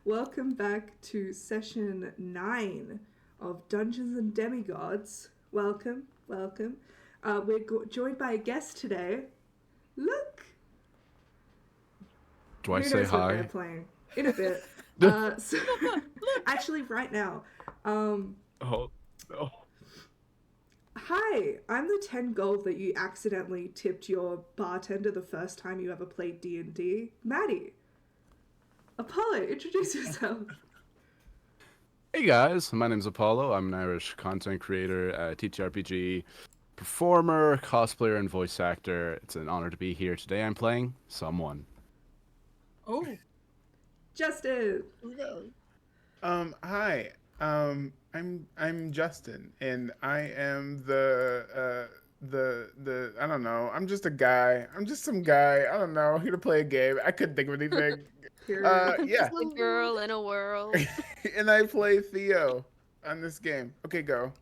Welcome back to session 9 of Dungeons and Demigods. Welcome. We're joined by a guest today. Look! Do I Who say knows what they're hi? playing? In a bit. Actually, right now. Oh, no. Hi, I'm the 10 gold that you accidentally tipped your bartender the first time you ever played D&D. Maddie. Apollo, introduce yourself. Hey guys, my name's Apollo. I'm an Irish content creator, TTRPG performer, cosplayer, and voice actor. It's an honor to be here today. I'm playing someone. Oh. Justin. Hi. I'm Justin, and I am the I don't know. I'm just a guy. I'm just some guy. I don't know. Here to play a game. I couldn't think of anything. Yeah. Just a girl in a world. And I play Theo on this game. Okay, go.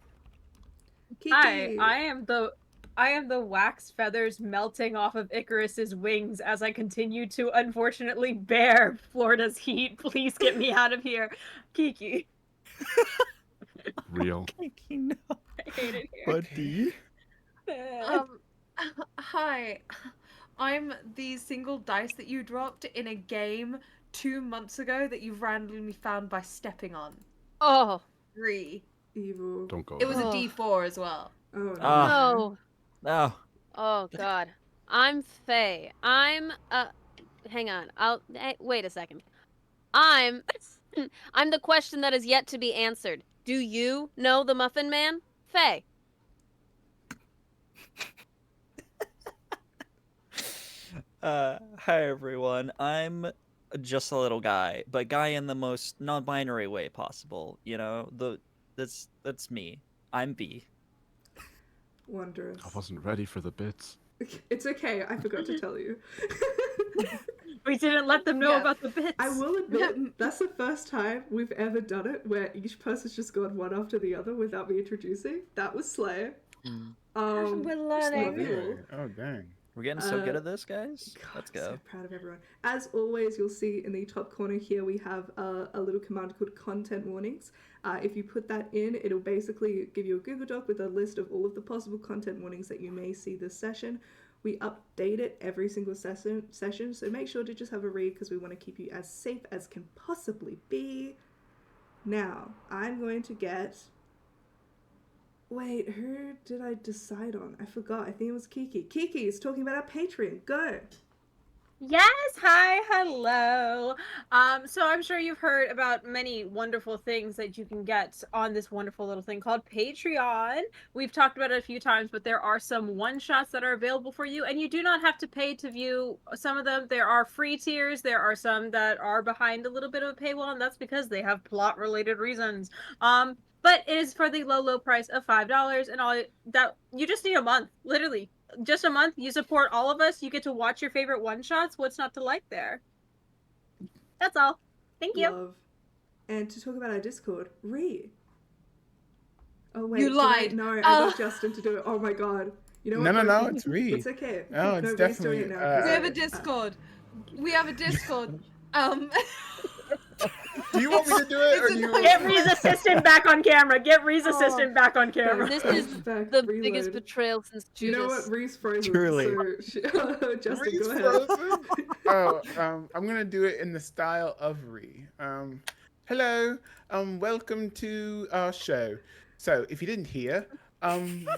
Kiki. Hi, I am the wax feathers melting off of Icarus's wings as I continue to unfortunately bear Florida's heat. Please get me out of here. Kiki. Real. Kiki, no. I hate it here. Buddy. Hi. I'm the single dice that you dropped in a game 2 months ago that you randomly found by stepping on. Oh. 3. Evil. Don't go It was there. a D4 as well. Oh, no. No. No. Oh god. I'm Faye. I'm hang on. Wait a second. I'm the question that is yet to be answered. Do you know the Muffin Man? Faye. Hi everyone. I'm just a little guy, but guy in the most non-binary way possible. You know, that's me. I'm B. Wondrous. I wasn't ready for the bits. It's okay, I forgot to tell you. We didn't let them know about the bits. I will admit, that's the first time we've ever done it where each person's just gone one after the other without me introducing. That was Slayer. We're learning. Cool. Oh, dang. We're getting so good at this, guys. God, Let's I'm go. so proud of everyone. As always, you'll see in the top corner here we have a little command called content warnings. If you put that in, it'll basically give you a Google Doc with a list of all of the possible content warnings that you may see this session. We update it every single session, so make sure to just have a read because we want to keep you as safe as can possibly be. Now, I'm going to get... Wait, who did I decide on? I forgot. I think it was Kiki. Kiki is talking about our Patreon. Go! Yes, hi, hello. So I'm sure you've heard about many wonderful things that you can get on this wonderful little thing called Patreon. We've talked about it a few times, but there are some one-shots that are available for you, and you do not have to pay to view some of them. There are free tiers. There are some that are behind a little bit of a paywall, and that's because they have plot-related reasons. But it is for the low price of $5, and all that you just need a month, literally. Just a month, you support all of us, you get to watch your favorite one-shots. What's not to like there? That's all. Thank you. Love. And to talk about our Discord, Ree. Oh wait, You did lied. No, I got Justin to do it. Oh my god. You know what? No, it's Reed. It's okay. No, it's Ree's definitely, doing it now. We have a Discord. Do you want me to do it, or do you... Get Ree's assistant back on camera. Get Ree's assistant back on camera. This is the biggest betrayal since Judas. You know what? Ree's frozen. Truly. So Justin, Ree's go ahead. frozen? I'm gonna do it in the style of Ree. Hello, welcome to our show. So, if you didn't hear,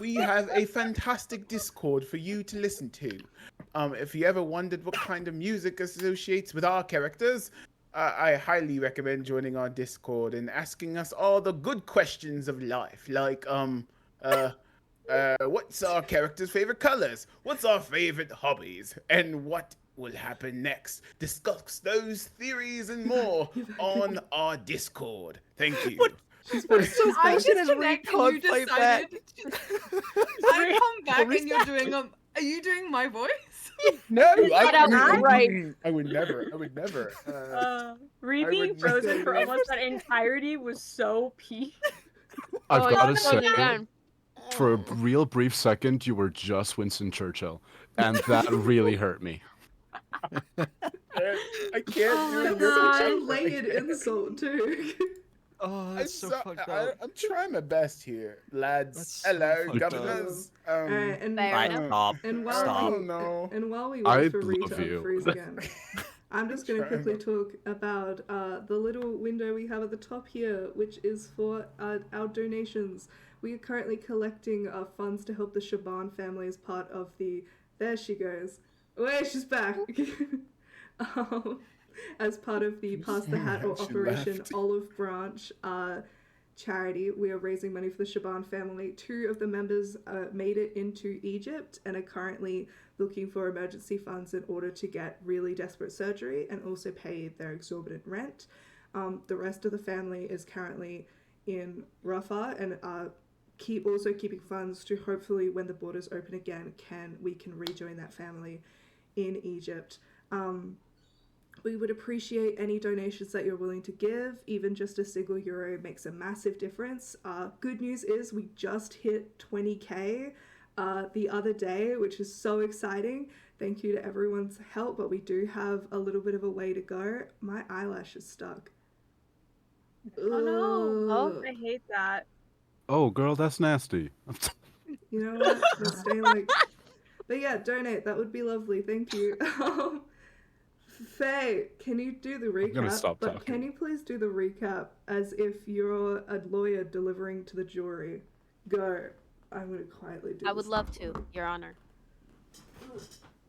we have a fantastic Discord for you to listen to. If you ever wondered what kind of music associates with our characters, I highly recommend joining our Discord and asking us all the good questions of life, like, what's our character's favorite colors? What's our favorite hobbies? And what will happen next? Discuss those theories and more on our Discord. Thank you. What? She's What is so I bullshit as disconnect and recon you fight decided. back? I come back and you're doing Are you doing my voice? No, I would never. Ree I being would frozen never- for almost that entirety was so peak. I've got to you're say, going down. for a real brief second, you were just Winston Churchill, and that really hurt me. I can't Oh do my it. God. Such a I layered can't. insult too. Oh, that's so fucked up. I'm trying my best here, lads. That's so Hello, fucked up. governors. Alright, and Fair I enough. don't- and I while don't know. we I wait for Ree to love you. unfreeze again, I'm just going to Trying quickly talk about the little window we have at the top here, which is for our donations. We are currently collecting funds to help the Shaban family as part of the... There she goes. Wait, she's back! As part of the Pass the Hat or She Operation left. Olive Branch charity, we are raising money for the Shaban family. 2 of the members made it into Egypt and are currently looking for emergency funds in order to get really desperate surgery and also pay their exorbitant rent. The rest of the family is currently in Rafah and keeping funds to hopefully, when the borders open again, we can rejoin that family in Egypt. We would appreciate any donations that you're willing to give. Even just a single euro makes a massive difference. Good news is we just hit 20k the other day, which is so exciting. Thank you to everyone's help, but we do have a little bit of a way to go. My eyelash is stuck. Oh no! Ugh. I hate that. Oh, girl, that's nasty. You know what? They'll stay like... But yeah, donate. That would be lovely. Thank you. Faye, can you do the recap? gonna stop but talking. can you please do the recap as if you're a lawyer delivering to the jury? Go. I'm going to quietly do I would this. love to, Your Honor.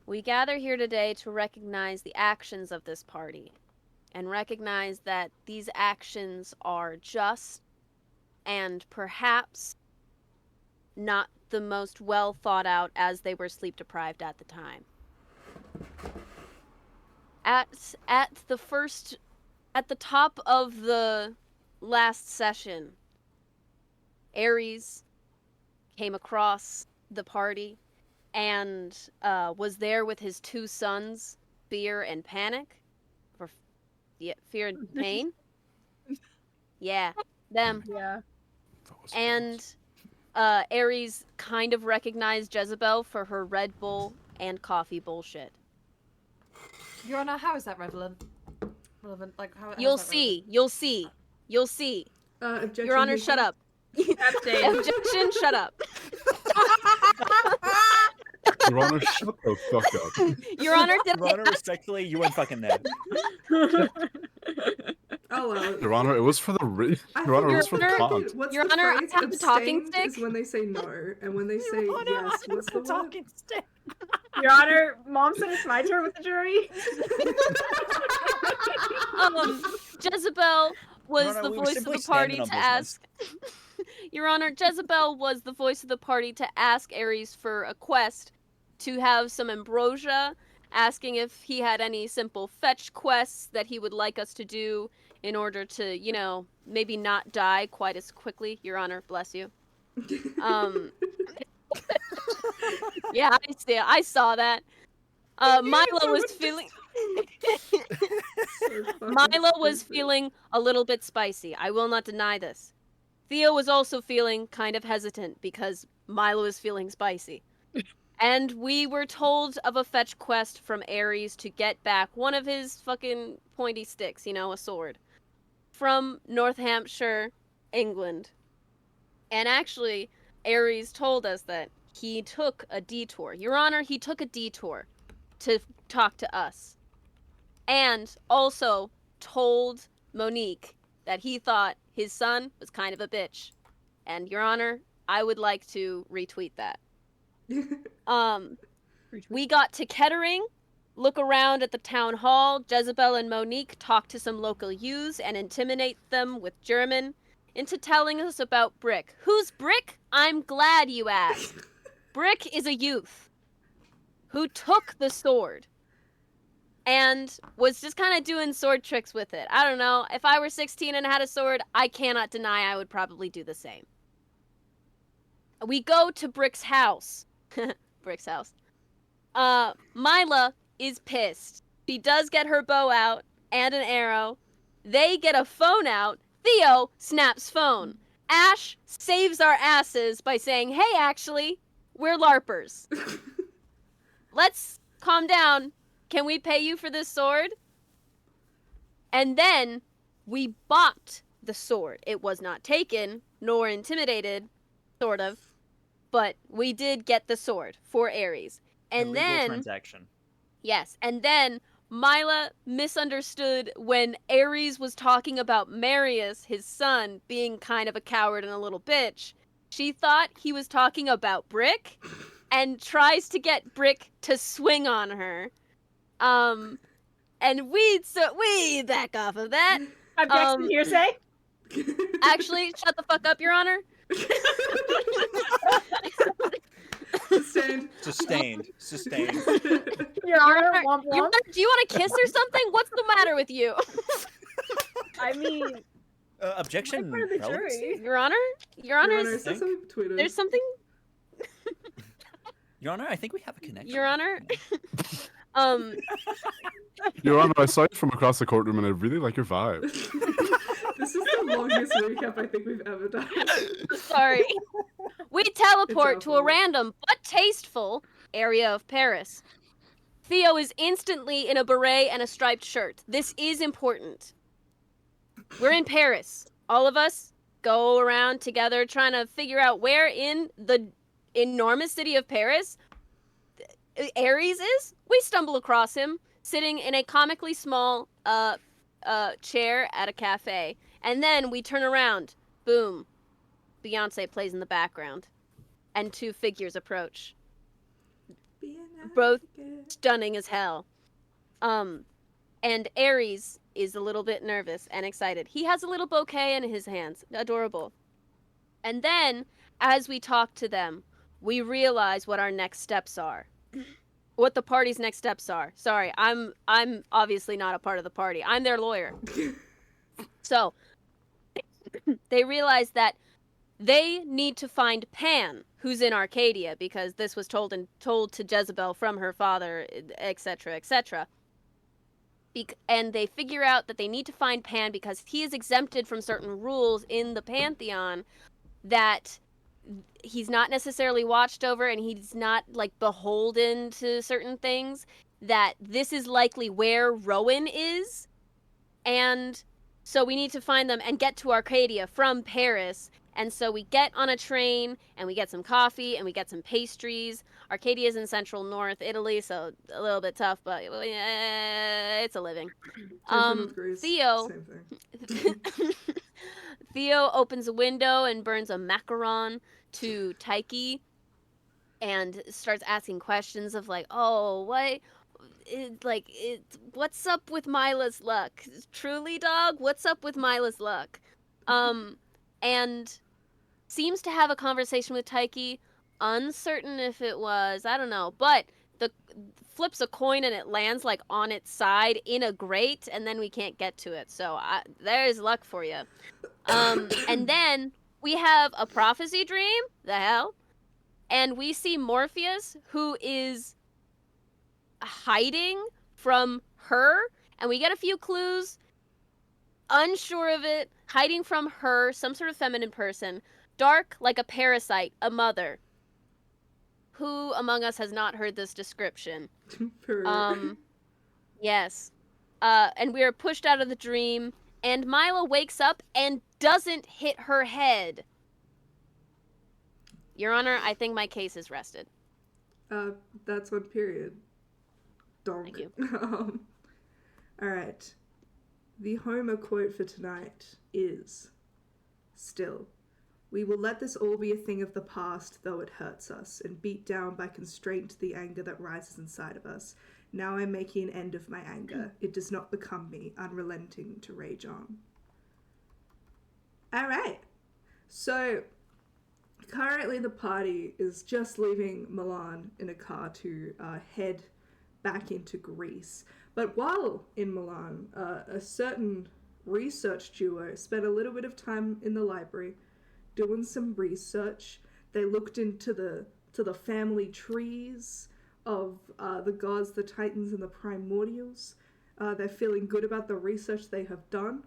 We gather here today to recognize the actions of this party and recognize that these actions are just and perhaps not the most well thought out as they were sleep deprived at the time. At the top of the last session, Ares came across the party and was there with his 2 sons, Fear and Panic, or Fear and Pain. Yeah, them. Yeah. And Ares kind of recognized Jezebel for her Red Bull and coffee bullshit. Your Honor, how is that relevant? Like how? You'll see. You'll see. You'll see. Objection, Your Honor, Your shut up. Abstain. Objection, shut up. Your Honor, shut the fuck up. Your Honor, did Your Honor, respectfully, you went fucking there. Oh well. Your Honor, it was for the Your Honor, it was for the con. What's Your the Honor, I phrase? have the talking Abstained is stick. when they say no, and when they say yes, what's the word? stick. Your Honor, Mom said it's my turn with the jury. Jezebel was Your Honor, the we were voice of simply the party standing to on business. ask. Your Honor, Jezebel was the voice of the party to ask Ares for a quest to have some ambrosia, asking if he had any simple fetch quests that he would like us to do in order to, you know, maybe not die quite as quickly. Your Honor, bless you. Yeah, I saw that. Milo was feeling... Milo was feeling a little bit spicy. I will not deny this. Theo was also feeling kind of hesitant because Milo is feeling spicy. And we were told of a fetch quest from Ares to get back one of his fucking pointy sticks, you know, a sword, from North Hampshire, England. And actually, Ares told us that he took a detour. Your Honor, he took a detour to talk to us. And also told Monique that he thought his son was kind of a bitch. And Your Honor, I would like to retweet that. We got to Kettering, look around at the town hall. Jezebel and Monique talk to some local youths and intimidate them with German into telling us about Brick. Who's Brick? I'm glad you asked. Brick is a youth who took the sword and was just kind of doing sword tricks with it. I don't know. If I were 16 and had a sword, I cannot deny I would probably do the same. We go to Brick's house. Brick's house. Mila is pissed. She does get her bow out and an arrow. They get a phone out. Theo snaps phone. Ash saves our asses by saying, hey, actually, we're LARPers. Let's calm down. Can we pay you for this sword? And then we bought the sword. It was not taken nor intimidated, sort of, but we did get the sword for Ares. And Illegal then, transaction. yes, and then Mila misunderstood when Ares was talking about Marius, his son, being kind of a coward and a little bitch. She thought he was talking about Brick and tries to get Brick to swing on her. And we back off of that. Objection, hearsay. Actually, shut the fuck up, Your Honor. Sustained. Sustained. Your Honor, Honor, womp Your womp. Honor, do you want a kiss or something? What's the matter with you? I mean, Objection. in front of the relevancy? jury. Your Honor? Your Honor, Your Honor, is- is there something between us? there's something... Your Honor, I think we have a connection. Your Honor? Your Honor, I saw you from across the courtroom and I really like your vibe. This is the longest recap I think we've ever done. Sorry. We teleport It's to a awful. random but tasteful area of Paris. Theo is instantly in a beret and a striped shirt. This is important. We're in Paris. All of us go around together trying to figure out where in the enormous city of Paris Ares is. We stumble across him sitting in a comically small chair at a cafe. And then we turn around. Boom. Beyonce plays in the background. And two figures approach. Both stunning as hell. And Ares is a little bit nervous and excited. He has a little bouquet in his hands. Adorable. And then, as we talk to them, we realize what our next steps are. What the party's next steps are. Sorry, I'm obviously not a part of the party. I'm their lawyer. So, they realize that they need to find Pan, who's in Arcadia, because this was told to Jezebel from her father, etc., etc. And they figure out that they need to find Pan because he is exempted from certain rules in the Pantheon that he's not necessarily watched over and he's not like beholden to certain things, that this is likely where Rowan is. And so we need to find them and get to Arcadia from Paris. And so we get on a train and we get some coffee and we get some pastries. Arcadia's in central north Italy, so a little bit tough, but it's a living. Theo Same thing. Theo opens a window and burns a macaron to Taiki and starts asking questions of like, oh, what's up with Mila's luck? Truly, dog, what's up with Mila's luck? And seems to have a conversation with Taiki, uncertain if it was, I don't know, but flips a coin and it lands like on its side in a grate, and then we can't get to it. So there's luck for you. And then we have a prophecy dream. The hell? And we see Morpheus, who is hiding from her, and we get a few clues. Unsure of it, hiding from her, some sort of feminine person, dark like a parasite, a mother. Who among us has not heard this description? Yes. And we are pushed out of the dream, and Mila wakes up and doesn't hit her head. Your Honor, I think my case is rested. That's one period. Donk. Thank you. All right. The Homer quote for tonight is, "Still, we will let this all be a thing of the past, though it hurts us, and beat down by constraint the anger that rises inside of us. Now I'm making an end of my anger. It does not become me, unrelenting to rage on." All right. So, currently the party is just leaving Milan in a car to head back into Greece. But while in Milan, a certain research duo spent a little bit of time in the library doing some research. They looked into the family trees of the gods, the titans, and the primordials. They're feeling good about the research they have done.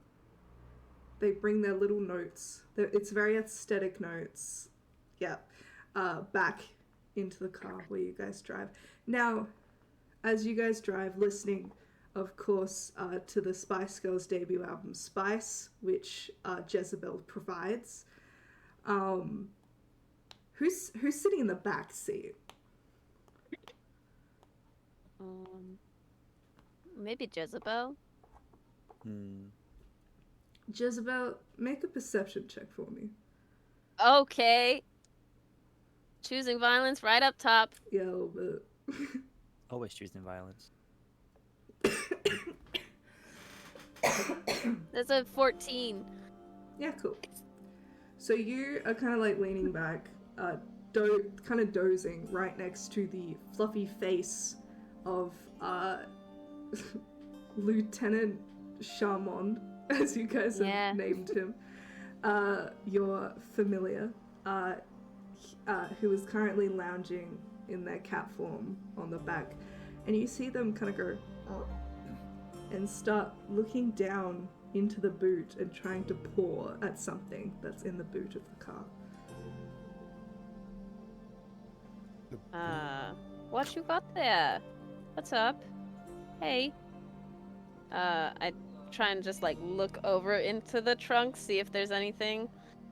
They bring their little notes. It's very aesthetic notes. Yeah. Back into the car where you guys drive. Now, as you guys drive, listening, of course, to the Spice Girls debut album Spice, which Jezebel provides. Who's sitting in the back seat? Maybe Jezebel. Jezebel, make a perception check for me. Okay. Choosing violence right up top. Yeah, a little bit. Always choosing violence. There's a 14. Yeah, cool. So you are kind of like leaning back, kind of dozing right next to the fluffy face of Lieutenant Charmond, as you guys have named him, your familiar, who is currently lounging in their cat form on the back. And you see them kind of go and start looking down into the boot and trying to paw at something that's in the boot of the car. What you got there? What's up? Hey. I try and just like look over into the trunk, see if there's anything.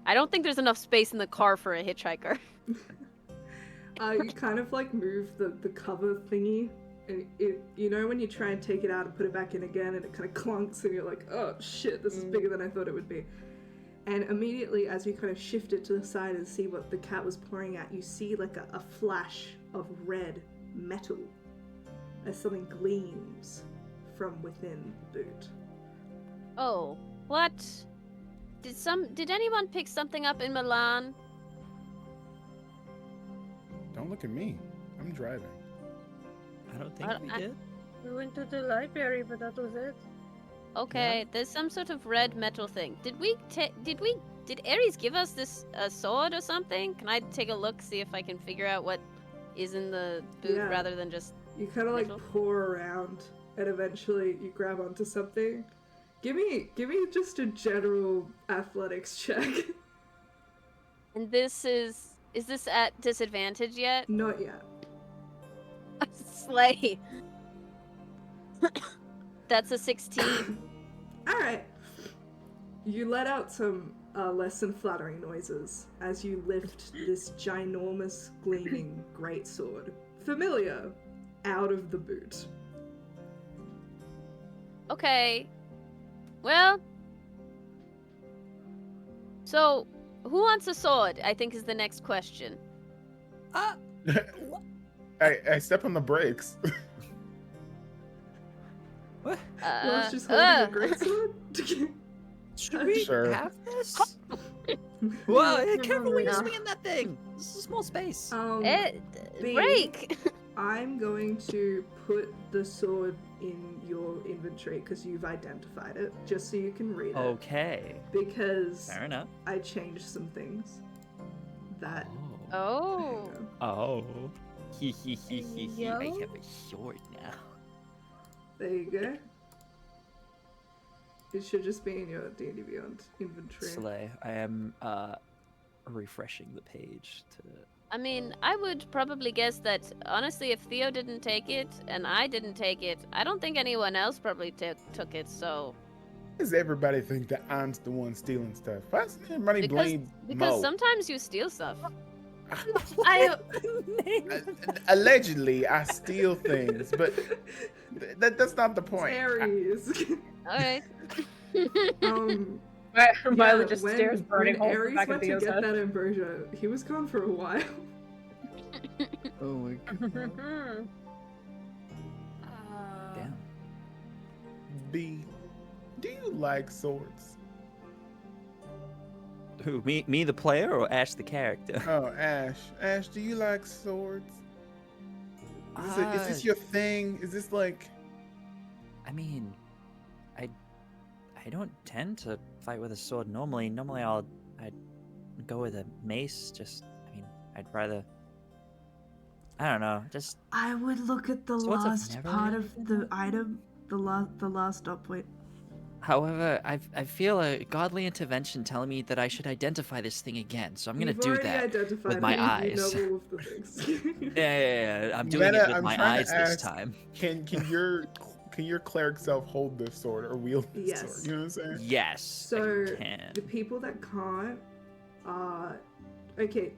I don't think there's enough space in the car for a hitchhiker. You kind of like move the cover thingy, and you know when you try and take it out and put it back in again, and it kind of clunks, and you're like, oh shit, this is bigger than I thought it would be. And immediately, as you kind of shift it to the side and see what the cat was pouring at, you see like a flash of red metal as something gleams from within the boot. Oh, what? Did anyone pick something up in Milan? Don't look at me. I'm driving. I don't think we did. We went to the library, but that was it. Okay, there's some sort of red metal thing. Did Ares give us this sword or something? Can I take a look, see if I can figure out what is in the boot rather than just You kind of like metal? pour around, and eventually you grab onto something. Give me just a general athletics check. And this is this at disadvantage yet? Not yet. Slay. That's a 16. Alright. You let out some less than flattering noises as you lift this ginormous, gleaming greatsword, familiar, out of the boot. Okay. Well. So, who wants a sword? I think is the next question. I step on the brakes. What? Well, just holding a greatsword? Should we Sure. have this? Whoa, careful when you're No. swinging that thing. This is a small space. B, Break! I'm going to put the sword in your inventory because you've identified it, just so you can read it. Okay. Because Fair enough. I changed some things. That. Oh. There you Oh. I Yo. have a sword now. go. There you go. It should just be in your D&D Beyond inventory. Slay. I am refreshing the page to. I mean, I would probably guess that, honestly, if Theo didn't take it, and I didn't take it, I don't think anyone else probably took it, so... Does everybody think that I'm the one stealing stuff? Why doesn't everybody blame Because Mo? sometimes you steal stuff. Allegedly, I steal things, but that's not the point. Aries. Alright. Milo just when, stares burning when holes in the Aries back of went to Theo's get head. that ambrosia, he was gone for a while. Oh my damn. B, do you like swords? Who? Me the player or Ash the character? Oh, Ash. Ash, do you like swords? Is this your thing? Is this like... I mean, I don't tend to fight with a sword normally. Normally I'd go with a mace. I'd rather. I don't know. Just I would look at the Swords have last never part really of been the that- item, the last dot point. However, I feel a godly intervention telling me that I should identify this thing again. So I'm gonna You've do already that. identified my it, eyes. You know all of the things. Yeah. I'm doing Meta, it with I'm my trying eyes to this ask- time. Can your can your cleric self hold this sword or wield this Yes. sword? You know what I'm saying? Yes. So I can. the people that can't are okay.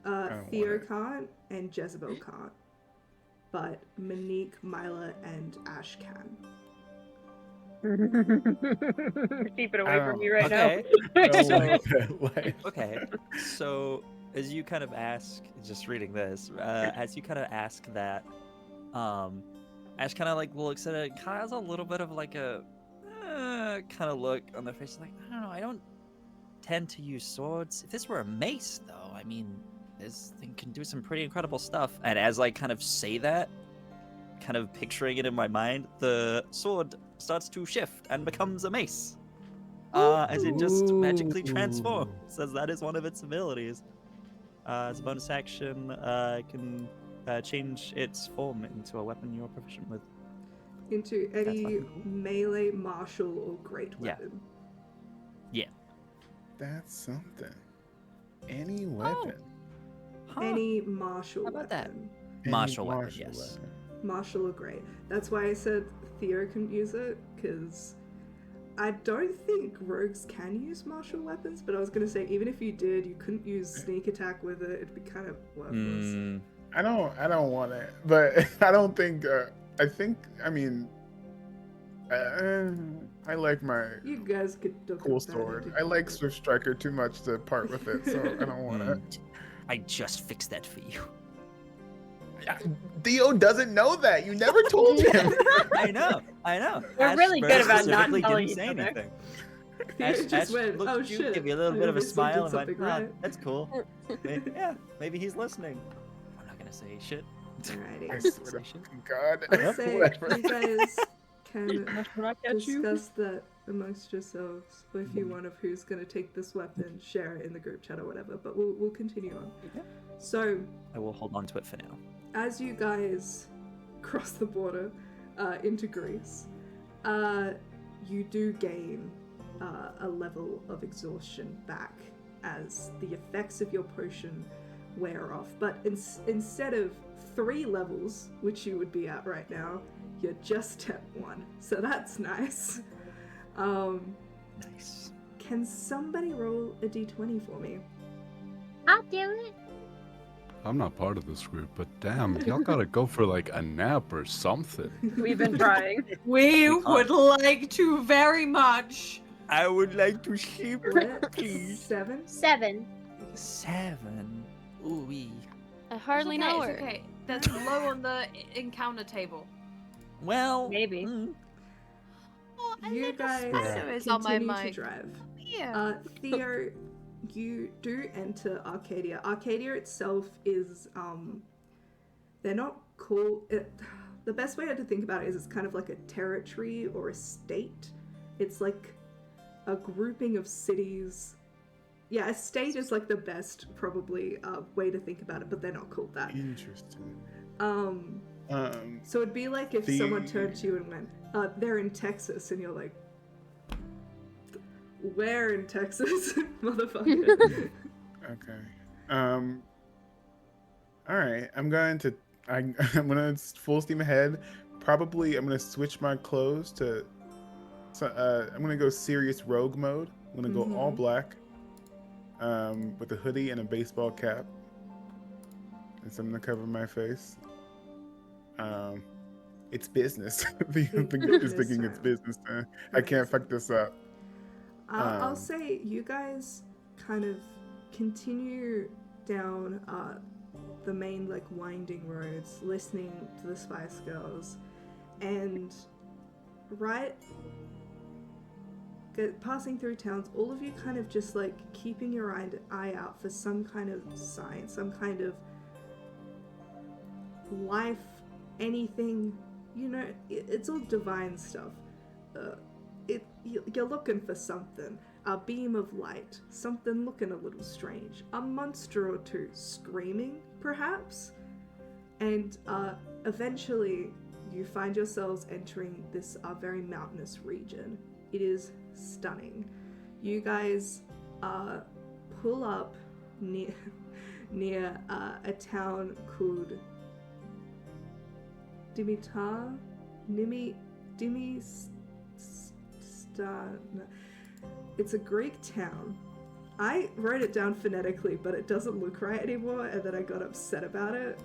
don't Theo want it. can't and Jezebel can't, but Monique, Mila, and Ash can. Keep it I away from don't- me right Okay. I don't So- like that life. Okay, so as you kind of ask, just reading this, as you kind of ask that, Ash kind of like looks at it, kind of has a little bit of like a kind of look on their face, like, I don't know, I don't tend to use swords. If this were a mace, though, I mean, this thing can do some pretty incredible stuff. And as I kind of say that, kind of picturing it in my mind, the sword starts to shift and becomes a mace. As it just magically transforms, as that is one of its abilities. As a bonus action, it can change its form into a weapon you're proficient with. Into any fucking cool. melee, martial, or great Yeah. weapon. That's something. Any weapon. Huh. Any martial How about that? weapon. Any Martial weapon, yes. weapon. Martial or great. That's why I said Theo can use it, because I don't think rogues can use martial weapons, but I was going to say, even if you did, you couldn't use sneak attack with it. It'd be kind of worthless. Mm, I don't want it, but I don't think. I mean, I like my You guys could look cool at that sword. and I like do it. Swift Striker too much to part with it, so I don't want it. I just fixed that for you. Theo doesn't know that. You never told him. I know. We're Ash really very good about not specifically telling didn't say each other. anything. Theo Ash just Ash went, looked oh at you, shit. gave you a little I bit of a obviously smile, did and went, something "Ah, right." that's cool. Yeah, maybe he's listening. I'm not gonna say shit. Alrighty. I Say swear to shit. God. I'll say Whatever. you guys can When I catch you. discuss that amongst yourselves, or if you want of who's going to take this weapon, share it in the group chat or whatever, but we'll continue on. Yeah. So, I will hold on to it for now. as you guys cross the border into Greece, you do gain a level of exhaustion back as the effects of your potion wear off. But instead of 3 levels, which you would be at right now, you're just at 1. So that's nice. Nice. Can somebody roll a d20 for me? I'll do it. I'm not part of this group, but damn, y'all gotta go for like a nap or something. We've been trying. We would like to very much. I would like to sleep, What? please. 7? 7. 7. Ooh wee. I hardly It's okay, know it's her. okay. That's low on the encounter table. Well, Maybe. Oh, a You little guys spider is on my continue to mic. drive. Yeah. Theo, you do enter Aeaea. Aeaea itself is, they're not called, the best way to think about it is it's kind of like a territory or a state. It's like a grouping of cities. Yeah, a state is like the best, probably, way to think about it, but they're not called that. Interesting. So it'd be like if someone turned to you and went, they're in Texas, and you're like, where in Texas, motherfucker? Okay. All right. I'm gonna full steam ahead. Probably I'm gonna switch my clothes to. I'm gonna go serious rogue mode. I'm gonna go all black, with a hoodie and a baseball cap, and something to cover my face. It's business. The group is thinking it's business. I can't fuck this up. I'll say you guys kind of continue down the main like winding roads, listening to the Spice Girls, and passing through towns, all of you kind of just like keeping your eye out for some kind of sign, some kind of life, anything, you know, it's all divine stuff. You're looking for something, a beam of light, something looking a little strange, a monster or two screaming, perhaps, and eventually you find yourselves entering this very mountainous region. It is stunning. You guys pull up near a town called Dimitar, It's a Greek town. I wrote it down phonetically, but it doesn't look right anymore, and then I got upset about it.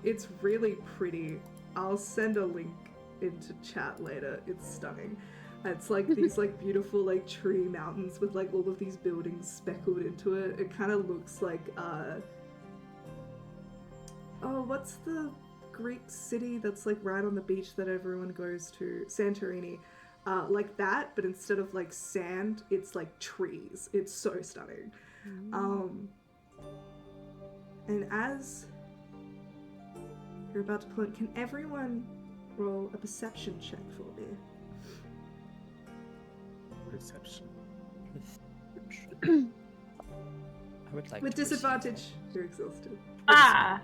It's really pretty. I'll send a link into chat later. It's stunning. It's like these like beautiful like tree mountains with like all of these buildings speckled into it. It kind of looks like what's the Greek city that's like right on the beach that everyone goes to? Santorini. Like that, but instead of like sand, it's like trees. It's so stunning. And as you're about to pull it, can everyone roll a perception check for me? Perception. I would like With to receive disadvantage, you're exhausted. Ah,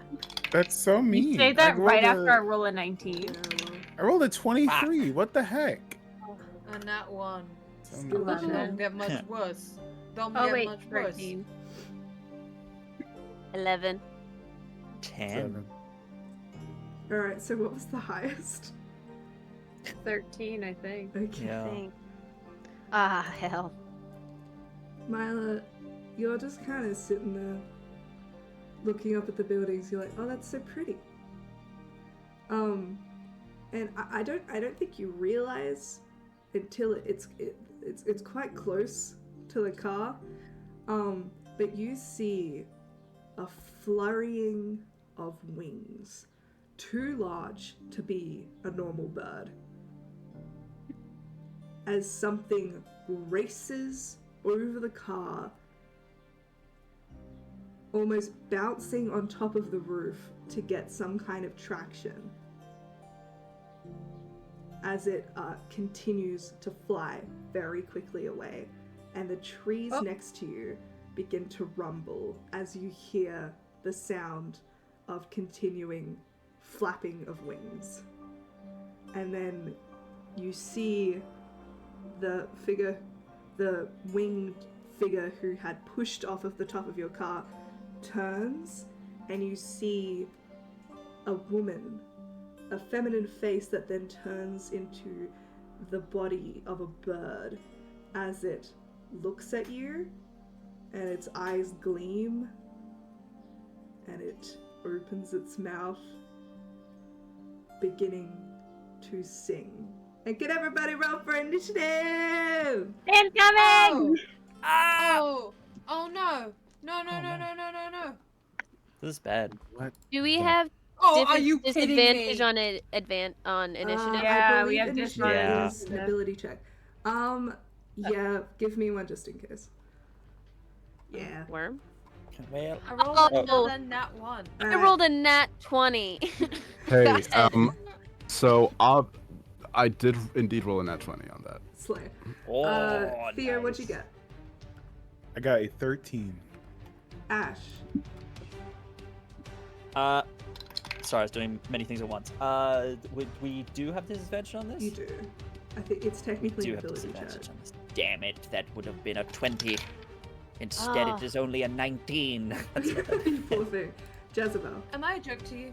That's so mean. you say that rolled right a- after I roll a 19. I rolled a 23. What the heck? And that one. So Skill mean. check. Don't get much worse. Don't Oh get wait, much worse. 13. 11. 10. 7. Alright, so what was the highest? 13, I think. Okay. Yeah. Thanks. Ah, hell. Mila, you're just kind of sitting there looking up at the buildings. You're like, oh, that's so pretty. And I don't think you realize until it's quite close to the car. But you see a flurrying of wings, too large to be a normal bird, as something races over the car, almost bouncing on top of the roof to get some kind of traction as it continues to fly very quickly away. And the trees next to you begin to rumble as you hear the sound of continuing flapping of wings. And then you see the winged figure who had pushed off of the top of your car turns, and you see a woman, a feminine face that then turns into the body of a bird as it looks at you, and its eyes gleam, and it opens its mouth, beginning to sing. And can everybody roll for initiative? Incoming! Oh no. No. This is bad. What? Do we Yeah. have Oh, are you kidding disadvantage me? on on initiative? Yeah, I we believe have initiative Yeah. is an ability check. Yeah, give me one just in case. Yeah. Worm? Well, I rolled Oh. another nat 1. I rolled a nat 20. Hey, Bastard. so I did indeed roll a nat 20 on that. Slay. oh, Theo, what'd you nice. get? I got a 13. Ash. Sorry, I was doing many things at once. We do have disadvantage on this? You do. I think it's technically do an have ability disadvantage check. on this. Damn it, that would have been a 20. Instead, Ah. it is only a 19. That's Poor thing. Jezebel. Am I a joke to you?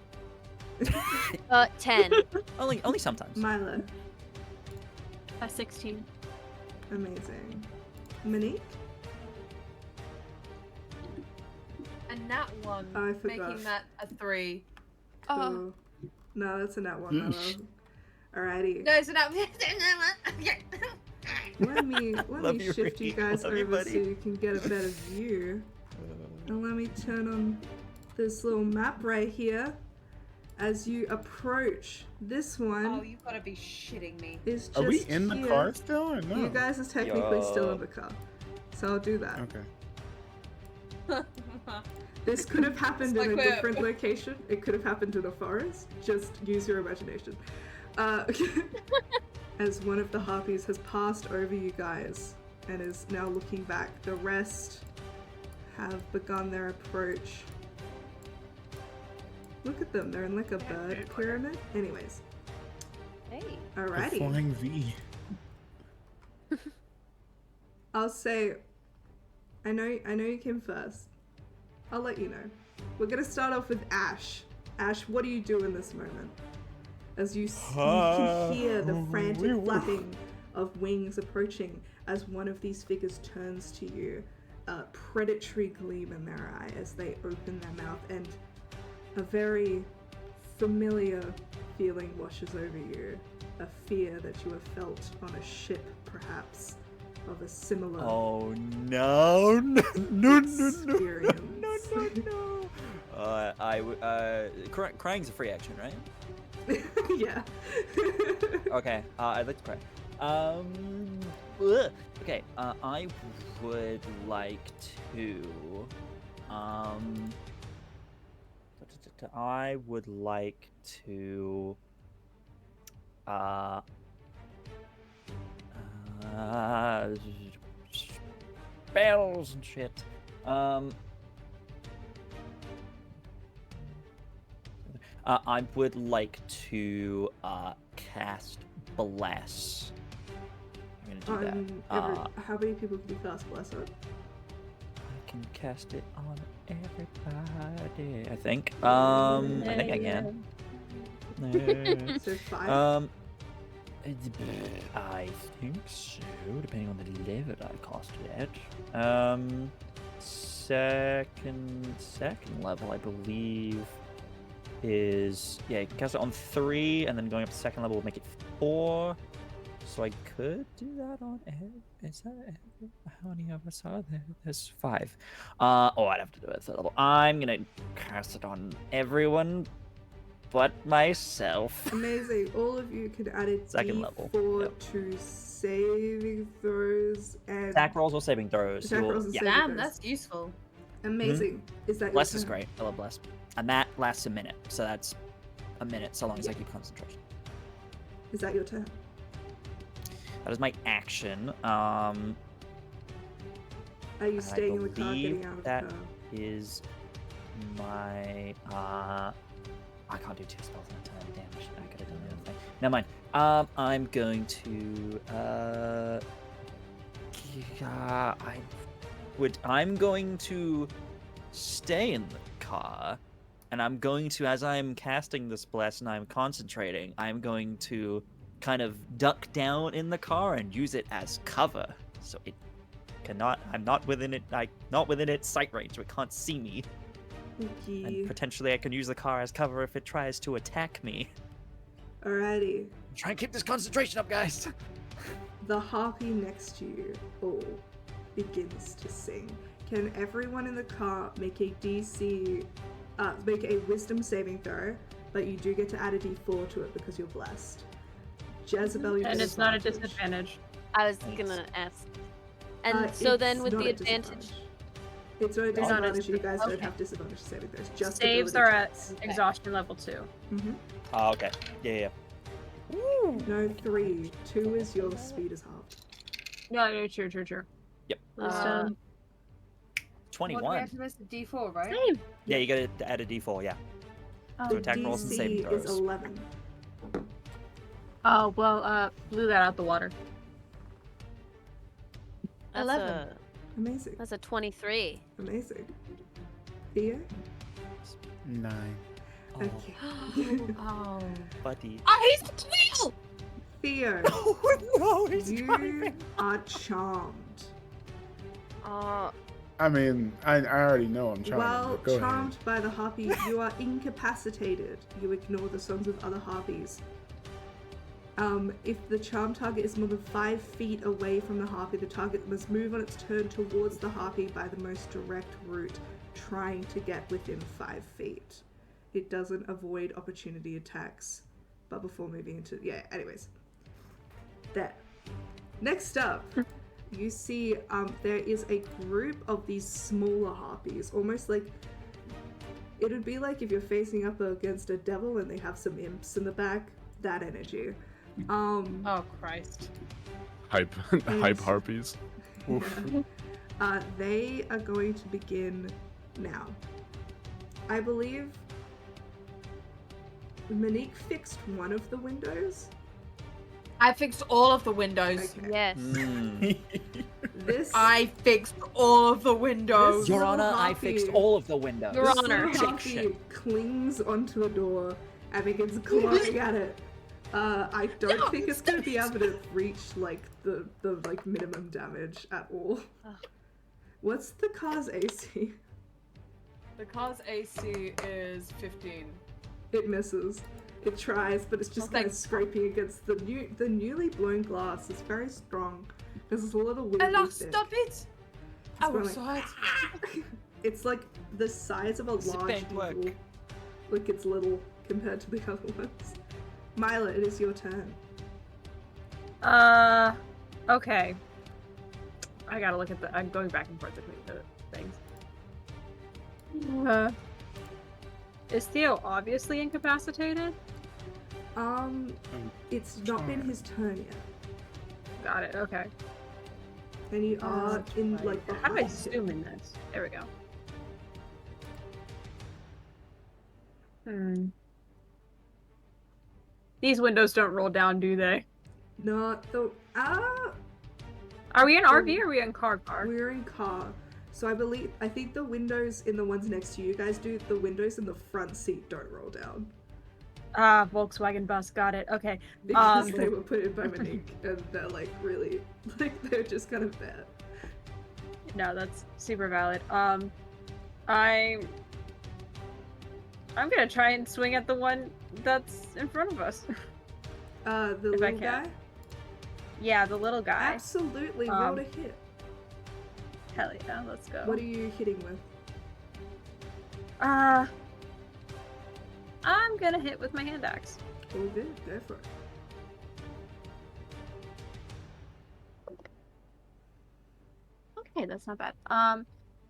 10. only sometimes. Mila. A 16. Amazing. Monique? A nat 1, I forgot. making that a 3. Cool. No, that's a nat one, Milo. Alrighty. No, it's a nat. Let me Love you, shift you Ricky. guys Love you, over buddy. so you can get a better view. And let me turn on this little map right here. As you approach this one, Oh, you've got to be shitting me. is just Are we in the here. car still or no? You guys are technically still Yo. in the car. So I'll do that. Okay. This could have happened It's in a like we're- different location. It could have happened in a forest. Just use your imagination. As one of the harpies has passed over you guys and is now looking back, the rest have begun their approach. Look at them, they're in like a bird pyramid. Anyways, Hey. A alrighty. flying V. I'll say, I know you came first. I'll let you know. We're gonna start off with Ash. Ash, what do you do in this moment? as you can hear the frantic flapping of wings approaching as one of these figures turns to you, a predatory gleam in their eye as they open their mouth, and a very familiar feeling washes over you, a fear that you have felt on a ship, perhaps, of a similar experience. Crying's a free action, right? Yeah. Okay, I'd like to cry. Okay, I would like to, I would like to, spells and shit. I would like to cast Bless. I'm gonna do that. How many people can you cast Bless on? I can cast it on everybody. I think. I think I can. So 5? I think so, depending on the level I cast it at. Second level, I believe, is you can cast it on 3, and then going up to second level will make it 4. So I could do that on is that how many of us are there? There's 5. I'd have to do it at third level. I'm gonna cast it on everyone but myself. Amazing. All of you can add a Second D4 level. Yep. to saving throws and Attack rolls or saving throws. Attack rolls and saving Damn, throws. that's useful. Amazing. Is that your Bless is turn? great. I love Bless. And that lasts a minute, so that's a minute, so long as I keep concentration. Is that your turn? That is my action. Are you staying in the car, believe getting out of that the car? is my I can't do 2 spells at a time. Damn, I could have done the other thing. Never mind. I'm going to I'm going to stay in the car, and I'm going to, as I'm casting this bless and I'm concentrating, I'm going to kind of duck down in the car and use it as cover, so it cannot. I'm not within it. Not within its sight range, so it can't see me. Okay. And potentially, I can use the car as cover if it tries to attack me. Alrighty. Try and keep this concentration up, guys. The harpy next to you all begins to sing. Can everyone in the car make a make a wisdom saving throw, but you do get to add a D4 to it because you're blessed. Jezebel, you And it's not a disadvantage. I was gonna ask. And so then with the advantage. It's not a Not a disadvantage. You guys don't okay. have disadvantage saving throws. Just Saves ability are at checks. exhaustion level 2. Mhm. Oh, okay. Yeah. No, 3. 2 is your speed is halved. No, true. Yep. Wisdom. 21. What, we have to miss the D4, right? Same. Yeah, you gotta add a D4. Yeah. So attack rolls and saving DC is throws. 11. Oh, well, blew that out the water. That's 11. Amazing. That's a 23. Amazing. Theo? 9. Oh, Okay. Oh. buddy. Oh, he's a tweel! Theo, Oh no, he's you driving. are charmed. I mean, I already know I'm trying. While Go charmed by the harpy, you are incapacitated. You ignore the songs of other harpies. If the charm target is more than 5 feet away from the harpy, the target must move on its turn towards the harpy by the most direct route, trying to get within 5 feet. It doesn't avoid opportunity attacks, but before moving into... Yeah, anyways. There. Next up, you see there is a group of these smaller harpies, almost like... It would be like if you're facing up against a devil and they have some imps in the back, that energy. Oh, Christ. Hype harpies. They are going to begin now. I believe Monique fixed one of the windows. I fixed all of the windows. Okay. Yes. This I fixed all of the windows. Your little Honor, I harpy- fixed all of the windows. Your this Honor. little Objection. harpy clings onto a door and begins clawing at it. I don't think it's going to be able to reach like the like minimum damage at all. What's the car's AC? The car's AC is 15. It misses. It tries, but it's just kind of scraping against the newly blown glass. It's very strong. Because it's a little weirdly Ella, thick. stop it! I will going saw it. It's like the size of a large work. eagle. Like it's little compared to the other ones. Mila, it is your turn. Okay. I gotta look at I'm going back and forth between the things. Is Theo obviously incapacitated? It's not been his turn yet. Got it, okay. And you are in like How do I behind zoom him. in this? There we go. These windows don't roll down, do they? Not the Are we in RV or are we in car? we're in car. So I think the windows in the ones next to you guys do. The windows in the front seat don't roll down. Volkswagen bus, got it. Okay. Because they were put in by Monique and they're like really they're just kind of bad. No, that's super valid. I'm gonna try and swing at the one that's in front of us. The If I little can. guy? Yeah, the little guy. Absolutely, roll to hit. Hell yeah, let's go. What are you hitting with? I'm gonna hit with my hand axe. All good, go for it. Okay, that's not bad.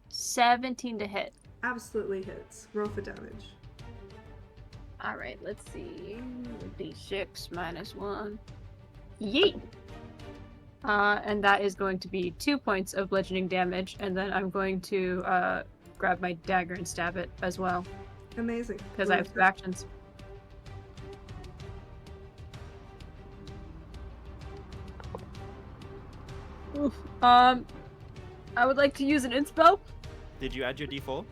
17 to hit. Absolutely hits. Roll for damage. Alright, let's see. D6 minus 1. Yeet! And that is going to be 2 points of bludgeoning damage, and then I'm going to grab my dagger and stab it as well, Amazing. because Roll I have for 2 it. actions. Oof. I would like to use an inspo. Did you add your D4?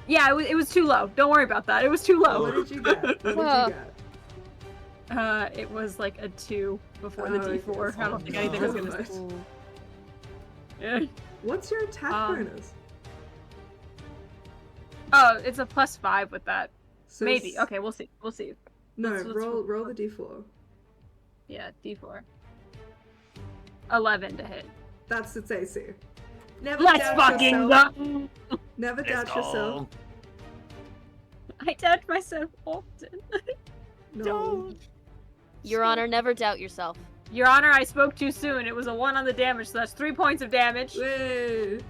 Yeah, it was too low. Don't worry about that. It was too low. What did you get? What did you get? It was like a 2 before the Oh, D4. yes. I don't think anything was gonna. Yeah. What's your attack bonus? Oh, it's a +5 with that. So Maybe. Okay, we'll see. We'll see. No, let's roll the d4. Yeah, D4. 11 to hit. That's its AC. Never Let's doubt fucking yourself. go! Never doubt yourself. I doubt myself often. No. Your Honor, never doubt yourself. Your Honor, I spoke too soon. It was a 1 on the damage, so that's 3 points of damage. Wait.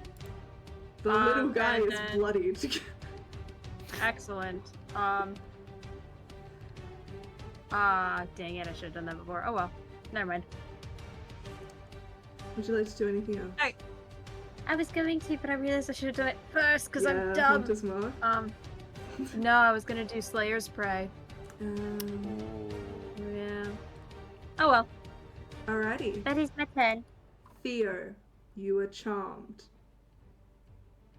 The little guy and is then- bloodied. Excellent. Dang it, I should have done that before. Oh well. Never mind. Would you like to do anything else? I was going to, but I realized I should have done it first because I'm Yeah, dumb. Hunter's Mark. No, I was gonna do Slayer's Prey. Um, Yeah. Oh well. alrighty. That is my turn. Theo, you are charmed.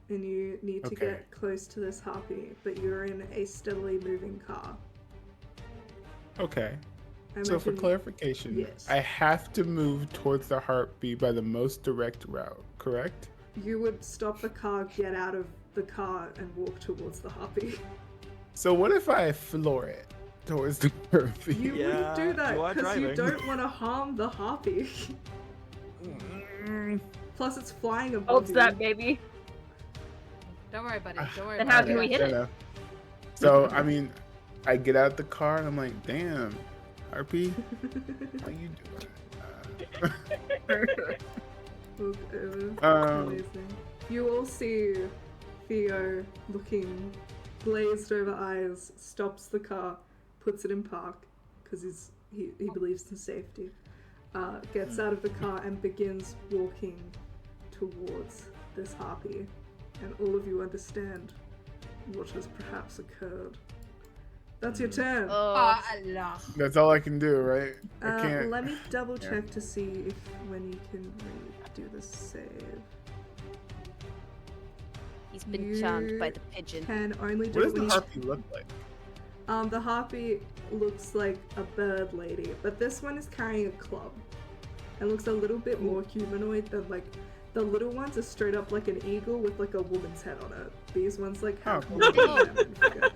And you need to Okay. get close to this harpy, but you're in a steadily moving car. Okay. I So for imagine- clarification, Yes. I have to move towards the heartbeat by the most direct route, correct? You would stop the car, get out of the car, and walk towards the harpy. So what if I floor it towards the heartbeat? You Yeah, wouldn't do that you are because you driving. don't want to harm the harpy. Plus, it's flying above Hopes you. that, baby. Don't worry, buddy. Don't worry Then about how do we hit I it? know. So I mean, I get out the car and I'm like, damn, Harpy, how you doing? Amazing. You all see Theo looking glazed over eyes, stops the car, puts it in park because he believes in safety. Gets out of the car and begins walking towards this harpy, and all of you understand what has perhaps occurred. That's your turn. Oh, Allah. That's all I can do, right? I can't. Let me double check to see if when you can redo the save. he's been charmed by the pigeon. Can only do What it does when the you harpy look like? The harpy looks like a bird lady, but this one is carrying a club. It looks a little bit more humanoid than like the little ones are straight up like an eagle with like a woman's head on it. These ones like have more of a feminine figure.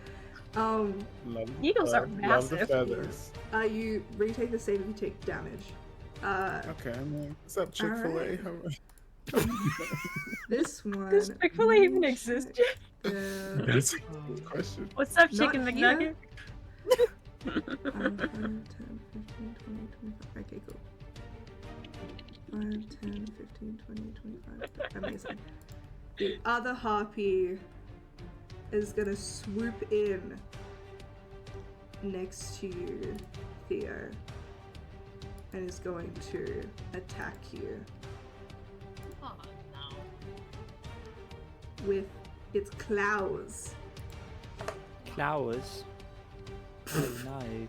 Eagles are Love the massive. feathers. You retake the save if you take damage. Okay, I'm like, what's up, Chick-fil-A? This one. Does Chick-fil-A let me even exist check yet? the- That's a question. What's up, Not Chicken here. McNugget? 5, 10, 15, 20, 25. Okay, cool. 5, 10, 15, 20, 25. Amazing. The other harpy is gonna swoop in next to you, Theo, and is going to attack you Oh no. with its claws. Flowers. Oh no.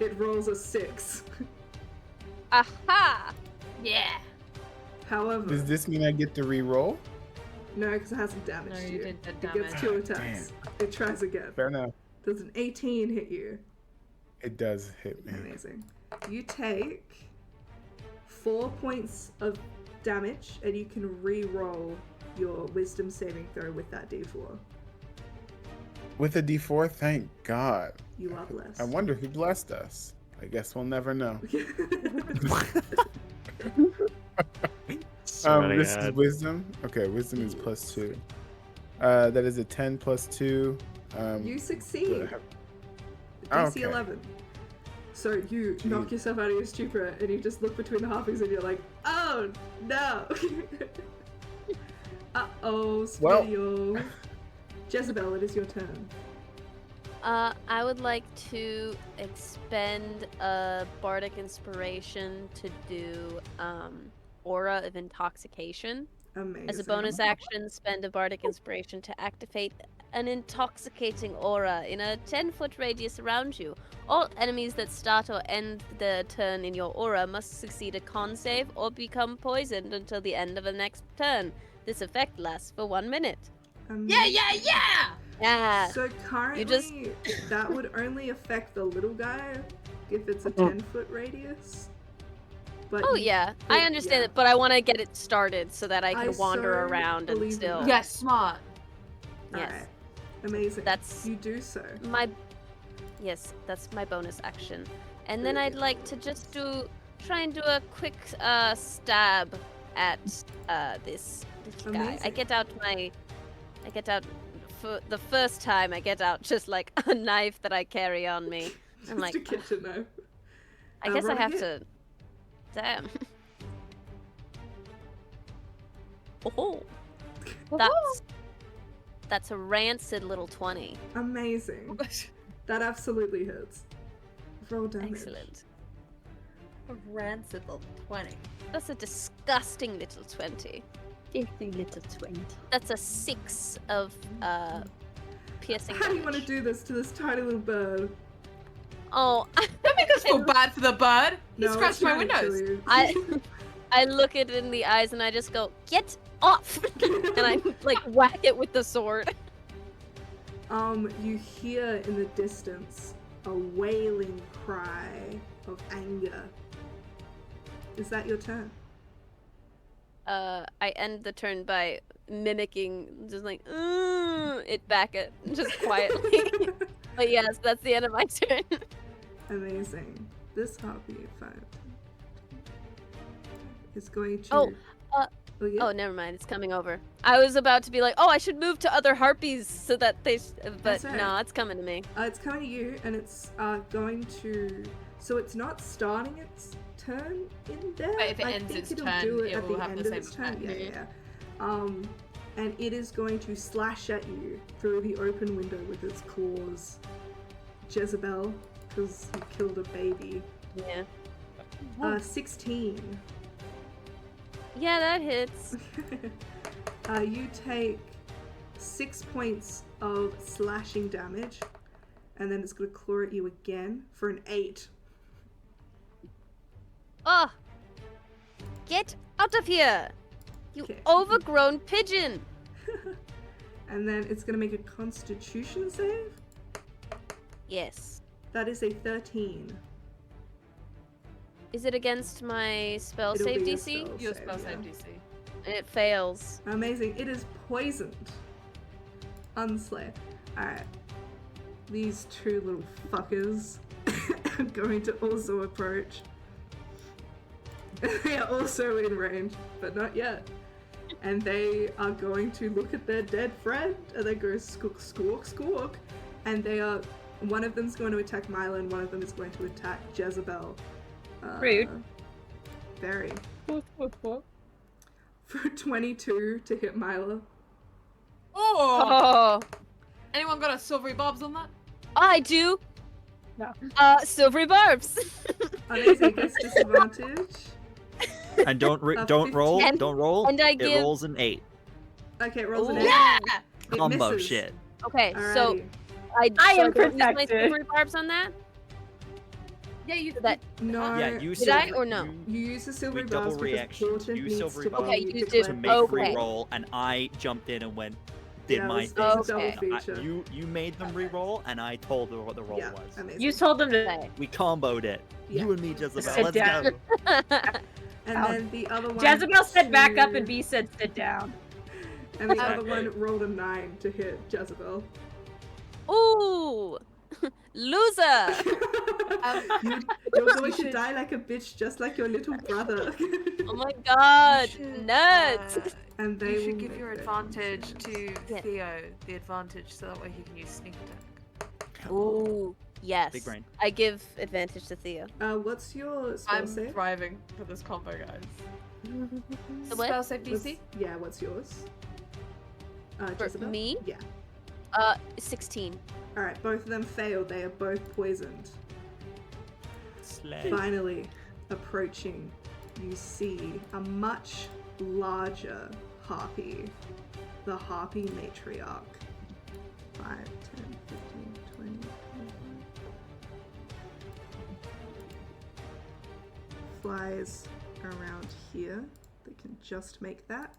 It rolls a 6. Aha! Yeah. However, Does this mean I get to re-roll? no, because it hasn't damaged No, you. you did the It gets damage. 2 attacks. It tries again. Fair enough. Does an 18 hit you? It does hit me. Amazing. You take 4 points of damage, and you can re-roll your wisdom saving throw with that d4. With a D4, thank God. You are blessed. I wonder who blessed us. I guess we'll never know. This is wisdom. Okay, wisdom is +2. That is a 10 plus 2. You what succeed. I have- DC Okay. 11. So you knock yourself out of your stupor, and you just look between the harpies, and you're like, "Oh no!" Uh-oh, Well- Spinio. Jezebel, it is your turn. I would like to expend a bardic inspiration to do aura of intoxication. Amazing. As a bonus action, spend a bardic inspiration to activate an intoxicating aura in a 10-foot radius around you. All enemies that start or end their turn in your aura must succeed a con save or become poisoned until the end of the next turn. This effect lasts for 1 minute. Yeah, yeah, yeah! Yeah. So currently, just- that would only affect the little guy if it's a 10-foot radius. But Oh you- yeah, I but understand yeah. it, but I want to get it started so that I I can wander so around and believe in still. that. Yeah, smart. Yes. Alright. Amazing. That's You do so. Yes, that's my bonus action. And then I'd like to just try and do a quick stab at this little guy. Amazing. I get out for the first time. I get out just like a knife that I carry on me. Just I'm like, a kitchen knife. I guess I roll a have hit. to. Damn. Oh, that's a rancid little 20. Amazing. That absolutely hits. Roll damage. Excellent. A rancid little 20. That's a disgusting little 20. Filthy little twink. That's a 6 of piercing How do you damage. want to do this to this tiny little bird? Oh, Don't make us feel bad for the bird. He No, scratched it's my trying to kill windows. you. I look it in the eyes and I just go, "Get off!" and I like whack it with the sword. You hear in the distance a wailing cry of anger. Is that your turn? I end the turn by mimicking, just like, it back at just quietly. But yes, that's the end of my turn. Amazing. This harpy, 5, 10, is going to. Oh, yeah. Oh, never mind. It's coming over. I was about to be like, oh, I should move to other harpies so that they. But That's all right. no, it's coming to me. It's coming to you, and it's going to. So it's not starting its turn in there. But if it I ends think its it'll turn, do it it at will the have end the of same its turn. effect. Yeah, yeah. And it is going to slash at you through the open window with its claws. Jezebel, because you killed a baby. Yeah. 16. Yeah, that hits. You take 6 points of slashing damage, and then it's going to claw at you again for an 8. Oh! Get out of here! You Okay. overgrown pigeon! And then it's going to make a constitution save. Yes. That is a 13. Is it against my spell It'll save be a DC? spell Your save, spell yeah. save DC. It fails. Amazing. It is poisoned. Unslay. Alright. These two little fuckers are going to also approach. They are also in range, but not yet. And they are going to look at their dead friend, and they go squawk, squawk, squawk. And they are... One of them's going to attack Mila, and one of them is going to attack Jezebel. Rude. Very. For 22 to hit Mila. Oh! Oh, Anyone got a silvery bobs on that? I do. No. Silvery barbs. Amazing, gets disadvantage. And don't A don't roll, 15. don't roll. And I It give- rolls an 8. Okay, it rolls an Ooh. 8. Yeah! It Combo misses. shit. Okay, Alrighty. so I I am don't use my protected. silvery barbs on that. Yeah, you So that No, Yeah, you Did I silver- or no? you- you use the silver we bars double because reaction. Portent You needs silver to bars. be Okay, you did- to declared make Okay. re-roll, and I jumped in and went, did Yeah, my it thing. was a double Okay. feature. You made them re-roll, and I told them what the roll Yeah, was. amazing. You told them to. Okay. We comboed it. Yeah. You and me, Jezebel. Sit Let's down. go. And then the other one. Jezebel said back up, to- and B said sit down. And the other Okay. one rolled a 9 to hit Jezebel. Ooh, loser. You're going to die like a bitch, just like your little brother. Oh my god, You should, nuts. And they you will should give make your their advantage constitution. to Yeah. Theo, the advantage, so that way he can use sneak attack. Ooh, yes. Big brain. I give advantage to Theo. What's your spell I'm save? thriving for this combo, guys. The what? Spell save What's- DC? Yeah, what's yours? For Jezebel? me? Yeah. 16. Alright, both of them failed. They are both poisoned. Slay. Finally, approaching, you see a much larger harpy. The harpy matriarch. 5, 10, 15, 20, 25. Flies around here. They can just make that.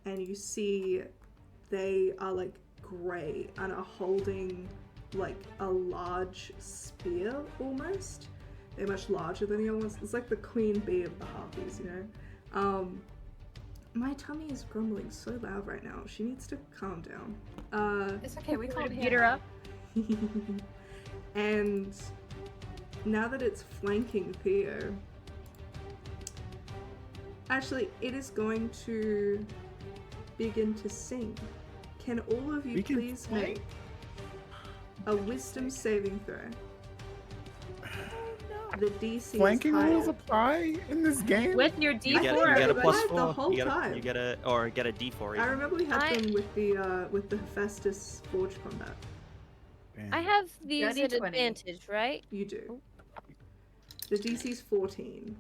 And you see they are like grey and are holding like a large spear almost. They're much larger than the other ones. It's like the queen bee of the harpies, you know? My tummy is grumbling so loud right now. She needs to calm down. It's okay, we can't Beat her up. And now that it's flanking Theo, actually, it is going to begin to sing. Can all of you We can please flank? make a wisdom saving throw? The DC Flanking is higher. rules apply in this game? With your You D4. get, you get a Right, plus the 4. whole You time. get a or get a D4. I even. remember we had I- them with the Hephaestus Forge combat. Damn. I have these Dirty at 20. advantage, right? You do. The DC's 14.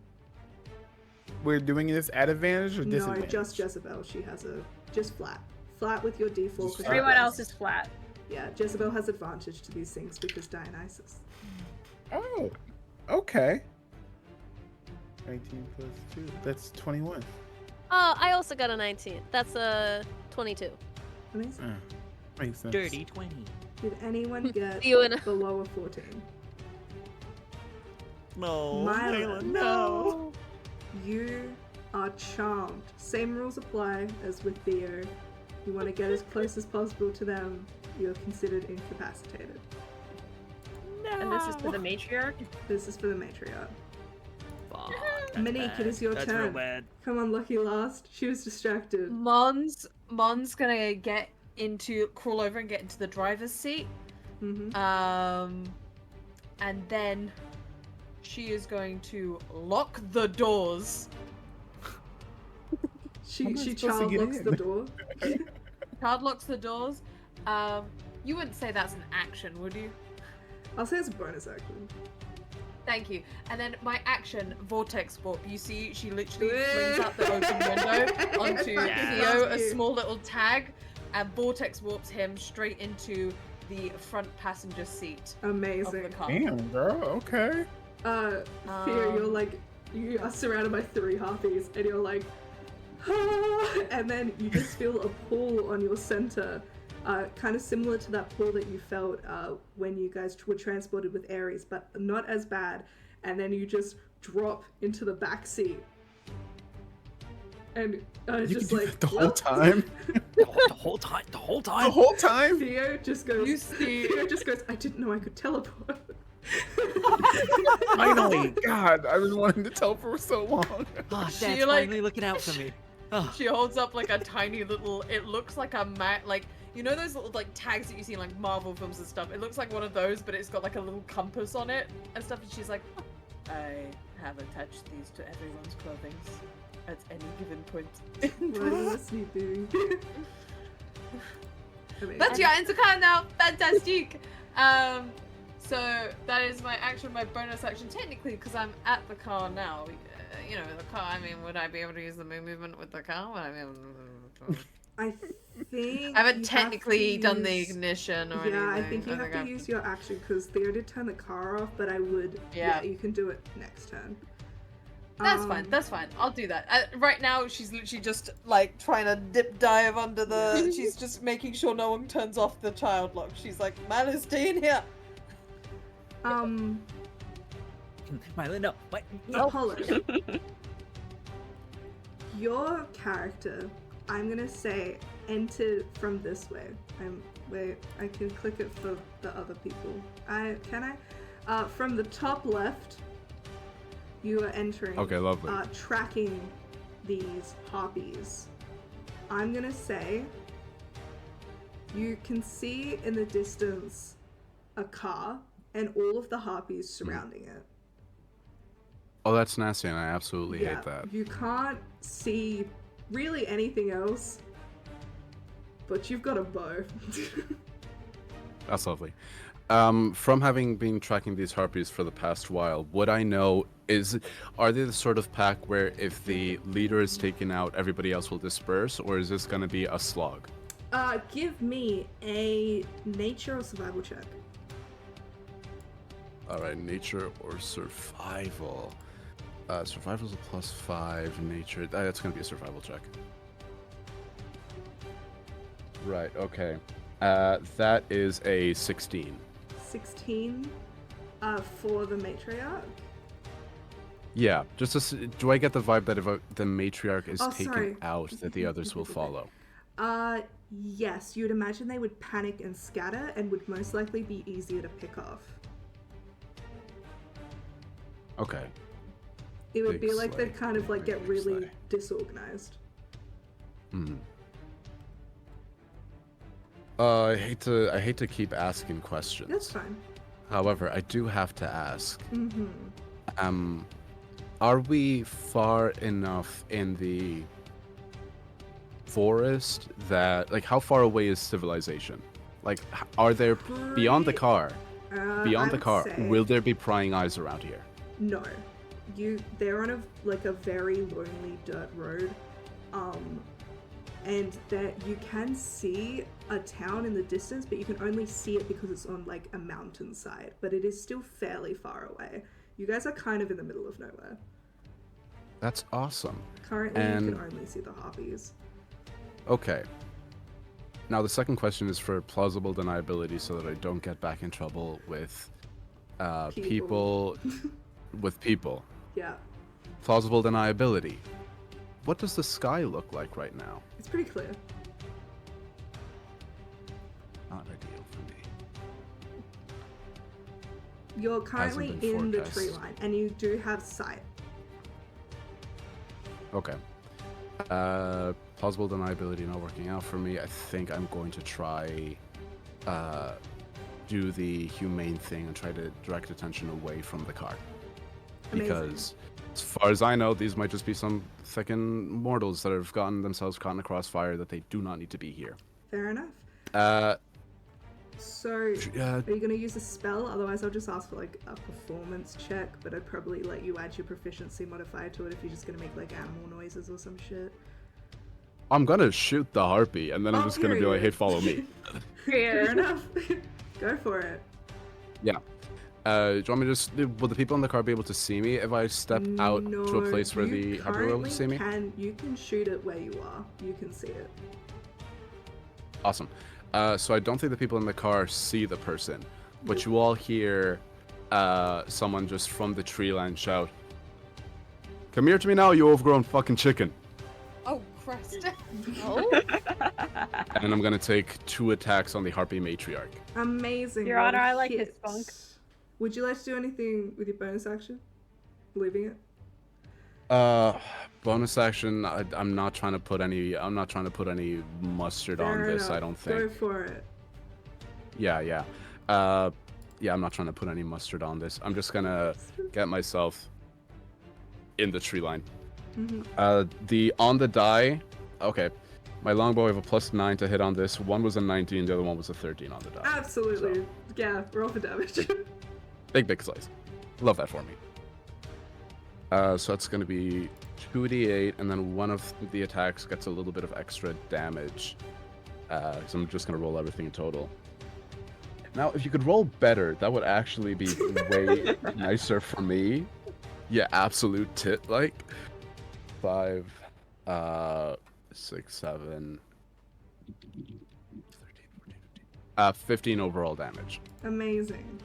We're doing this at advantage or No, disadvantage? just Jezebel. She has just flat. Flat with your D4. 'cause Just you're Everyone blessed. else is flat. Yeah, Jezebel has advantage to these things because Dionysus. Oh, okay. 19 plus 2. That's 21. Oh, I also got a 19. That's a 22. Amazing. Makes sense. Dirty 20. Did anyone get You and below a 14? No. Mila, Layla, no. You are charmed. Same rules apply as with Theo. You want to get as close as possible to them. You're considered incapacitated. And this is for the matriarch. This is for the matriarch. Fuck, that's Monique, bad. it is your That's turn. real bad. Come on, Lucky Last. She was distracted. Mon's gonna crawl over and get into the driver's seat. Mm-hmm. And then she is going to lock the doors. She How am I she supposed to child get locks in? the door. Child locks the doors. You wouldn't say that's an action, would you? I'll say it's a bonus action. Thank you. And then my action, vortex warp. You see, she literally flings out the open window onto Yeah. Theo, a small little tag, and vortex warps him straight into the front passenger seat of the Amazing. car. Damn, girl. Okay. Theo, you're like, you are surrounded by 3 harpies, and you're like, ah, and then you just feel a pull on your center, kind of similar to that pull that you felt when you guys were transported with Ares, but not as bad. And then you just drop into the back seat. And You just can do like that the whole time. The whole time. The whole The time. whole time? Theo just goes. You see- Theo just goes. I didn't know I could teleport. Finally! God, I was wanting to tell for so long. Oh, Dad's She, like- finally looking out for me. Oh. She holds up like a tiny little. It looks like a like you know those little like tags that you see in like Marvel films and stuff. It looks like one of those, but it's got like a little compass on it and stuff. And she's like, I have attached these to everyone's clothing at any given point. What are you doing? That's your answer card now. Fantastic. So that is my action, my bonus action technically, because I'm at the car now. You know, the car. I mean, would I be able to use the movement with the car? Would I be able to... I think. I haven't you technically have to done the use- ignition or anything. Yeah, I think you have to I've- use your action because Theo did turn the car off, but I would. Yeah. You can do it next turn. That's fine. That's fine. I'll do that. Right now, she's literally just like trying to dip dive under the. She's just making sure no one turns off the child lock. She's like, Milo, stay in here. Milo, no. Apollo. Your character, I'm gonna say, entered from this way. Wait, I can click it for the other people. Can I? From the top left, you are entering. Okay, lovely. Tracking these harpies. I'm gonna say you can see in the distance a car and all of the harpies surrounding it. Oh, that's nasty, and I absolutely Yeah, hate that. you can't see really anything else, but you've got a bow. That's lovely. From having been tracking these harpies for the past while, would I know are they the sort of pack where if the leader is taken out, everybody else will disperse, or is this going to be a slog? Give me a nature or survival check. All right, nature or survival. Survival's a +5. Nature, that's going to be a survival check. Right. Okay. That is a 16. 16 for the matriarch. Yeah. Do I get the vibe that if the matriarch is Oh, taken sorry. out, that the others will follow? Yes, you'd imagine they would panic and scatter and would most likely be easier to pick off. Okay. It would Big be like sleigh. they'd kind of like get Big really sleigh. disorganized. Hmm. I hate to keep asking questions. That's fine. However, I do have to ask. Mm-hmm. Are we far enough in the forest that, like, how far away is civilization? Like, are there beyond the car? Beyond I the would car, say will there be prying eyes around here? No. They're on a very lonely dirt road. And that you can see a town in the distance, but you can only see it because it's on like a mountainside, but it is still fairly far away. You guys are kind of in the middle of nowhere. That's awesome. Currently, And- you can only see the harpies. Okay. Now the second question is for plausible deniability, so that I don't get back in trouble with people with people. Yeah, Plausible deniability. What does the sky look like right now? it's pretty clear. Not ideal for me. You're currently been in the forecast. tree line, and you do have sight. Okay. Plausible deniability not working out for me. I think I'm going to try do the humane thing and try to direct attention away from the car. Amazing. Because as far as I know, these might just be some thickened mortals that have gotten themselves caught in a crossfire that they do not need to be here. Fair enough. So, are you going to use a spell? Otherwise, I'll just ask for like a performance check, but I'd probably let you add your proficiency modifier to it if you're just going to make like animal noises or some shit. I'm gonna shoot the harpy, and then I'm Oh, just gonna be like, period. "Hey, follow me." Fair enough. Go for it. Yeah. Do you want me to just? Will the people in the car be able to see me if I step out to a place where you the harpy will currently see me? You can shoot it where you are. You can see it. Awesome. So I don't think the people in the car see the person, but you all hear someone just from the tree line shout, "Come here to me now, you overgrown fucking chicken!" Oh, Christ. Oh, And I'm gonna take 2 attacks on the Harpy Matriarch. Amazing. Your roll Honor, a I like his hit. spunk. Would you like to do anything with your bonus action? Leaving it? Bonus action. I'm not trying to put any. I'm not trying to put any mustard on Fair this. enough. I don't Go think. for it. Yeah. Yeah, I'm not trying to put any mustard on this. I'm just gonna get myself in the tree line. Mhm. On the die. Okay, my longbow I have a +9 to hit on this. One was a 19. The other one was a 13 on the die. Absolutely. Yeah, roll for damage. Big slice. Love that for me. So that's gonna be 2d8, and then one of the attacks gets a little bit of extra damage. So I'm just gonna roll everything in total. Now, if you could roll better, that would actually be way nicer for me. Yeah, absolute tit like. 5, 6, 7, 13, 14, 15. 15 overall damage. Amazing.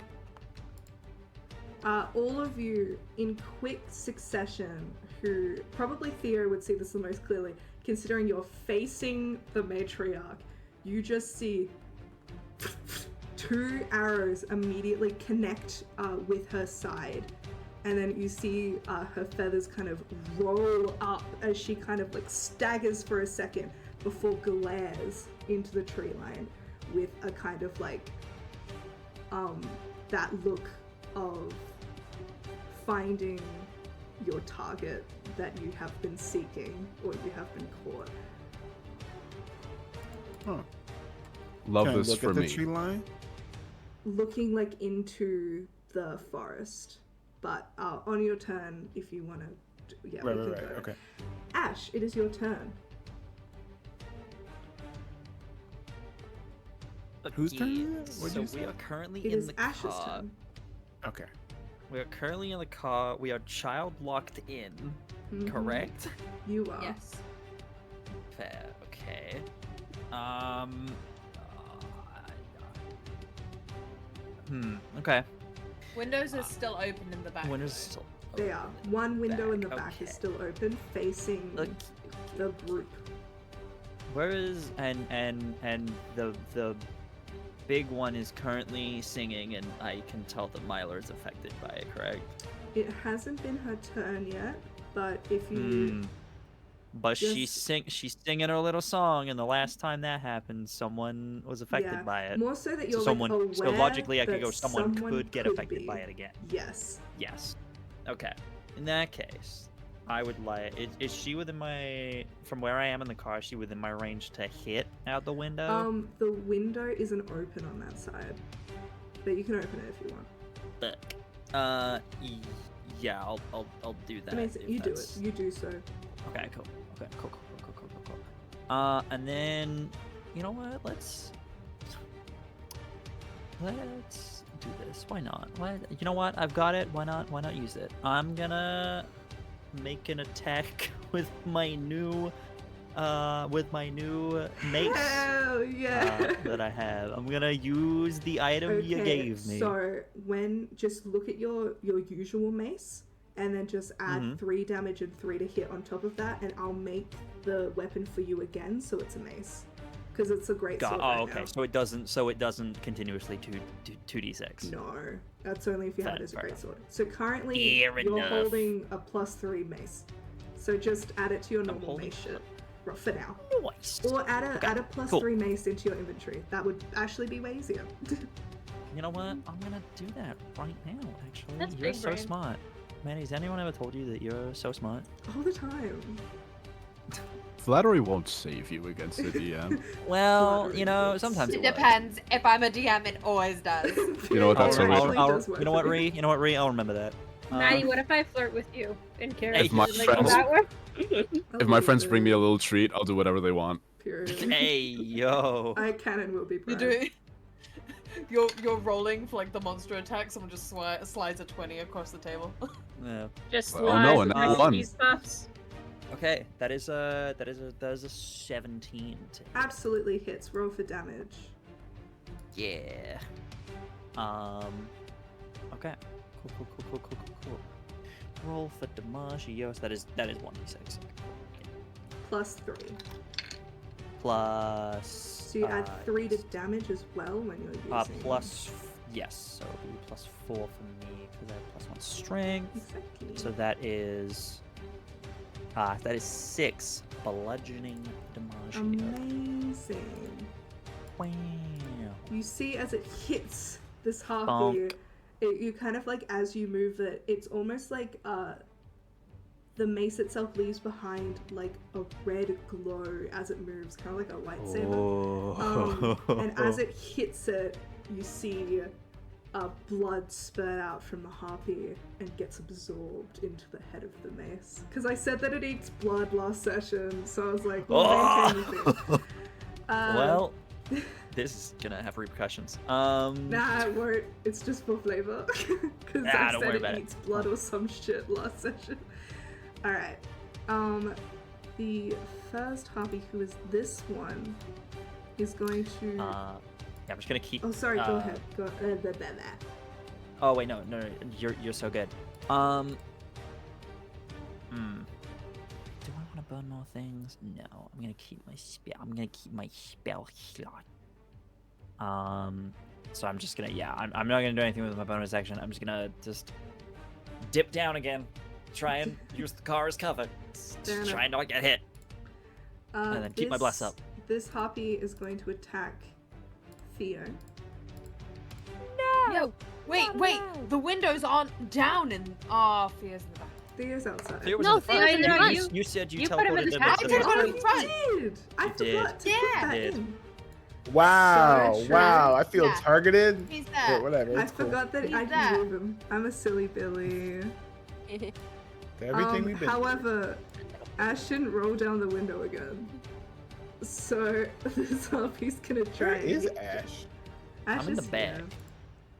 All of you in quick succession, who probably Theo would see this the most clearly, considering you're facing the matriarch, you just see 2 arrows immediately connect with her side. And then you see her feathers kind of roll up as she kind of like staggers for a second before glares into the tree line with a kind of like that look of finding your target that you have been seeking or you have been caught. Huh. Love Can I this look for at the me. tree line? Looking like into the forest. But on your turn, if you want to, yeah, we can Right. go. Okay. Ash, it is your turn. Whose turn is it? What'd So you say? we are currently It in is the Ash's car. turn. Okay. We are currently in the car. We are child locked in. Mhm. Correct? You are. Yes. Fair. Okay. Okay. Windows are still open in the back. Windows though. still They are. open One window in the back, back is okay. still open, facing Look, the group. where is and the big one is currently singing, and I can tell that Myla is affected by it. Correct? It hasn't been her turn yet, but if you But she's just- she's singing her little song, and the last time that happened, someone was affected yeah, by it. more so that So you're someone, like aware so logically, I could that go. Someone could get could affected be. by it again. Yes. Yes. Okay. In that case, I would like. Is she within my? From where I am in the car, is she within my range to hit out the window? The window isn't open on that side, but you can open it if you want. Yeah, I'll do that. Amazing. if You do it. that's- You do so. Okay, cool. Okay, cool. And then, you know what? Let's do this. Why not? Why? You know what? I've got it. Why not? Why not use it? I'm gonna make an attack with my new mace Hell yeah! that I have. I'm gonna use the item you gave me. So just look at your usual mace, and then just add 3 damage and 3 to hit on top of that, and I'll make the weapon for you again, so it's a mace, because it's a great sword. Oh, right okay. now. So it doesn't continuously 2d6. No, that's only if you have it as a Fair great enough. sword. So currently Fair you're enough. holding a +3 mace. So just add it to your normal holding mace shit for now. Nice. Or add Okay, a +3 cool. mace into your inventory. That would actually be way easier. You know what? I'm gonna do that right now. Actually, That's you're big so brain. smart. Manny, has anyone ever told you that you're so smart? All the time. Flattery won't save you against the DM. Well, Flattery you know, works. sometimes It it works. depends. If I'm a DM, it always does. You know what, that's It a real- actually does work You know what, for me. Ree? You know what, Ree? I'll remember that. Maddie, what if I flirt with you in character? If my Like, friends- will that work? If my friends bring me a little treat, I'll do whatever they want. Period. Hey, yo. I can and will be You proud. do it. You're rolling for like the monster attack. Someone just slides a 20 across the table. Yeah. Just Oh, no, slide another my one. cheese puffs. Okay, that is a 17 to hit. Absolutely hits. Roll for damage. Yeah. Okay. Cool. Roll for DiMaggio. So that is 1d6. +3. Plus. So you add 3 to damage as well when you're using. Yes. So it'll be +4 for me because I have +1 strength. Exactly. So that is 6 bludgeoning DiMaggio. Amazing. Wow. You see as it hits this harpy, Bonk. you kind of like as you move it, it's almost like the mace itself leaves behind like a red glow as it moves, kind of like a lightsaber. And as it hits it, you see blood spurt out from the harpy and gets absorbed into the head of the mace. Because I said that it eats blood last session, so I was like, we'll maintain the theme. Well, this is gonna have repercussions. Nah, it won't. It's just for flavor. Because I don't said worry it about it. eats blood or some shit last session. Alright. The first harpy, who is this one, is going to... yeah, I'm just gonna keep. Oh, sorry, go ahead. Go. Blah, blah, blah. Oh wait, no, you're so good. Do I want to burn more things? No, I'm gonna keep my spell. I'm gonna keep my spell slot. So I'm just gonna, I'm not gonna do anything with my bonus action. I'm just gonna dip down again, try and use the car as cover, Fair try and not get hit, and then keep my bless up. This harpy is going to attack Theo. No! Wait, the windows aren't down and Theo's in the back. Theo's outside. Theo was No, in the front. Theo's in the No, front. You said you you put him in teleported the him back. into I the put him in front. the front. Did! I You did. forgot to put that did. in. Wow, Sorry, wow, I feel Yeah. targeted. He's Yeah, there. whatever, I it's cool. forgot that He's I there. can move him. I'm a silly Billy. Everything we've been However, Ash didn't roll down the window again. So this harpy's gonna through. try. Where is Ash? Ash I'm in the is back. here,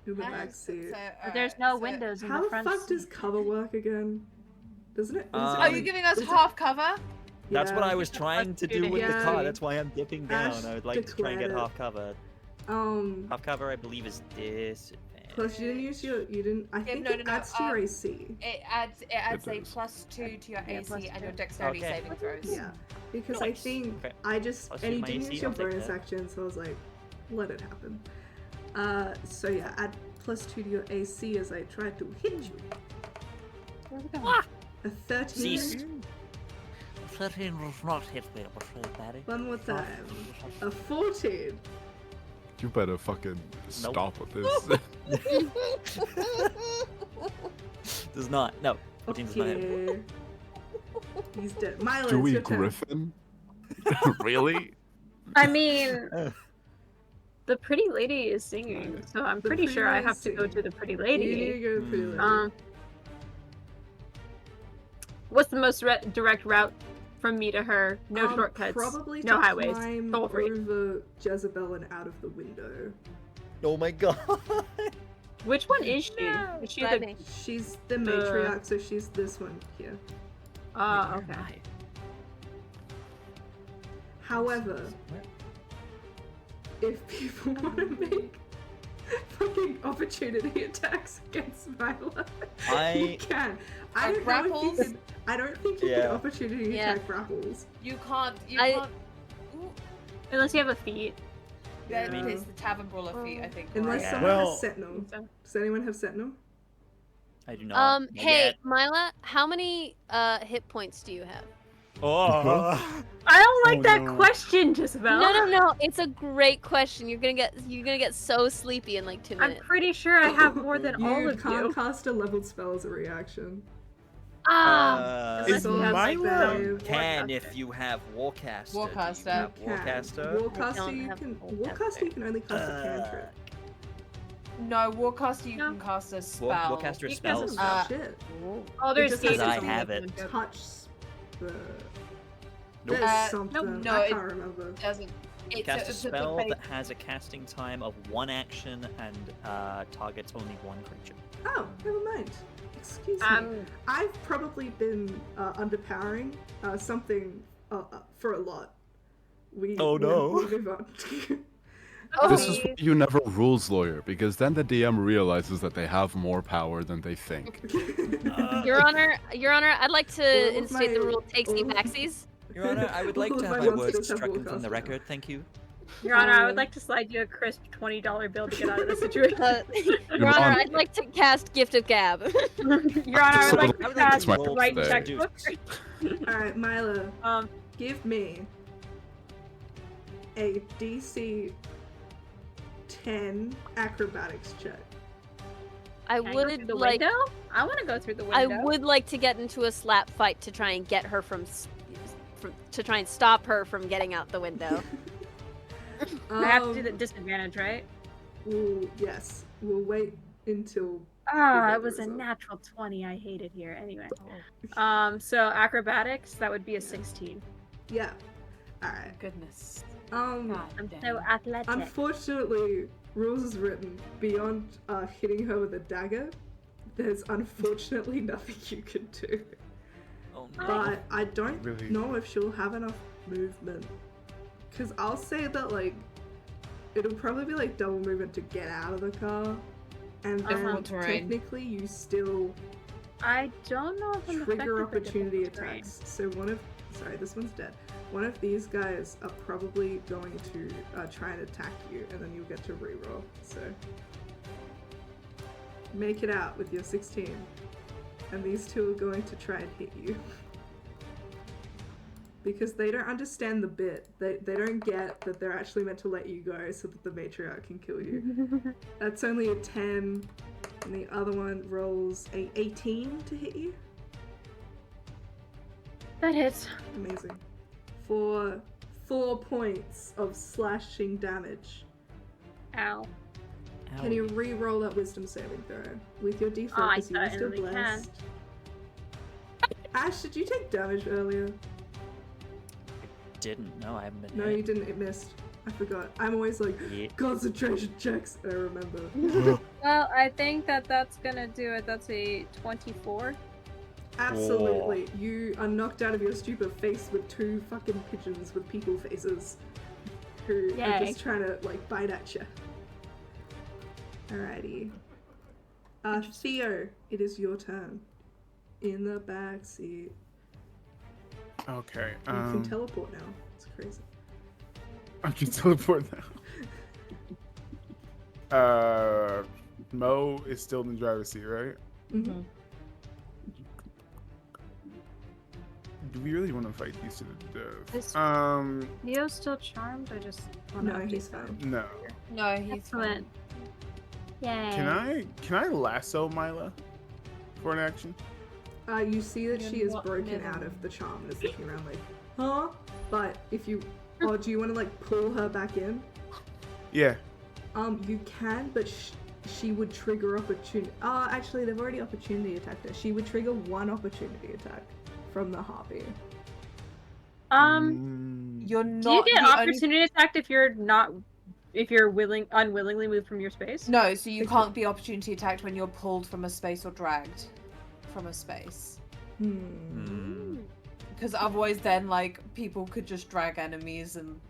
in the back seat. There's no windows in How the the front. fuck does cover work again? Doesn't it? Are you giving us half cover? That's what Yeah. I was trying to do with the Yeah. car. That's why I'm dipping down. Ash I would like to try and get declared it. half cover. Half cover, I believe, is disadvantage. Plus you didn't use your. You didn't. I think no, it no, adds to your um, AC. It adds a does. +2 to your Yeah, AC +2. and your dexterity Okay. saving throws. Yeah, because I Nice. think Okay. I just Plus and you you my didn't AC, use your I'll take bonus that. action, so I was like, let it happen. So yeah, add +2 to your AC as I tried to hit you. A 13. Ceased. 13 was not hit me, I'm afraid, Daddy. One more time. A 14. You better fucking stop with this. Does not. No. 14 does not hit. Okay. He's dead. Milo, it's Dewey your turn. Griffin? Really? I mean, the pretty lady is singing, so I'm The pretty pretty sure I lady's have to go to singing. the pretty You need lady. to go pretty lady. What's the most direct route from me to her? No shortcuts, Probably no to highways. climb Soul free. over Jezebel and out of the window. Oh my god. Which one is she? No, Is she try the? me. She's the matriarch, so she's this one here. Oh, okay. However, if people want to make fucking opportunity attacks against Milo, you I can. I Like don't know if grapples? you can. I don't think you Yeah. can opportunity Yeah. attack grapples. You can't. I- Ooh, Unless you have a feat. that Yeah. is the tavern brawler feat, I think. Unless right? someone Well- has Sentinel. So- Does anyone have Sentinel? I do not. Not Hey, yet. Mila, how many hit points do you have? Oh. I don't like Oh, that no. question, Jezebel. No. It's a great question. You're gonna get so sleepy in like 2 I'm minutes. pretty sure I have more than all You of can't you. cast a leveled spell as a reaction. Unless Is you have like Milo- the Can Warcaster. if you have Warcaster. Do you Warcaster. have You can. Warcaster? Warcaster, don't you have can. Warcaster. Warcaster, you can only cast a cantrip. No, Warcaster, you No. can cast a War- spell. Warcaster You can spells. cast Shit. Baldur's It just Gate has is to I have it. Touch. The... Nope. There's something. no, I it- can't remember. Doesn't. It's Cast a it's spell base- that has a casting time of 1 action and targets only 1 creature. Oh, never mind. Excuse me. I've probably been underpowering something for a lot. Oh, no. We move on. This is please. why you never rules lawyer, because then the DM realizes that they have more power than they think. Your Honor, I'd like All to of instate the my- rule takesy all of- backsies. Your Honor, I would like All to of have my my monsters words have stricken from forecast the now. record. Thank you. Your Honor, I would like to slide you a crisp $20 bill to get out of this situation. Your Honor, I'd like to cast Gift of Gab. Your Honor, I would like I to would like cast to roll write for the checkbook. Alright, Mila, Um, give me a DC 10 acrobatics check. I can I go through would the like. window? I want to go through the I window. would like to get into a slap fight to try and get her to try and stop her from getting out the window. I have to do the disadvantage, right? Yes. We'll wait until. Ah, get it the was a result. natural 20. I hate it here. Anyway. Oh. So acrobatics, that would be a 16. Yeah. Alright. Goodness. Um. God I'm damn. so athletic. Unfortunately, rules is written beyond hitting her with a dagger. There's unfortunately nothing you can do. Oh no. But I don't Really? know if she'll have enough movement. Because I'll say that, like, it'll probably be like double movement to get out of the car. And then Difficult terrain. technically you still I don't know if I'm trigger effective for opportunity difficult terrain. attacks. So sorry, this one's dead. One of these guys are probably going to try and attack you, and then you'll get to reroll. So make it out with your 16. And these two are going to try and hit you. Because they don't understand the bit. They don't get that they're actually meant to let you go so that the matriarch can kill you. That's only a 10, and the other one rolls a 18 to hit you. That hits. Amazing. For 4 points of slashing damage. Ow. Can you re-roll that wisdom saving throw with your d4 I because you were still certainly can. blessed? Ash, did you take damage earlier? Didn't. No, I haven't been No, hit. you didn't. It missed. I forgot. I'm always like, Yeah. concentration checks, and I remember. Well, I think that's gonna do it. That's a 24. Absolutely. You are knocked out of your stupor faced with 2 fucking pigeons with people faces who are Yay. just trying to, like, bite at you. Alrighty. Theo, it is your turn. In the backseat. Okay. You can teleport now. It's crazy. I can teleport now. Mo is still in the driver's seat, right? Mm-hmm. Do we really want to fight these to the death? Is- Neo's still charmed? I just want to No, he's fine. No. No, he's Excellent. Yay. Can I lasso Mila for an action? You see that You're she is not broken middle. out of the charm and is looking around like, huh? But if you, or do you want to like pull her back in? Yeah. You can, but she would trigger opportunity. Actually, they've already opportunity attacked her. She would trigger 1 opportunity attack from the harpy. You're Do you not get the only- opportunity attacked if you're unwillingly moved from your space? No, so you can't be opportunity attacked when you're pulled from a space or dragged from a space. Because otherwise then, like, people could just drag enemies and...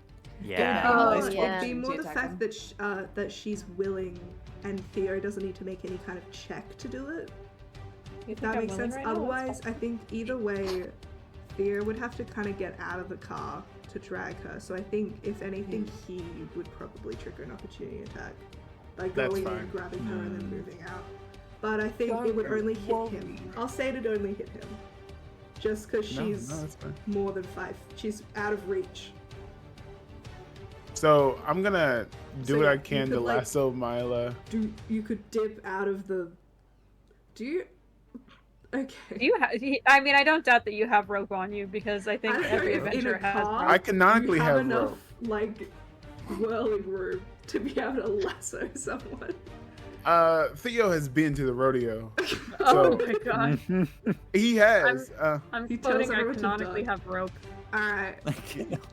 Yeah. Oh, It'd yeah. be more the Attack fact that that she's willing, and Theo doesn't need to make any kind of check to do it. If that makes sense. Otherwise, I think either way, Theo would have to kind of get out of the car to drag her. So I think, if anything, he would probably trigger an opportunity attack by That's going in fine. and grabbing her and then moving out. But I think it would only hit him. I'll say it'd only hit him. Just because she's that's fine. more than 5. She's out of reach. So I'm gonna do So what I you can could, to like- lasso Mila. You could dip out of the... Do you... Okay. Do you have? I mean, I don't doubt that you have rope on you because I think I don't every know if in adventurer a has. car- rope. I canonically you have enough, rope. like, whirling room to be able to lasso someone. Theo has been to the rodeo. Oh So- my god! He has. I'm He tells quoting. I everyone to canonically duck. have rope. Alright,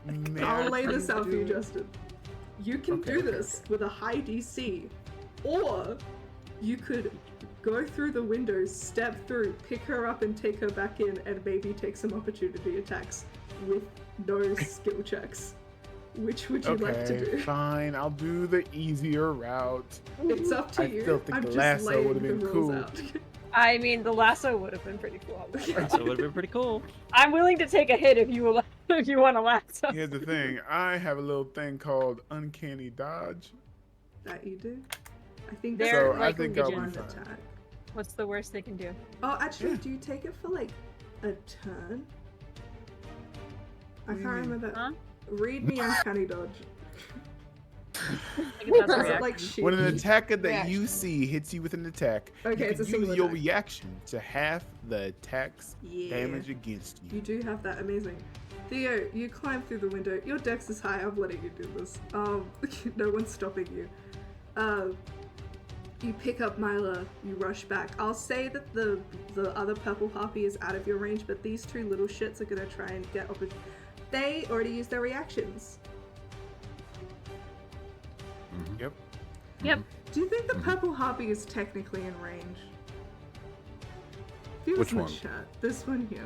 Man, I'll lay I this can out for you, do- Justin. You can Okay, do okay, this with a high DC, or you could go through the windows, step through, pick her up and take her back in, and maybe take some opportunity attacks with no skill checks. Which would you like to Okay, do? fine. I'll do the easier route. It's up to I you. still think I'm the just lasso laying would've been the rules cool. out. I mean, the lasso would have been pretty cool. So it would have been pretty cool. I'm willing to take a hit if you will, if you want a lasso. Here's the thing. I have a little thing called uncanny dodge. That you do? I think They're that's So I like think I'll be one fine. attack. What's the worst they can do? Oh, actually, Yeah. do you take it for like a turn? I What do you can't mean? remember. Huh? Read me uncanny dodge. I think that's a Does it reaction. like shoot? When an attacker that Reaction. you see hits you with an attack, Okay, you it's a can single use your attack. reaction to half the attack's Yeah. damage against you. You do have that. Amazing. Theo, you climb through the window. Your dex is high. I'm letting you do this. No one's stopping you. You pick up Myla. You rush back. I'll say that the other purple harpy is out of your range, but these two little shits are gonna try and get up. They already used their reactions. Yep. Yep. Do you think the purple harpy is technically in range? View Which in the one? chat. This one here.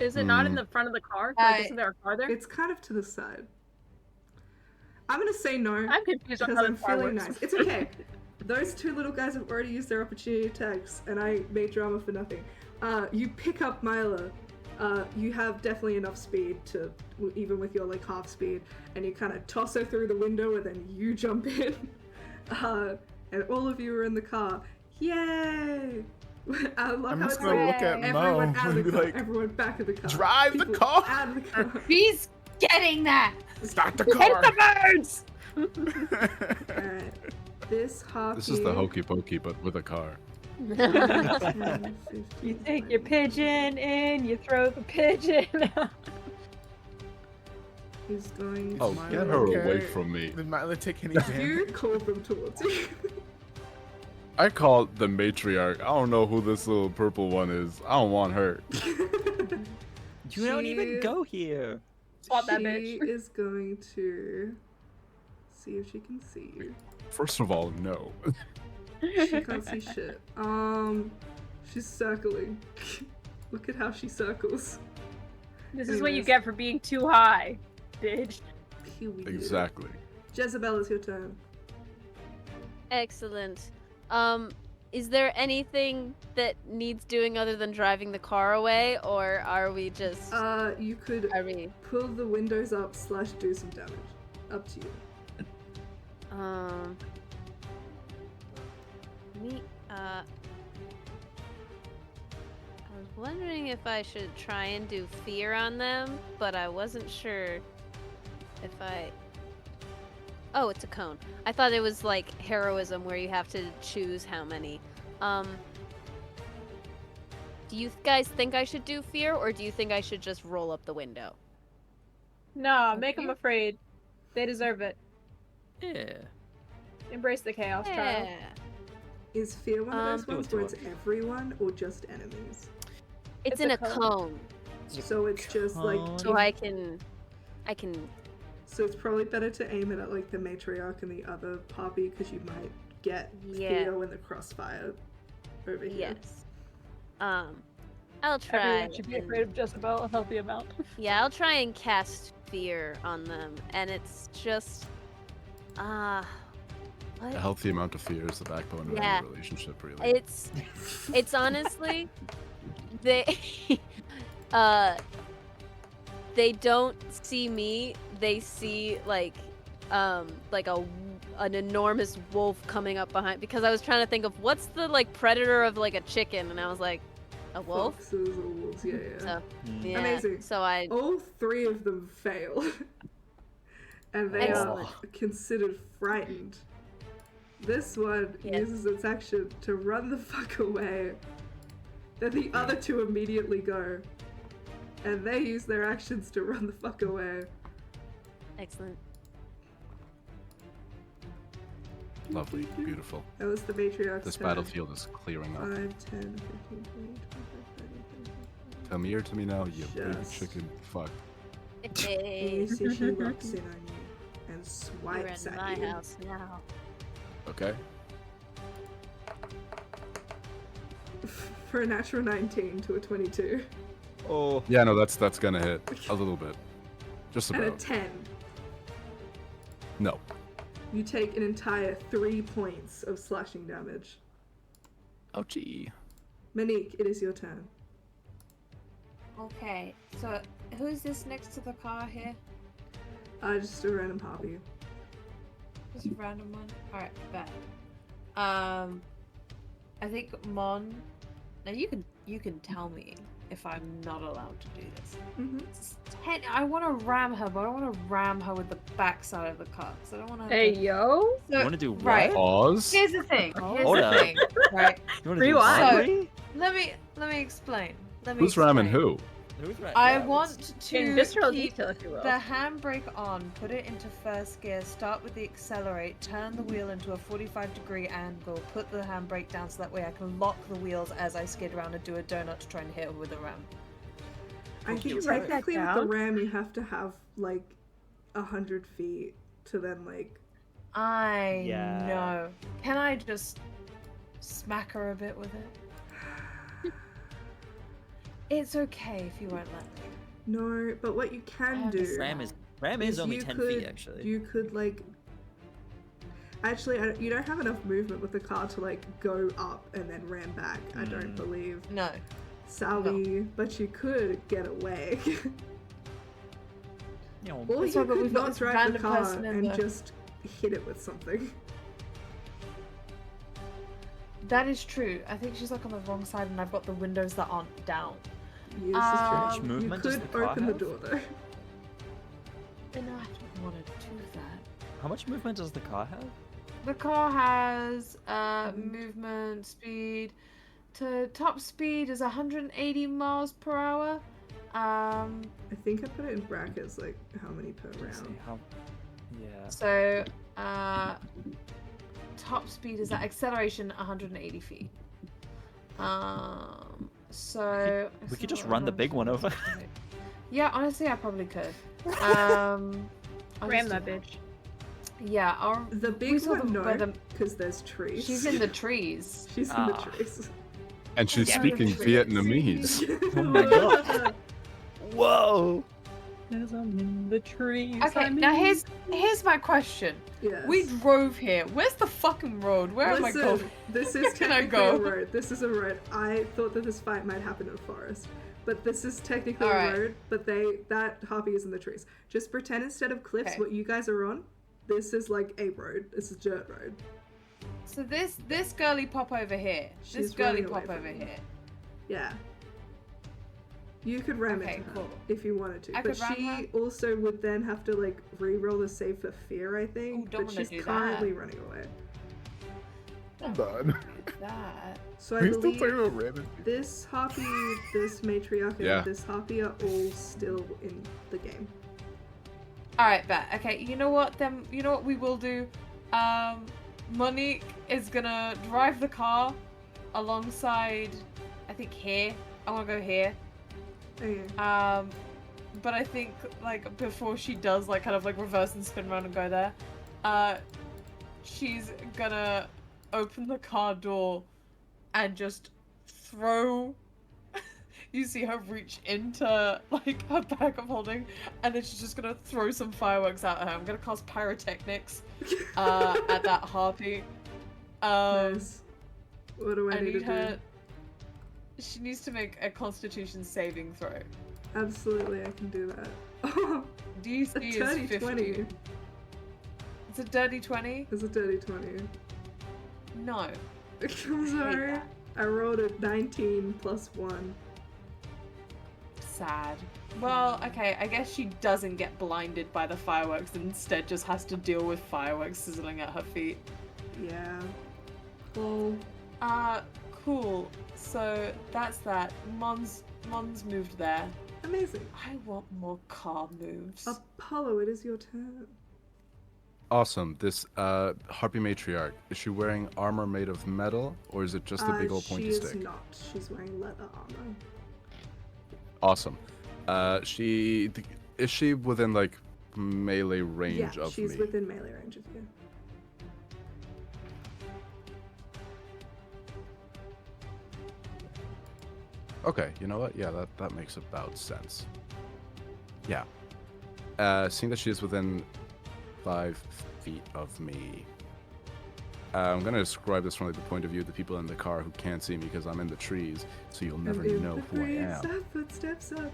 Is it not in Mm. the front of the car? Like, I- isn't there a car there? It's kind of to the side. I'm gonna say no. I'm confused on Because how I'm the car feeling works. nice. It's okay. Those two little guys have already used their opportunity attacks, and I made drama for nothing. You pick up Myla. You have definitely enough speed to, even with your like half speed, and you kind of toss her through the window, and then you jump in. And all of you are in the car. Yay! I love I'm how just it's gonna like look at Mo everyone out of and the be car, like, everyone back of the car. "Drive the People car!" Out of the car. He's getting that. Start the Hit car! the birds! Alright. This harpy. This is the hokey pokey, but with a car. 10, 15, You take your 20. pigeon in, you throw the pigeon out. He's going. Oh, Mine get her okay? away from me. Did Myla take any You damage? called them towards you. I call the matriarch. I don't know who this little purple one is. I don't want her. You don't even She- go here. Swap that She bitch. is going to see if she can see you. First of all, no. She can't see shit. She's circling. Look at how she circles. This is what you Anyways. get for being too high, bitch. Period. Exactly. Jezebel, it's your turn. Excellent. Is there anything that needs doing other than driving the car away, or are we just? You could Are we? pull the windows up / do some damage. Up to you. Me. I was wondering if I should try and do fear on them, but I wasn't sure if I. Oh, it's a cone. I thought it was like heroism where you have to choose how many. Do you guys think I should do fear, or do you think I should just roll up the window? Nah, make them afraid. They deserve it. Yeah. Embrace the chaos, child. Yeah. Is fear one of those Do ones it, where do it's everyone or just enemies? It's It's in a a cone. cone, So it's just like. Cone. so I can. So it's probably better to aim it at like the matriarch and the other harpy because you might get Yeah. Theo in the crossfire over here. Yes. I'll try. Everyone should be and- afraid of Jezebel a healthy amount. Yeah, I'll try and cast fear on them, and it's just, what? A healthy amount of fear is the backbone of Yeah. any relationship, really. It's honestly, they, they don't see me. They see like an enormous wolf coming up behind. Because I was trying to think of what's the like predator of like a chicken, and I was like, a wolf. Foxes or wolves, yeah. So Mm. yeah. Amazing. So I. All three of them fail. And they Excellent. are considered frightened. This one Yes. uses its action to run the fuck away. Then the other two immediately go. And they use their actions to run the fuck away. Excellent. Lovely, beautiful. That was the matriarch's This turn. battlefield is clearing up. 5, 10, 15, 20, 25, 30, Tell me or to me now, you big Just- chicken fuck. And Hey, you see she walks in on you and you're swipes in at my you. house now. Okay? For a natural 19 to a 22. Oh. Yeah, no, that's gonna hit a little bit. Just And a about. 10. No. You take an entire 3 points of slashing damage. Ouchie. Monique, it is your turn. Okay, so who's this next to the car here? Just a random harpy. Just a random one? Alright, bet. I think Mon. Now you can tell me if I'm not allowed to do this. Mm-hmm. I want to ram her, but I want to ram her with the backside of the car. So I don't want to. Hey, yo. So, You want to do what? right. Pause. Here's the thing. Here's Hold the up. thing. Right. You want to do Rewind. what? So- Let me explain. Who's ramming who? Who's right? I Yeah, want to In visceral keep detail, if you will. the handbrake on, put it into first gear, start with the accelerate, turn the wheel into a 45-degree angle, put the handbrake down so that way I can lock the wheels as I skid around and do a donut to try and hit her with a ram. I think Write that technically with the down. ram you have to have like 100 feet to then like. I Yeah. know. Can I just smack her a bit with it? It's okay if you won't let me. No, but what you can do. understand. Ram is is only you 10 could- feet actually. You could like. Actually, you don't have enough movement with the car to like go up and then ram back. I don't believe. No. Sally, but you could get away. You know, Or It's you okay, but could we've got not this drive the random car person in and the- just hit it with something. That is true. I think she's like on the wrong side and I've got the windows that aren't down. Yes, How much it's true. You movement does could the car open the have? door though. And I don't want to do that. how much movement does the car have? The car has movement speed. To top speed is 180 miles per hour. I think I put it in brackets, like how many per Let's see round. how. Yeah. So top speed is at acceleration 180 feet. So We could just run the big one over. Yeah, honestly, I probably could. I'll Ram just that do bitch. Yeah, I'll. The we big saw one, where no, because there's trees. She's in the trees. She's in the Ah. trees. And she's Yeah. speaking Vietnamese. Oh my god. Whoa. As I'm in the trees. Okay, now here's my question. Yes. We drove here. Where's the fucking road? Where am I Listen, going? this Where is can I technically a go? road. This is a road. I thought that this fight might happen in a forest, but this is technically Alright. a road. But that harpy is in the trees. Just pretend instead of cliffs, Okay. what you guys are on, this is like a road. This is dirt road. So this girly pop over here. This She's girly running away pop from over you. here. Yeah. You could ram Okay, into her cool. if you wanted to, I but could ram she her? also would then have to like re-roll the save for fear, I think. Ooh, don't but wanna she's do currently that. running away. Hold on. That. So I Are you still believe talking about ramming? this harpy, this matriarch, Yeah. and this harpy are all still in the game. Alright, bet. Okay, you know what then you know what we will do? Monique is gonna drive the car alongside I think here. I wanna go here. Okay. But I think like before she does like kind of like reverse and spin around and go there, she's gonna open the car door and just throw. You see her reach into like her bag of holding, and then she's just gonna throw some fireworks at her. I'm gonna cast pyrotechnics at that harpy. Nice. What do I I need to need do? her. She needs to make a Constitution saving throw. Absolutely, I can do that. Oh, a DC is dirty 50. 20. It's a dirty 20? It's a dirty 20. No. I'm sorry. that. I rolled a 19 plus 1. Sad. Well, okay, I guess she doesn't get blinded by the fireworks and instead just has to deal with fireworks sizzling at her feet. Yeah. Well, Cool. So that's that. Mon's moved there. amazing. I want more car moves. Apollo, it is your turn. Awesome. This harpy matriarch, is she wearing armor made of metal, or is it just a big old pointy she stick? is not. She's wearing leather armor. Awesome. Is she within like melee range Yeah, of she's me? within melee range of you. Okay, you know what? Yeah, that makes about sense. Yeah. seeing that she is within 5 feet of me, I'm gonna describe this from like, the point of view of the people in the car who can't see me because I'm in the trees, so you'll never know who I am. Footsteps up.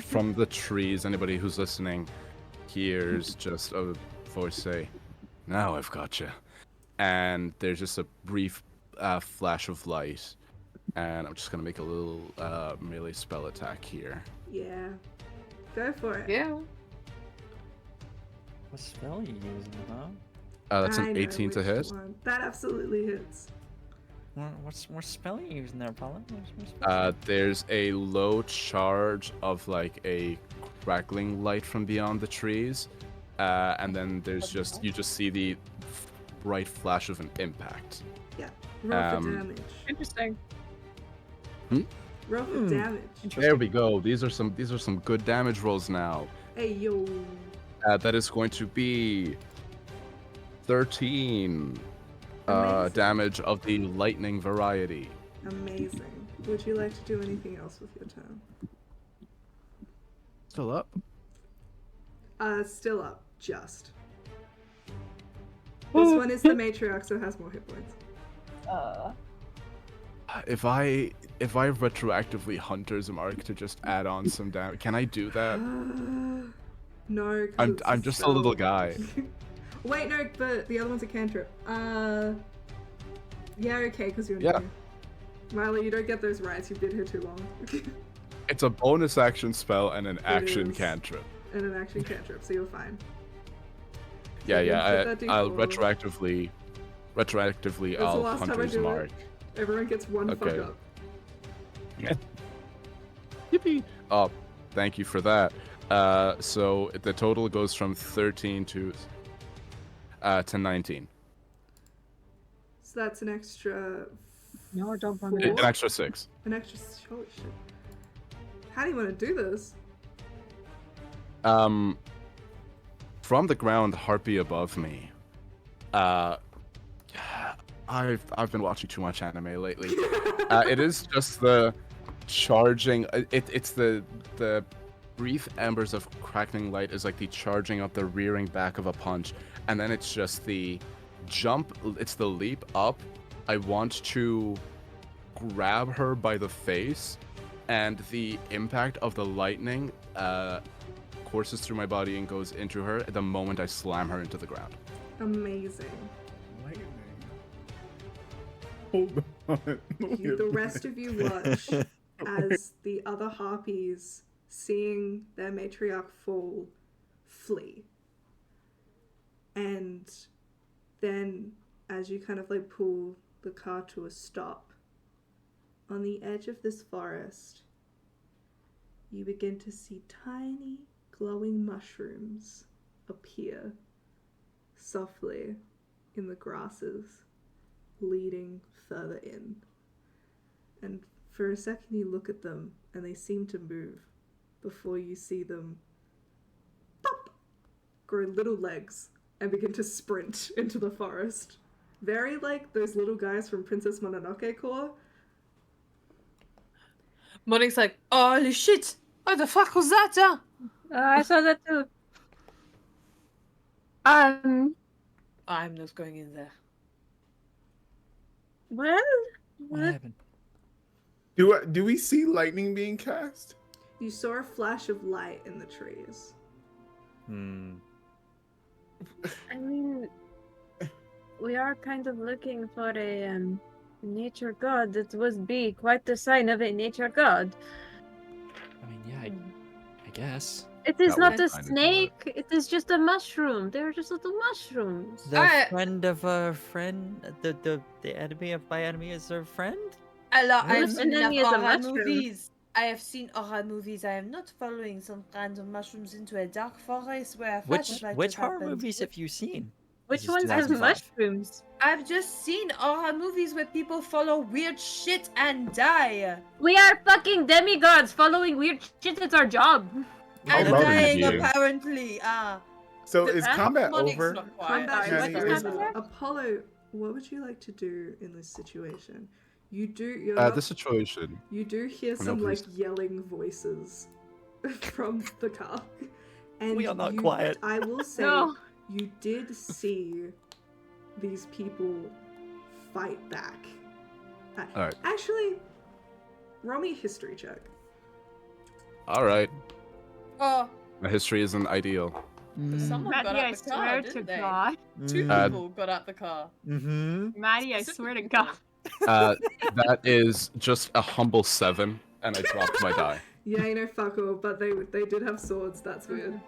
From the trees, anybody who's listening hears just a voice say, "Now I've got you," and there's just a brief flash of light, and I'm just gonna make a little melee spell attack here. Yeah. Go for it. Yeah. What spell are you using, huh? That's I an know 18 to which hit. one. That absolutely hits. What spell are you using there, Paula? What spell? There's a low charge of like a crackling light from beyond the trees, and then there's just you just see the bright flash of an impact. Yeah. Roll for Um, damage. Interesting. Roll for damage. There we go. These are some good damage rolls now. Hey yo. That is going to be 13 Amazing. damage of the lightning variety. Amazing. Would you like to do anything else with your turn? Still up. Still up. Just. This one is the matriarch, so has more hit points. If I retroactively Hunter's Mark to just add on some damage, can I do that? No. 'Cause I'm it's I'm just a little spell. guy. Wait, no, but the other one's a cantrip. Yeah, okay, because you're Yeah. new. Miley, you don't get those rights. You've been here too long. It's a bonus action spell and an action is. cantrip. And an action cantrip, so you're fine. Yeah, you yeah. put that I'll D4. retroactively That's the I'll last time I Hunter's do Mark. it. Everyone gets one fuck Okay. up. Yippee! Oh, thank you for that. So the total goes from 13 to 19. So that's an extra. No, don't bump four? it. An extra 6. An extra. Holy shit. How do you want to do this? From the ground, harpy above me. I've been watching too much anime lately. It is just the charging. It's the brief embers of crackling light is like the charging of the rearing back of a punch, and then it's just the jump. It's the leap up. I want to grab her by the face, and the impact of the lightning courses through my body and goes into her at the moment I slam her into the ground. Amazing. Lightning. Hold on. The rest of you watch as the other harpies, seeing their matriarch fall, flee. And then, as you kind of like pull the car to a stop, on the edge of this forest, you begin to see tiny glowing mushrooms appear softly in the grasses, leading further in. And for a second you look at them and they seem to move before you see them pop, grow little legs and begin to sprint into the forest. Very like those little guys from Princess Mononoke Core. Monique's like, holy shit! What the fuck was that? I saw that too. I'm not going in there. Well, What happened? Do we see lightning being cast? You saw a flash of light in the trees. I mean, we are kind of looking for a nature god. That would be quite the sign of a nature god. I mean, yeah, I guess. It is That not would a kind of do snake. It is just a mushroom. They're just little mushrooms. The I- friend of a friend, the enemy of my enemy is their friend? Allah, I have Whose seen enemy enough is a horror mushroom? movies. I have seen horror movies. I am not following some random mushrooms into a dark forest where a flashlight Which just horror happened. movies have you seen? Which This is ones have 2005. mushrooms? I've just seen horror movies where people follow weird shit and die. We are fucking demigods following weird shit. It's our job. And loving dying you. apparently. So The is app- combat Monique's over? not quiet. Combat Sorry, is what just over. happened? Apollo, what would you like to do in this situation? You do. You're The not- situation. You do hear No, some like please. yelling voices from the car. And We are not quiet. I will say, No. you did see these people fight back. Alright. Actually, roll me a history check. All right. Oh, My history isn't ideal. someone got Maddie, I out the car, swear to didn't they? God. Two Uh, people got out the car. Mm-hmm. Maddie, I swear to God. That is just a humble 7, and I dropped my die. Yeah, you know, fuck all, but they did have swords. That's weird.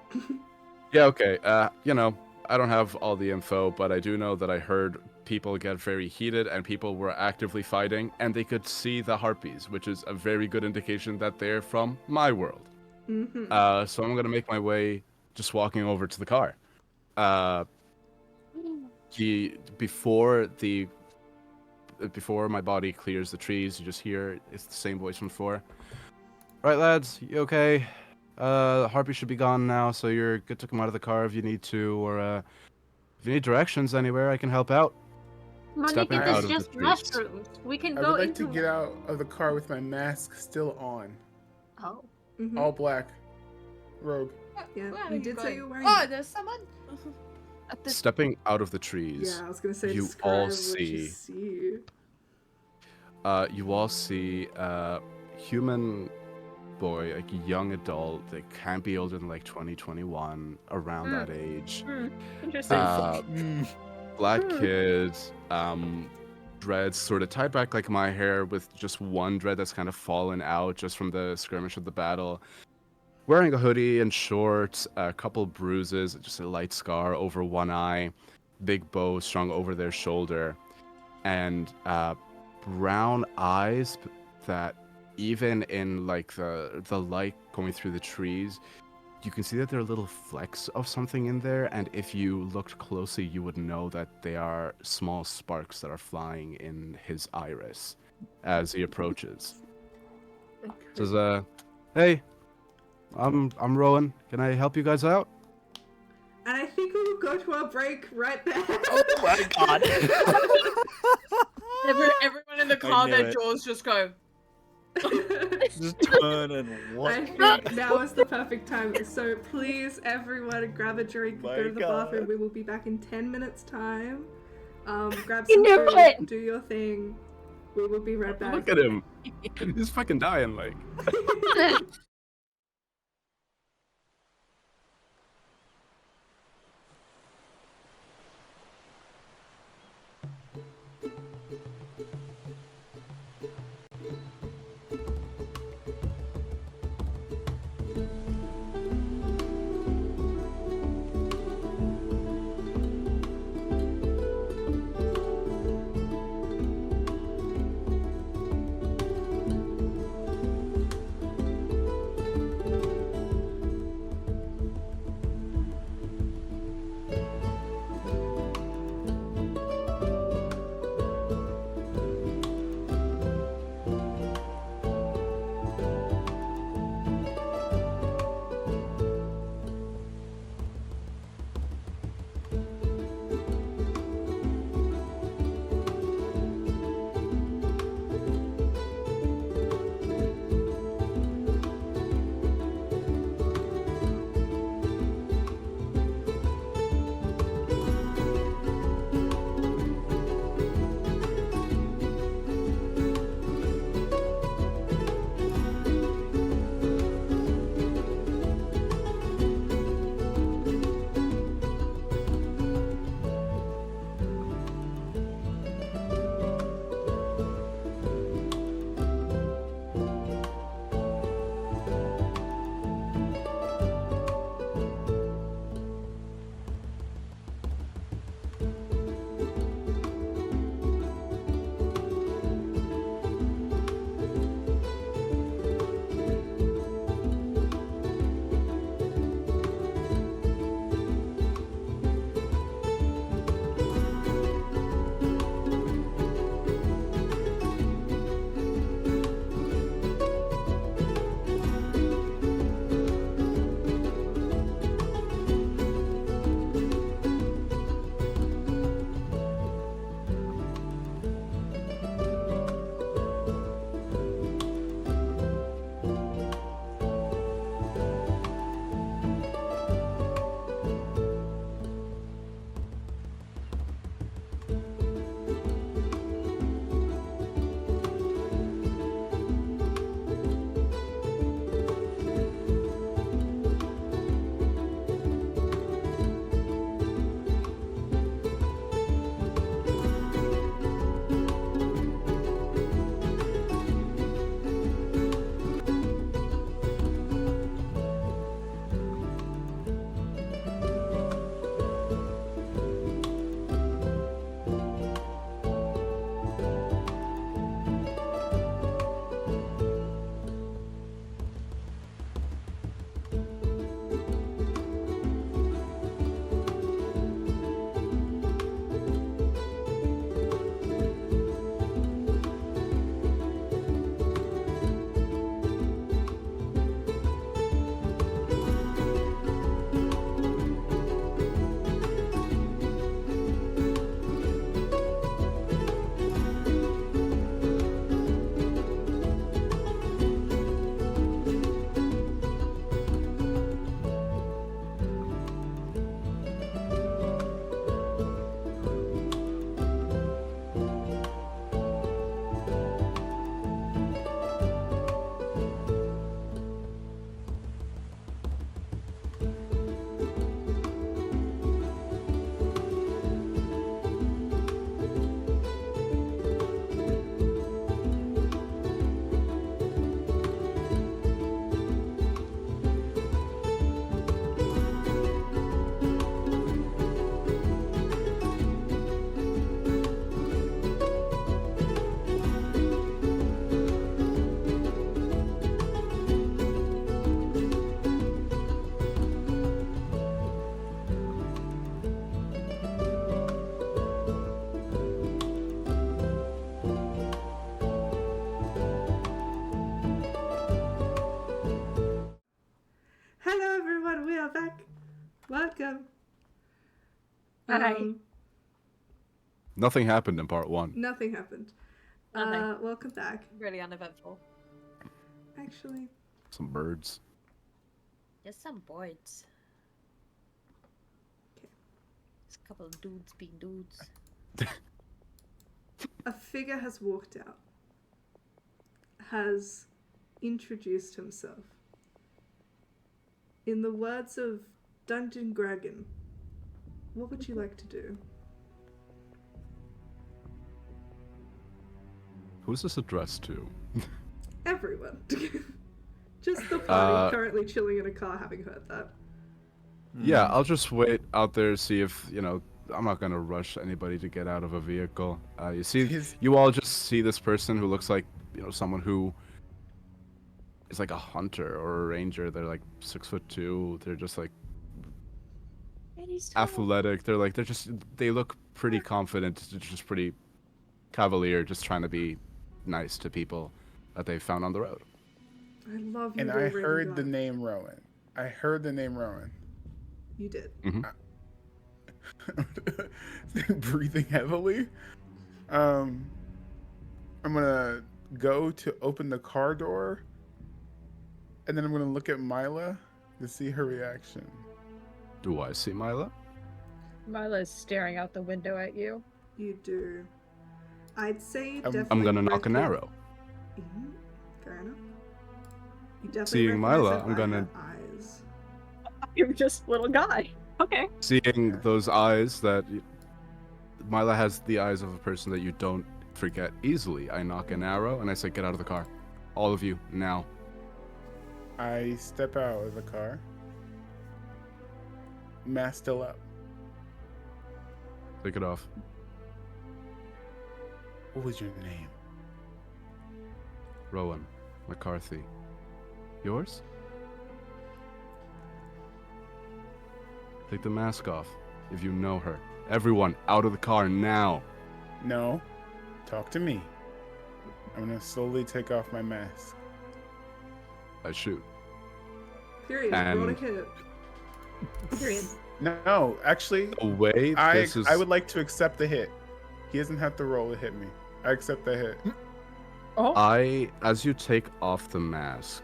Yeah, okay. You know, I don't have all the info, but I do know that I heard people get very heated and people were actively fighting, and they could see the harpies, which is a very good indication that they're from my world. Mm-hmm. So I'm gonna make my way, just walking over to the car. Before my body clears the trees, you just hear it's the same voice from before. Right, lads, you okay? The harpy should be gone now, so you're good to come out of the car if you need to, or if you need directions anywhere, I can help out. Stepping Monica, out this of is the just trees. mushrooms. We can I go would like into. to get out of the car with my mask still on. Oh. Mm-hmm. All black. Robe. Yeah, Where are you did say going? you were wearing Oh, it. there's someone. Stepping out of the trees, Yeah, I was gonna say, you describe all what see. you see. You all see a human boy, like a young adult that can't be older than like 20, 21, around that age. Interesting. Black kid, dreads sort of tied back like my hair, with just one dread that's kind of fallen out just from the skirmish of the battle. Wearing a hoodie and shorts, a couple bruises, just a light scar over one eye, big bow strung over their shoulder, and brown eyes that even in like the light going through the trees, you can see that there are little flecks of something in there, and if you looked closely, you would know that they are small sparks that are flying in his iris as he approaches. Says, hey, I'm Rowan. Can I help you guys out? And I think we'll go to our break right there. Oh my God. Everyone in the car, knew their it. jaws just go. Just turn and I what? think now is the perfect time. So please, everyone, grab a drink, My go to the God. bathroom. We will be back in 10 minutes' time. Grab You some knew food, it. do your thing. We will be right back. Look at him. He's fucking dying, like. Welcome. Hi. Nothing happened in part 1. Nothing happened. Nothing. Welcome back. Really uneventful. Actually, Some birds. Just some birds. Okay. Just a couple of dudes being dudes. a figure has walked out, has introduced himself. In the words of Dungeon Dragon, what would you like to do? Who's this addressed to? Everyone. Just the party currently chilling in a car having heard that. Yeah, I'll just wait out there, see if, I'm not gonna rush anybody to get out of a vehicle. You all just see this person who looks like, someone who is like a hunter or a ranger. They're like 6'2". They're just like athletic. They look pretty confident. They're just pretty cavalier, just trying to be nice to people that they found on the road. I love you. And I heard the name Rowan. You did. Mm-hmm. Breathing heavily. I'm gonna go to open the car door, and then I'm gonna look at Mila to see her reaction. Do I see Mila? Mila is staring out the window at you. You do. I'd say you I'm definitely. gonna knock an recognize- arrow. Mhm, fair enough. You definitely Seeing recognize Mila, her I'm by gonna- her eyes. You're just a little guy. Okay. Seeing those eyes that Mila has the eyes of a person that you don't forget easily. I knock an arrow and I say, "Get out of the car, all of you now." I step out of the car. Mask still up. Take it off. What was your name? Rowan McCarthy. Yours? Take the mask off if you know her. Everyone, out of the car now. No. Talk to me. I'm gonna slowly take off my mask. I shoot. Period. And- Roll a hit. Period. No, actually, The way this is... I would like to accept the hit. He doesn't have to roll to hit me. I accept the hit. Oh. As you take off the mask,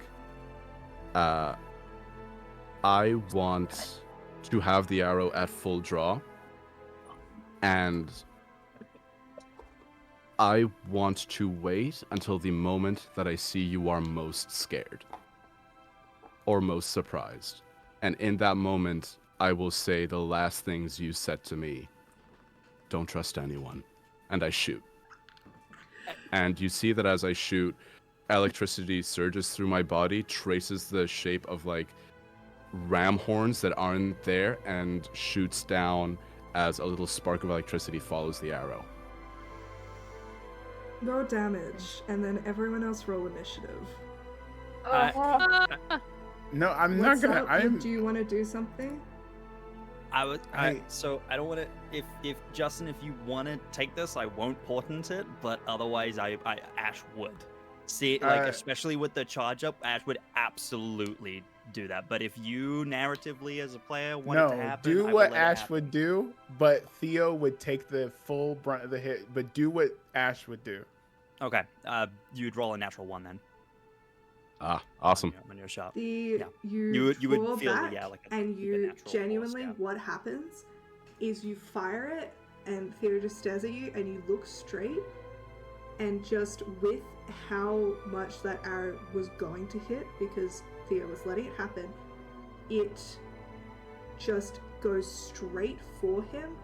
I want to have the arrow at full draw, and I want to wait until the moment that I see you are most scared or most surprised. And in that moment, I will say the last things you said to me. Don't trust anyone. And I shoot. And you see that as I shoot, electricity surges through my body, traces the shape of like ram horns that aren't there, and shoots down as a little spark of electricity follows the arrow. Roll damage, and then everyone else roll initiative. No, I'm What's not gonna. up? Do you want to do something? So I don't want to. If Justin, if you want to take this, I won't portent it. But otherwise, Ash would. See, like especially with the charge up, Ash would absolutely do that. But if you narratively as a player want it to happen, do I will what let it Ash happen. would do, but Theo would take the full brunt of the hit. But do what Ash would do. Okay. You'd roll a natural one then. Ah, awesome. On your shot. You You would draw feel back, like a and you natural genuinely, scout. what happens is you fire it, and Theo just stares at you, and you look straight, and just with how much that arrow was going to hit, because Theo was letting it happen, it just goes straight for him,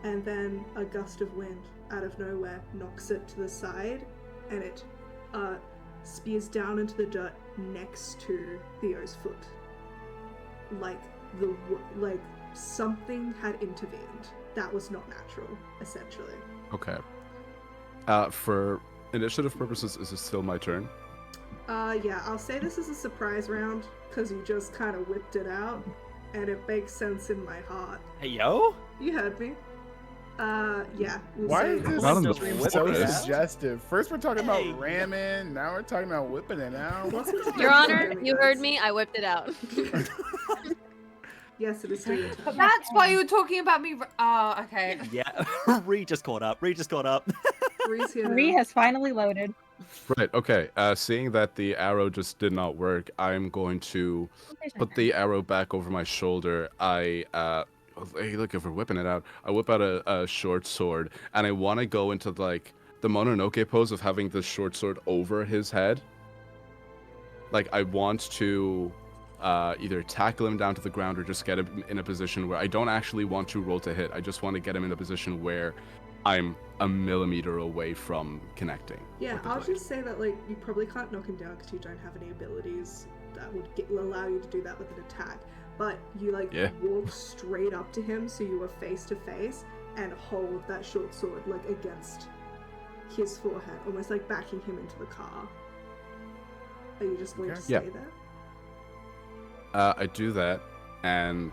and then a gust of wind out of nowhere knocks it to the side, and it spears down into the dirt next to Theo's foot. Like something had intervened. That was not natural, essentially. Okay. For initiative purposes, is it still my turn? Yeah, I'll say this is a surprise round, because you just kind of whipped it out, and it makes sense in my heart. Hey yo. You heard me. Yeah. We'll Why say is this Not in the so forest. suggestive? First we're talking Hey. about ramming, now we're talking about whipping it out. Welcome to Your Dungeons and Honor, you heard Demigods. me. I whipped it out. Yes, it is still your turn. That's why you were talking about me. Oh, okay. Yeah, Ree just caught up. Ree's here Ree now. has finally loaded. Right, okay. Seeing that the arrow just did not work, I'm going to put the arrow back over my shoulder. Hey, look, if we're whipping it out, I whip out a short sword, and I want to go into, like, the Mononoke pose of having the short sword over his head. Like, I want to either tackle him down to the ground or just get him in a position where I don't actually want to roll to hit. I just want to get him in a position where I'm a millimeter away from connecting. Yeah, with the I'll blade. just say that, like, you probably can't knock him down because you don't have any abilities that would allow you to do that with an attack. But you, like, walk straight up to him so you are face to face and hold that short sword, like, against his forehead, almost like backing him into the car. Are you just going to stay there? I do that, and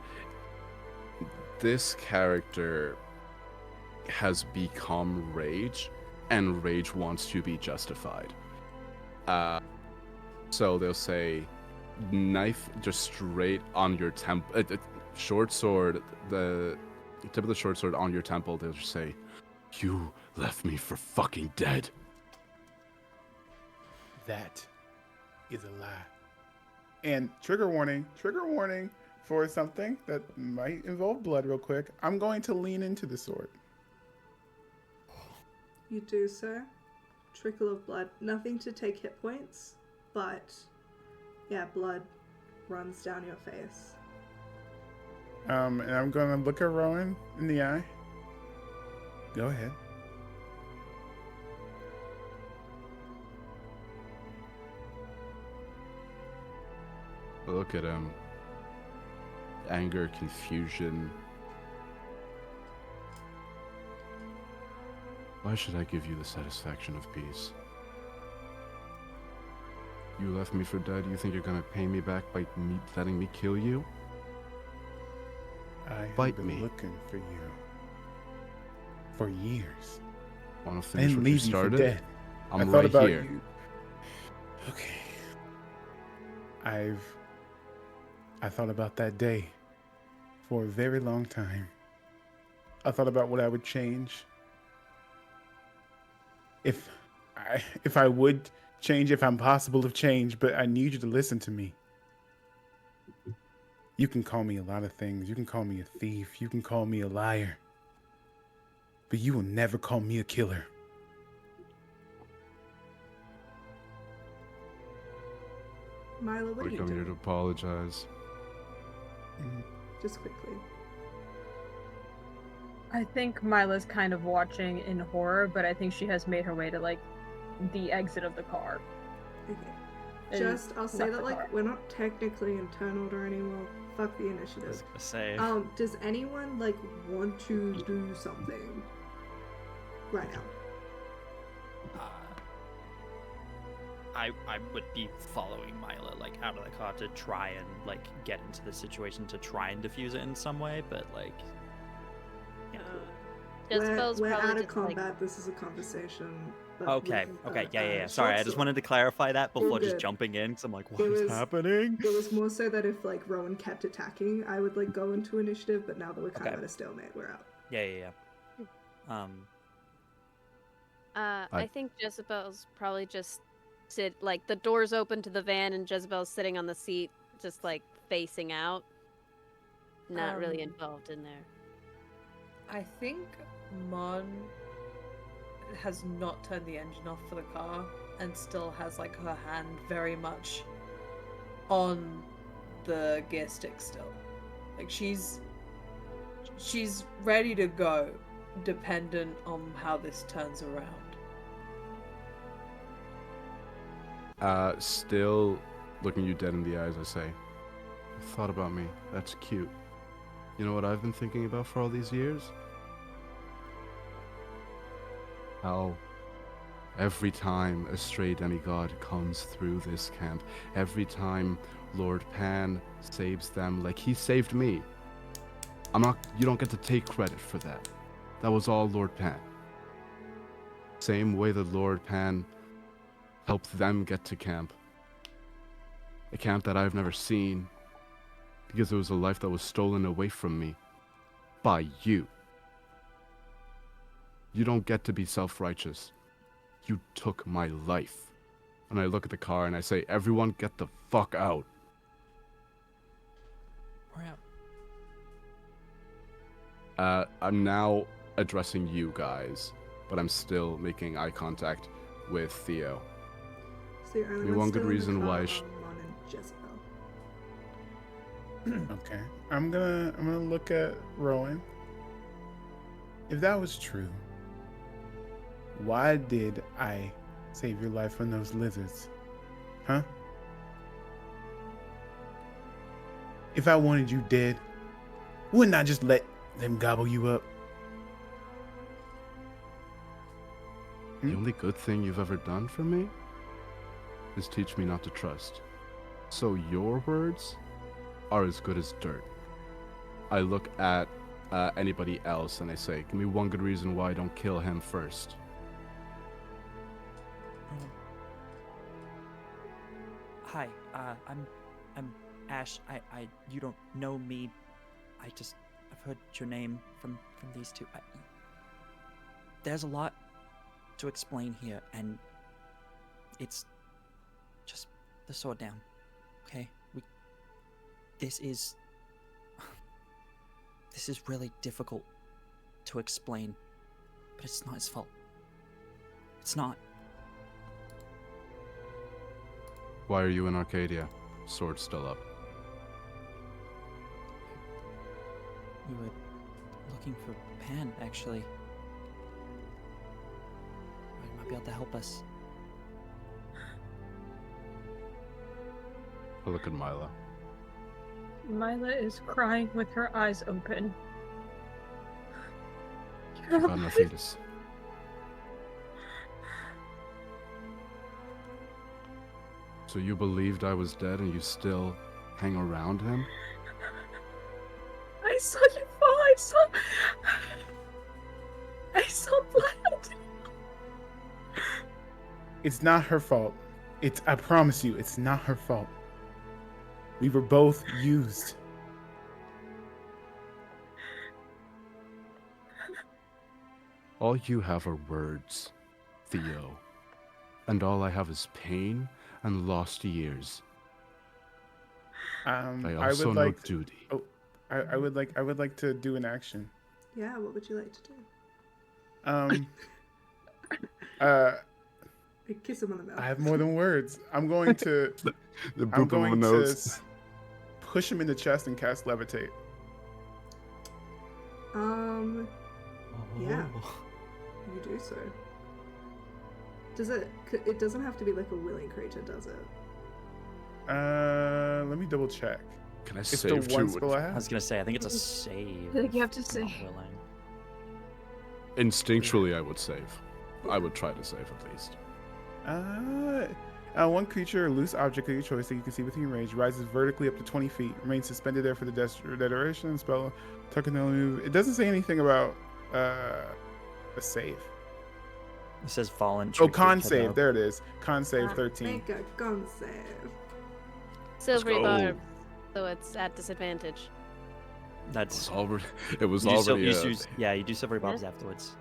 this character has become Rage, and Rage wants to be justified. So they'll say, knife just straight on your temple, short sword, the tip of the short sword on your temple. They'll just say, "You left me for fucking dead." That is a lie. And trigger warning for something that might involve blood real quick. I'm going to lean into the sword. You do so. Trickle of blood. Nothing to take hit points, but yeah, blood runs down your face. And I'm going to look at Rowan in the eye. Go ahead. Look at him. Anger, confusion. Why should I give you the satisfaction of peace? You left me for dead. You think you're gonna pay me back by me letting me kill you? I have Bite been me. looking for you for years. Wanna I finish didn't what you leave you for started? dead. I'm I thought right about here. you. Okay. I thought about that day for a very long time. I thought about what I would change. If I would change, if I'm possible to change, but I need you to listen to me. You can call me a lot of things. You can call me a thief. You can call me a liar. But you will never call me a killer. Milo, what are I you come here to doing? apologize. Just quickly. I think Mila's kind of watching in horror, but I think she has made her way to, like, the exit of the car. Okay. And Just, I'll say left that, the like, car. we're not technically in turn order anymore. Fuck the initiative. Say. Does anyone, like, want to do something right now? I would be following Mila, like, out of the car to try and, like, get into the situation to try and diffuse it in some way, but, like, you know. Jezebel's We're probably out of just, like, combat. This is a conversation. but Okay, with, yeah. short Sorry, I just sword. wanted to clarify that All before just good. jumping in, because I'm like, what It is was- happening? It was more so that if, like, Rowan kept attacking, I would, like, go into initiative, but now that we're kind of Okay. at a stalemate, we're out. Yeah. I think Jezebel's probably just like the door's open to the van and Jezebel's sitting on the seat, just like facing out, not really Um, involved in there. I think Mon has not turned the engine off for the car and still has like her hand very much on the gear stick still. Like she's ready to go dependent on how this turns around. Still looking you dead in the eyes, I say, "You thought about me. That's cute. You know what I've been thinking about for all these years? How every time a stray demigod comes through this camp, every time Lord Pan saves them like he saved me, you don't get to take credit for that. That was all Lord Pan. Same way that Lord Pan helped them get to camp. A camp that I've never seen, because it was a life that was stolen away from me by you. You don't get to be self-righteous. You took my life. And I look at the car and I say, everyone get the fuck out. We're out. I'm now addressing you guys, but I'm still making eye contact with Theo. So you're only Maybe one good still in the reason car why are Mon and Jezebel. Okay. I'm gonna look at Rowan. If that was true, why did I save your life from those lizards? Huh? If I wanted you dead, wouldn't I just let them gobble you up? The only good thing you've ever done for me is teach me not to trust. So your words are as good as dirt. I look at anybody else and I say, give me one good reason why I don't kill him first. Hi, I'm Ash. You don't know me. I've heard your name from these two. There's a lot to explain here, and it's just the sword down. Okay, this is really difficult to explain, but it's not his fault. It's not. Why are you in Arcadia? Sword still up. We were looking for Pan, actually. He might be able to help us. I look at Mila. Mila is crying with her eyes open. I got nothing to say. So you believed I was dead and you still hang around him? I saw you fall. I saw blood. It's not her fault. I promise you, it's not her fault. We were both used. All you have are words, Theo. And all I have is pain and lost years. I also would know like duty. Oh, I would like to do an action. Yeah, what would you like to do? Kiss him on the mouth. I have more than words. I'm going to The I'm boop going of to a nose. push him in the chest and cast levitate. Yeah. You do so. Does it? It doesn't have to be like a willing creature, does it? Let me double check. Can I It's the save one two? spell I I have. was gonna say, I think it's a save. I think you have to if say. not willing. Instinctually, I would save. I would try to save at least. One creature or loose object of your choice that you can see within your range rises vertically up to 20 feet, remains suspended there for the duration. Spell tuck and move. It doesn't say anything about a save. It says fallen. Oh, con save. There it is. Con save 13. Make a con save. Silvery go. barb, so it's at disadvantage. It was That's already. It was you do sil- already. you do- yeah, you do silvery bobs afterwards.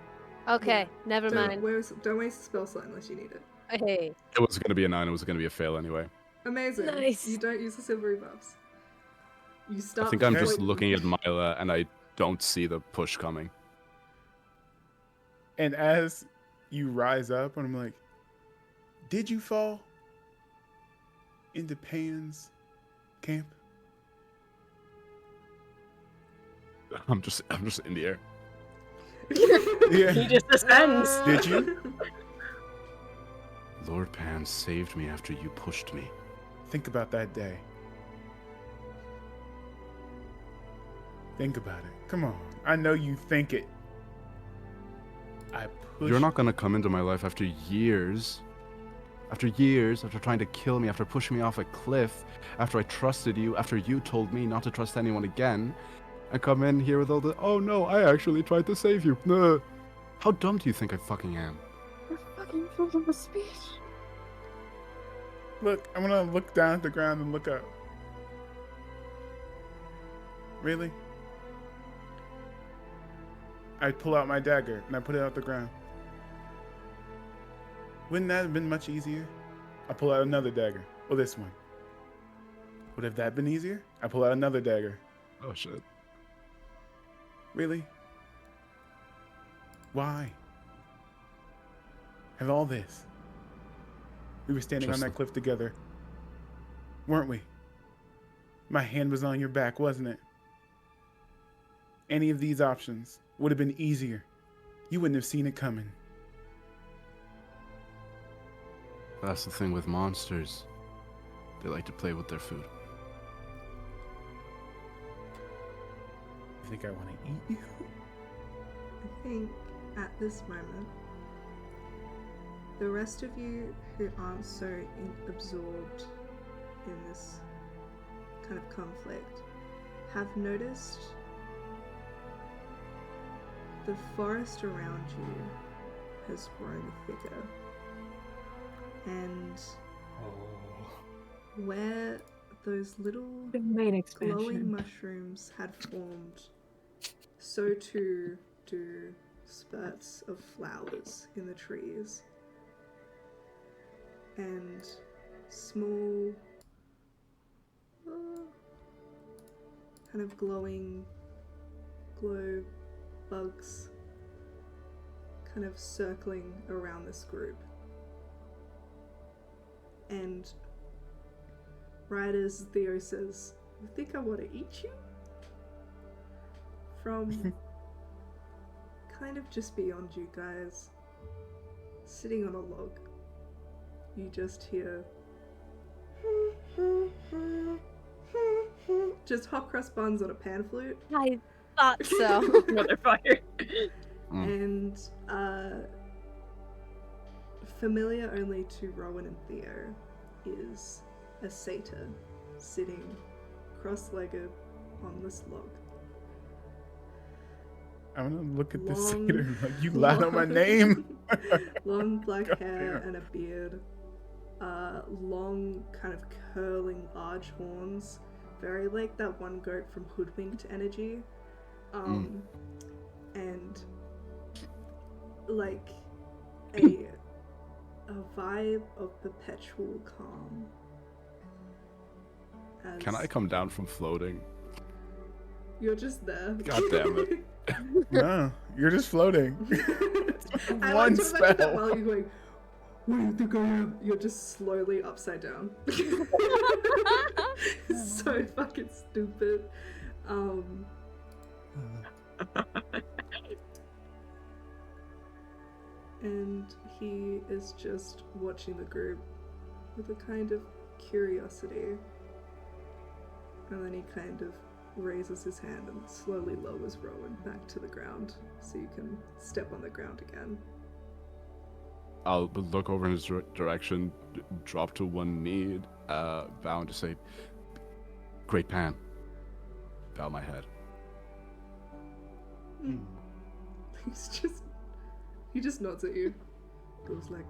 Okay, Yeah. never mind. Don't waste a spell slot unless you need it. Hey, It was going to be a 9. It was going to be a fail anyway. Amazing. Nice. You don't use the silvery buffs. You start. I think I'm just floating. looking at Mila and I don't see the push coming. And as you rise up, and I'm like, did you fall into Pan's camp? I'm just in the air. Yeah. He just ascends. Did you? Lord Pan saved me after you pushed me. Think about that day. Think about it. Come on. I know you think it. I pushed. You're not gonna come into my life after years. After years, after trying to kill me, after pushing me off a cliff, after I trusted you, after you told me not to trust anyone again, and come in here with all the, oh no, I actually tried to save you. Nah. How dumb do you think I fucking am? You're fucking full of speech. Look, I'm gonna look down at the ground and look up. Really? I pull out my dagger and I put it out the ground. Wouldn't that have been much easier? I pull out another dagger. Well, this one. Would have that been easier? I pull out another dagger. Oh shit. Really? Why? Have all this. We were standing on that cliff together, weren't we? My hand was on your back, wasn't it? Any of these options would have been easier. You wouldn't have seen it coming. That's the thing with monsters. They like to play with their food. You think I want to eat you? I think at this moment, the rest of you who aren't so absorbed in this kind of conflict have noticed the forest around you has grown thicker. And where those little The main glowing mushrooms had formed, so too do spurts of flowers in the trees. And small, kind of glowing glow bugs kind of circling around this group. And right as Theo says, "You think I want to eat you?" From kind of just beyond you guys, sitting on a log, you just hear just hot cross buns on a pan flute. I thought so. Motherfucker. And familiar only to Rowan and Theo is a satyr sitting cross-legged on this log. I'm gonna look at this Long- satyr like, you lied on my name. Long black God hair damn. and a beard. Long, kind of curling, large horns. Very like that one goat from Hoodwinked energy. And like a vibe of perpetual calm. Can I come down from floating? You're just there. God damn it. No, you're just floating. I One like to imagine that spell. while you're going, "What do you think I am?" You're just slowly upside down. It's so fucking stupid. And he is just watching the group with a kind of curiosity. And then he kind of raises his hand and slowly lowers Rowan back to the ground so you can step on the ground again. I'll look over in his direction, drop to one knee, bow and just say, "Great Pan." Bow my head. He just nods at you. Goes like,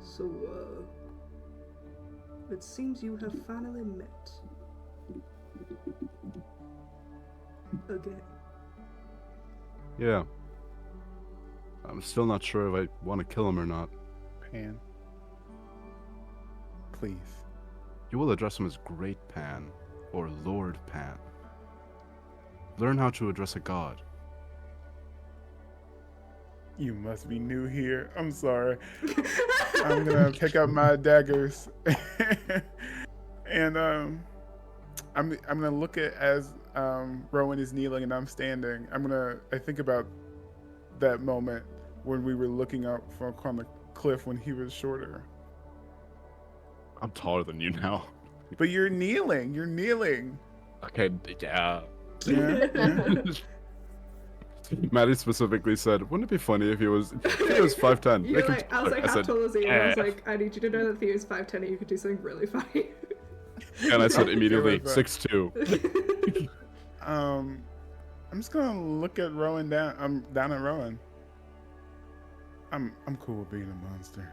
"So, it seems you have finally met. Again." Yeah. I'm still not sure if I want to kill him or not. Pan. Please. You will address him as Great Pan or Lord Pan. Learn how to address a god. You must be new here. I'm sorry. I'm gonna pick up my daggers. And I'm gonna look at as Rowan is kneeling and I'm standing. I think about that moment when we were looking up from on the cliff when he was shorter. I'm taller than you now. But you're kneeling. You're kneeling. Okay, yeah. Yeah. Yeah. Maddie specifically said, "Wouldn't it be funny if he was 5'10"? You're like, I was like, how tall is he? And I was "Eh." like, I need you to know that Theo's 5'10" and you could do something really funny. And I said immediately, Okay, 6'2". I'm just gonna look at Rowan down. I'm down at Rowan. I'm cool with being a monster.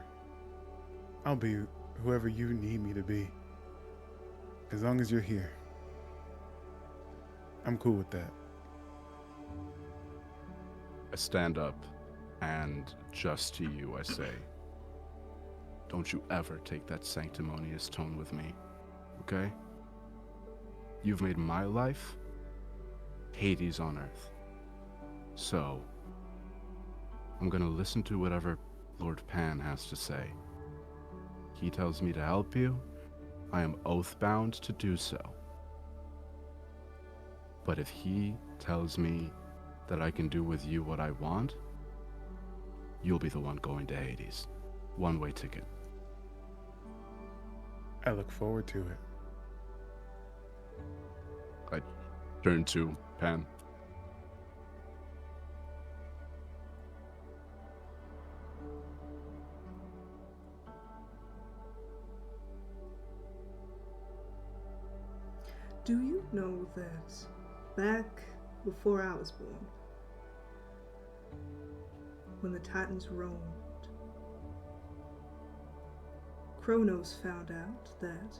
I'll be whoever you need me to be. As long as you're here. I'm cool with that. I stand up, and just to you I say, don't you ever take that sanctimonious tone with me, okay? You've made my life Hades on Earth. So, I'm gonna listen to whatever Lord Pan has to say. He tells me to help you, I am oath-bound to do so. But if he tells me that I can do with you what I want, you'll be the one going to Hades. One-way ticket. I look forward to it. I turn to Pan. Do you know that back before I was born, when the Titans roamed, Kronos found out that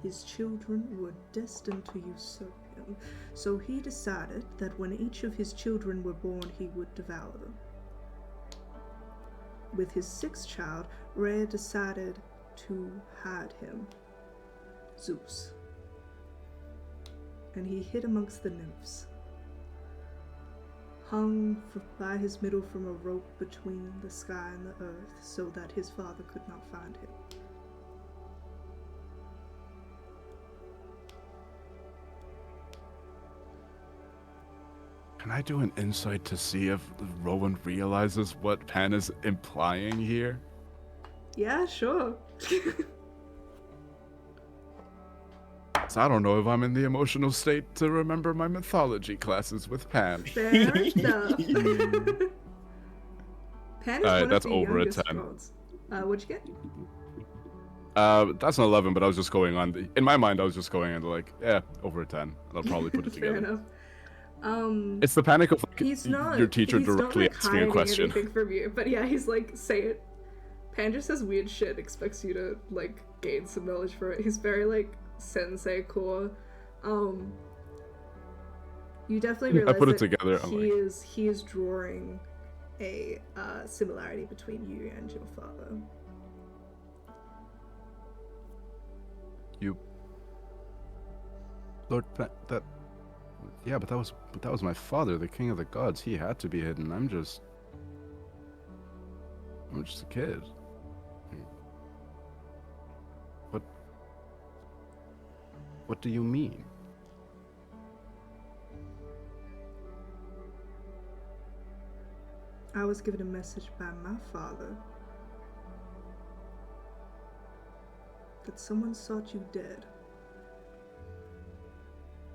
his children were destined to usurp him, so he decided that when each of his children were born, he would devour them. With his sixth child, Rhea decided to hide him, Zeus, and he hid amongst the nymphs, hung by his middle from a rope between the sky and the earth so that his father could not find him. Can I do an insight to see if Rowan realizes what Pan is implying here? Yeah, sure. So I don't know if I'm in the emotional state to remember my mythology classes with Pan. Fair enough. Pan is Alright, one that's of the over a youngest 10. gods. What'd you get? That's an 11, but I was just going on. In my mind, I was just going into like, yeah, over a 10. I'll probably put it Fair together. enough. It's the panic of like, He's not. your teacher he's directly not, like, asking a hiding question. anything from you, but yeah, he's like, say it. Pan just says weird shit, expects you to like gain some knowledge for it. He's very like sensei core. You definitely realize I put it that together. I'm like, he is drawing a similarity between you and your father. you, Lord Pan, that. Yeah, but that was my father, the king of the gods. He had to be hidden. I'm just a kid. What do you mean? I was given a message by my father that someone sought you dead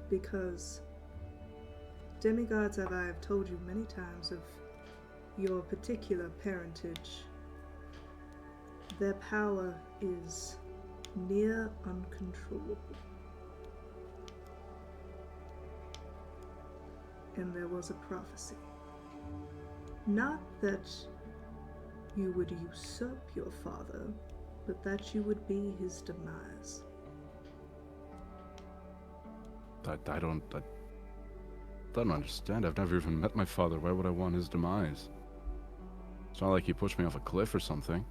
because demigods, as I have told you many times of your particular parentage, their power is near uncontrollable. And there was a prophecy. Not that you would usurp your father, but that you would be his demise. I don't understand. I've never even met my father. Why would I want his demise? It's not like he pushed me off a cliff or something.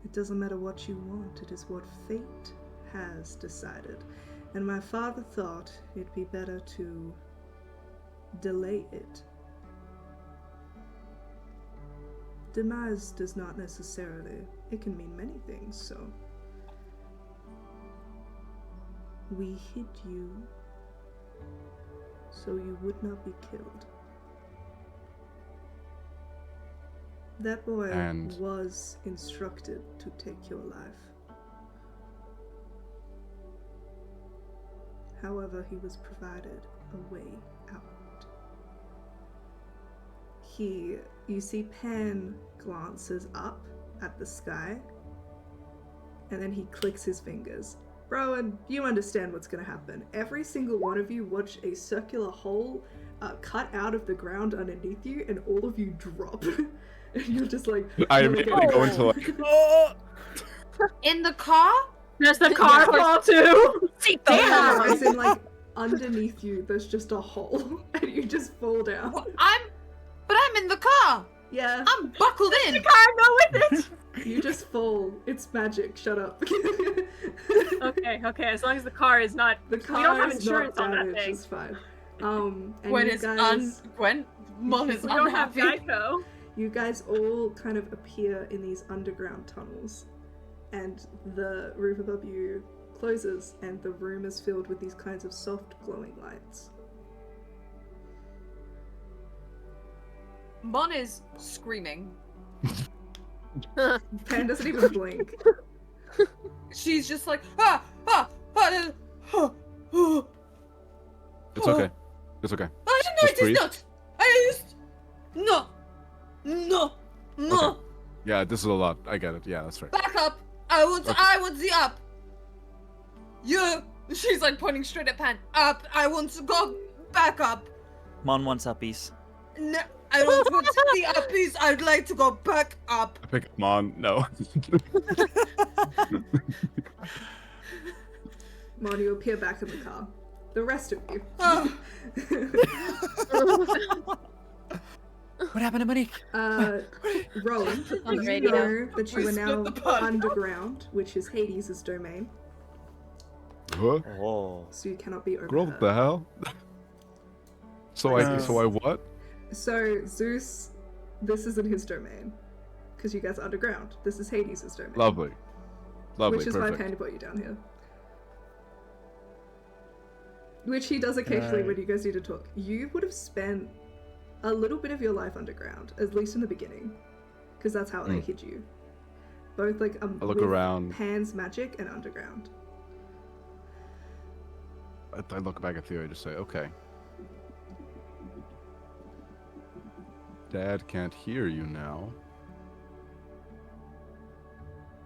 It doesn't matter what you want, it is what fate has decided. And my father thought it'd be better to delay it. Demise does not necessarily, it can mean many things, so we hid you so you would not be killed. That boy And- was instructed to take your life. However, he was provided a way out. You see Pan glances up at the sky, and then he clicks his fingers. Bro, and you understand what's gonna happen. Every single one of you watch a circular hole cut out of the ground underneath you, and all of you drop. And you're just like... I you're immediately go into like, In the car? Does the car fall too? Damn! As in, like, underneath you, there's just a hole, and you just fall down. Well, I'm in the car. Yeah, I'm buckled in. Car, go with it. you just fall. It's magic. Shut up. Okay. As long as the car is not. The we don't car have is insurance not on that damaged. thing. It's fine. And When you it's guys, when Mon is We don't have unhappy. Geico. you guys all kind of appear in these underground tunnels, and the roof above you closes, and the room is filled with these kinds of soft glowing lights. Mon is screaming. Pan doesn't even blink. She's just like ah. It's okay. It's okay. I know Just it is breathe. not. I just no. Okay. Yeah, this is a lot. I get it. Yeah, that's right. Back up. I want the up. You. She's like pointing straight at Pan. Up. I want to go back up. Mon wants uppies. No, I don't want the uppies. I'd like to go back up. I pick up Mon. No. Mon, you appear back in the car. The rest of you. Oh, What happened to Monique? Roland, On you radio. know that you We are split now the pod. underground, which is Hades' domain, Huh? Oh. so you cannot be Girl, what overheard. the hell? So I what? So Zeus, this isn't his domain, because you guys are underground. This is Hades' domain. Lovely. Lovely, Which is why perfect. Panda brought you down here. Which he does occasionally when you guys need to talk. You would have spent a little bit of your life underground, at least in the beginning, because that's how they hid you. Both like I look with around. Pan's magic and underground. I look back at Theo and just say, okay. Dad can't hear you now.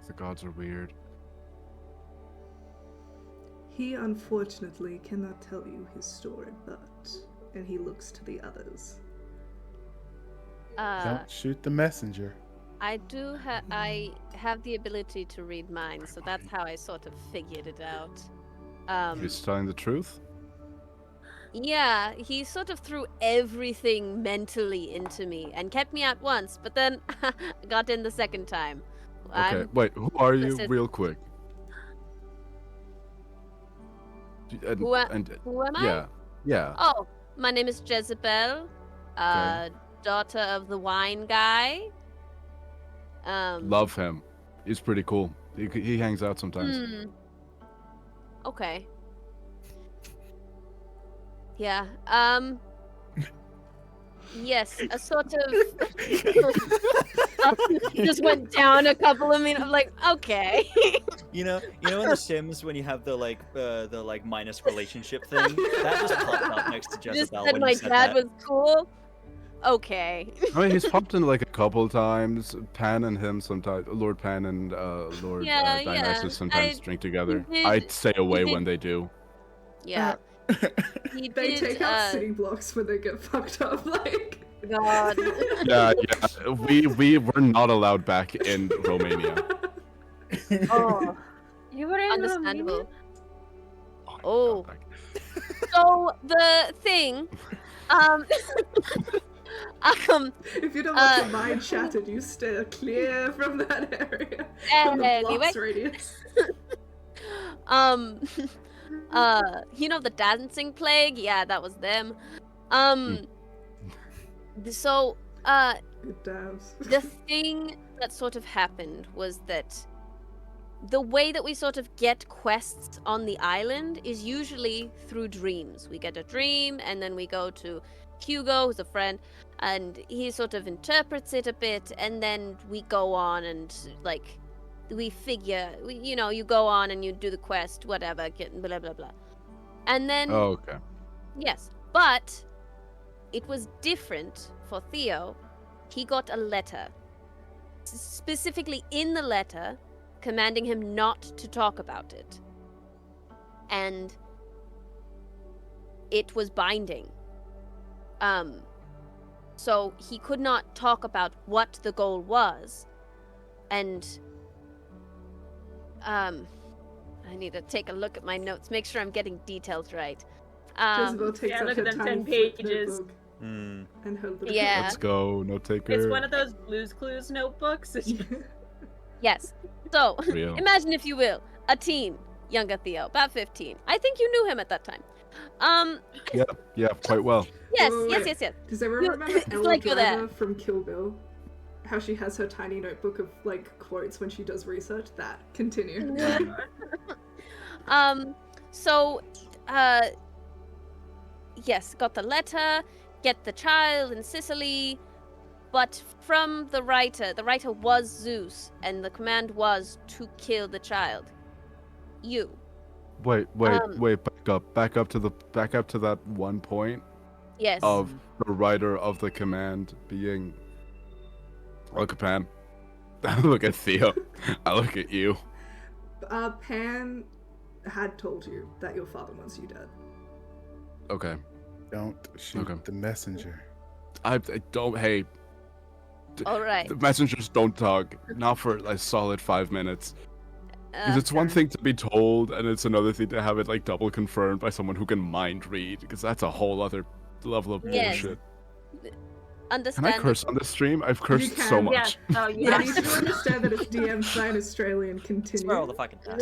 The gods are weird. He unfortunately cannot tell you his story, but and he looks to the others. Don't shoot the messenger. I have the ability to read minds, so that's how I sort of figured it out. He's telling the truth? Yeah, he sort of threw everything mentally into me and kept me out once, but then got in the second time. Okay, wait, who are you, listen. real quick? And, Who am I? Yeah, yeah. Oh, my name is Jezebel, daughter of the wine guy. Love him. He's pretty cool. He hangs out sometimes. Okay. Yeah, yes, a sort of just went down a couple of minutes. I'm like, okay. You know in The Sims when you have the minus relationship thing? That just popped up next to Just Jezebel said when my you said dad that. was cool. Okay. I mean, he's popped in like a couple times. Pan and him sometimes. Lord Pan and Lord Yeah, Dionysus sometimes I- drink together. he did- I stay away did- when they do. Yeah. He They did, take out city blocks when they get fucked up, like. God. Yeah. We're not allowed back in Romania. Oh, You were in understandable. Oh, Oh. God, So the thing, If you don't want your mind shattered, you steer clear from that area. From the anyway, blocks radius. you know the dancing plague? Yeah, that was them. So, Good dabs. the thing that sort of happened was that the way that we sort of get quests on the island is usually through dreams. We get a dream, and then we go to Hugo, who's a friend, and he sort of interprets it a bit, and then we go on and, like, we figure, you go on and you do the quest, whatever, get blah, blah, blah. And then, Oh, okay. yes, but it was different for Theo. He got a letter, specifically in the letter, commanding him not to talk about it. And it was binding. So he could not talk about what the goal was. And I need to take a look at my notes, make sure I'm getting details right. Jezebel takes yeah, up look her at them tiny 10 flip pages. notebook Hmm. and her little Yeah. Let's go, note taker. It's one of those Blue's Clues notebooks. Yes. So, Real. imagine if you will, a teen, younger Theo, about 15. I think you knew him at that time. Yeah, quite well. Yes, Wait. yes. Does everyone remember It's Ella like you're there. Driver from Kill Bill? How she has her tiny notebook of like quotes when she does research? That. Continue. So, yes, got the letter, get the child in Sicily, but from the writer was Zeus, and the command was to kill the child. You. Wait, Um, back up to that one point Yes. of the writer of the command being look at Pan. I look at Theo. I look at you. Pan had told you that your father wants you dead. Okay. Don't shoot Okay. the messenger. I don't. Hey, All right. the messengers don't talk. Not for a solid 5 minutes. Because it's one Okay. thing to be told, and it's another thing to have it like double confirmed by someone who can mind read. Because that's a whole other level of Yes. bullshit. Can Understand. I curse on this stream? I've cursed can, so Yeah. much. Oh, Yeah, yeah. you do understand that it's DM's sign Australian. Continue. Swear all the fucking time.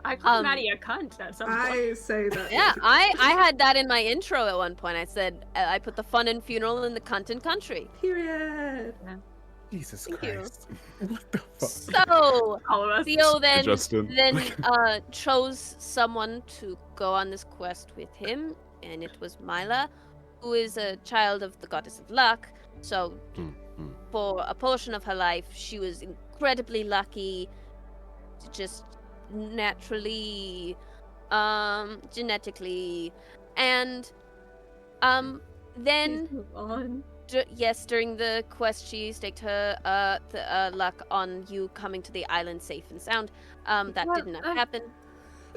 I called Um, Maddie a cunt at some point. I say that. Yeah, I had that in my intro at one point. I said I put the fun and funeral in the cunt and country. Period. Jesus Thank you. Christ. What the fuck? So All of us. Theo then Justin. chose someone to go on this quest with him, and it was Mila, who is a child of the goddess of luck. So for a portion of her life, she was incredibly lucky, just naturally, genetically, and then Please move on. yes, during the quest, she staked her luck on you coming to the island safe and sound. That Well, did not happen.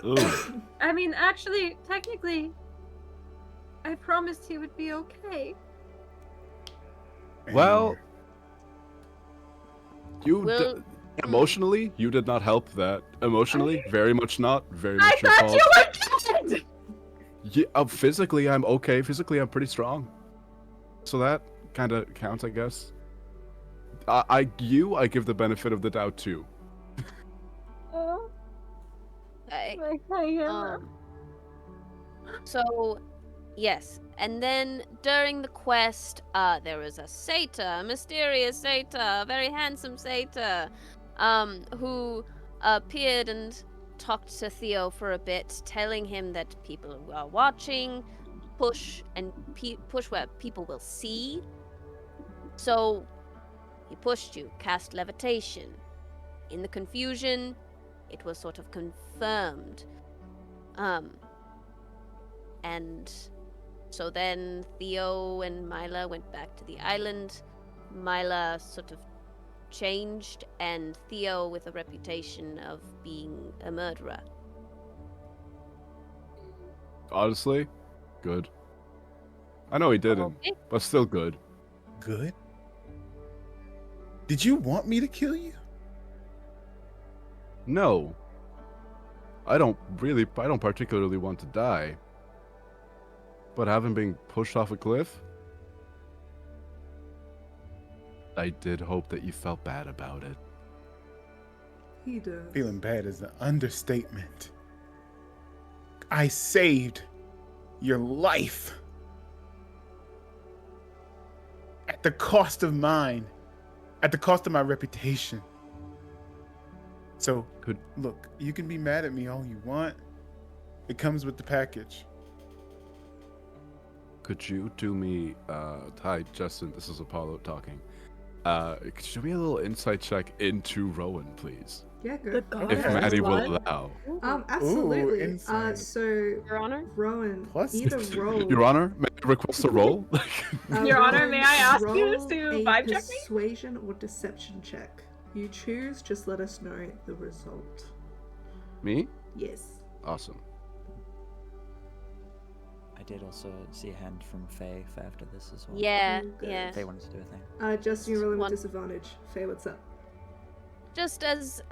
Ooh. I mean, actually, technically, I promised he would be okay. Well, you Well, emotionally, you did not help that. Emotionally, very much not. Very I much your thought fault. you were dead! Yeah, physically, I'm okay. Physically, I'm pretty strong. So that kind of counts, I guess. I give the benefit of the doubt too. Oh, okay. I So, yes, and then during the quest, there was a satyr, a mysterious satyr, a very handsome satyr, who appeared and talked to Theo for a bit, telling him that people are watching, push where people will see. So, he pushed you, cast levitation. In the confusion, it was sort of confirmed. And so then Theo and Mila went back to the island. Mila sort of changed, and Theo with a reputation of being a murderer. Honestly, good. I know he didn't, Okay. but still good. Good? Did you want me to kill you? No. I don't particularly want to die. But having been pushed off a cliff, I did hope that you felt bad about it. He does. Feeling bad is an understatement. I saved your life. At the cost of mine. At the cost of my reputation. So, look, you can be mad at me all you want. It comes with the package. Could you do me, hi, Justin, this is Apollo talking. Could you do me a little insight check into Rowan, please? Yeah, go. The god If of Maddie will blood? allow. Absolutely. insight. So Your Honor? Rowan, Plus- either roll. Your Honor, may I request a roll? Your Honor, Rowan, may I ask you roll to a vibe check me? persuasion or deception check. You choose, just let us know the result. Me? Yes. Awesome. I did also see a hand from Faye for after this as well. Yeah, Oh, good. yeah. Faye wanted to do a thing. Justin, you're rolling with One. disadvantage. Faye, what's up? Just as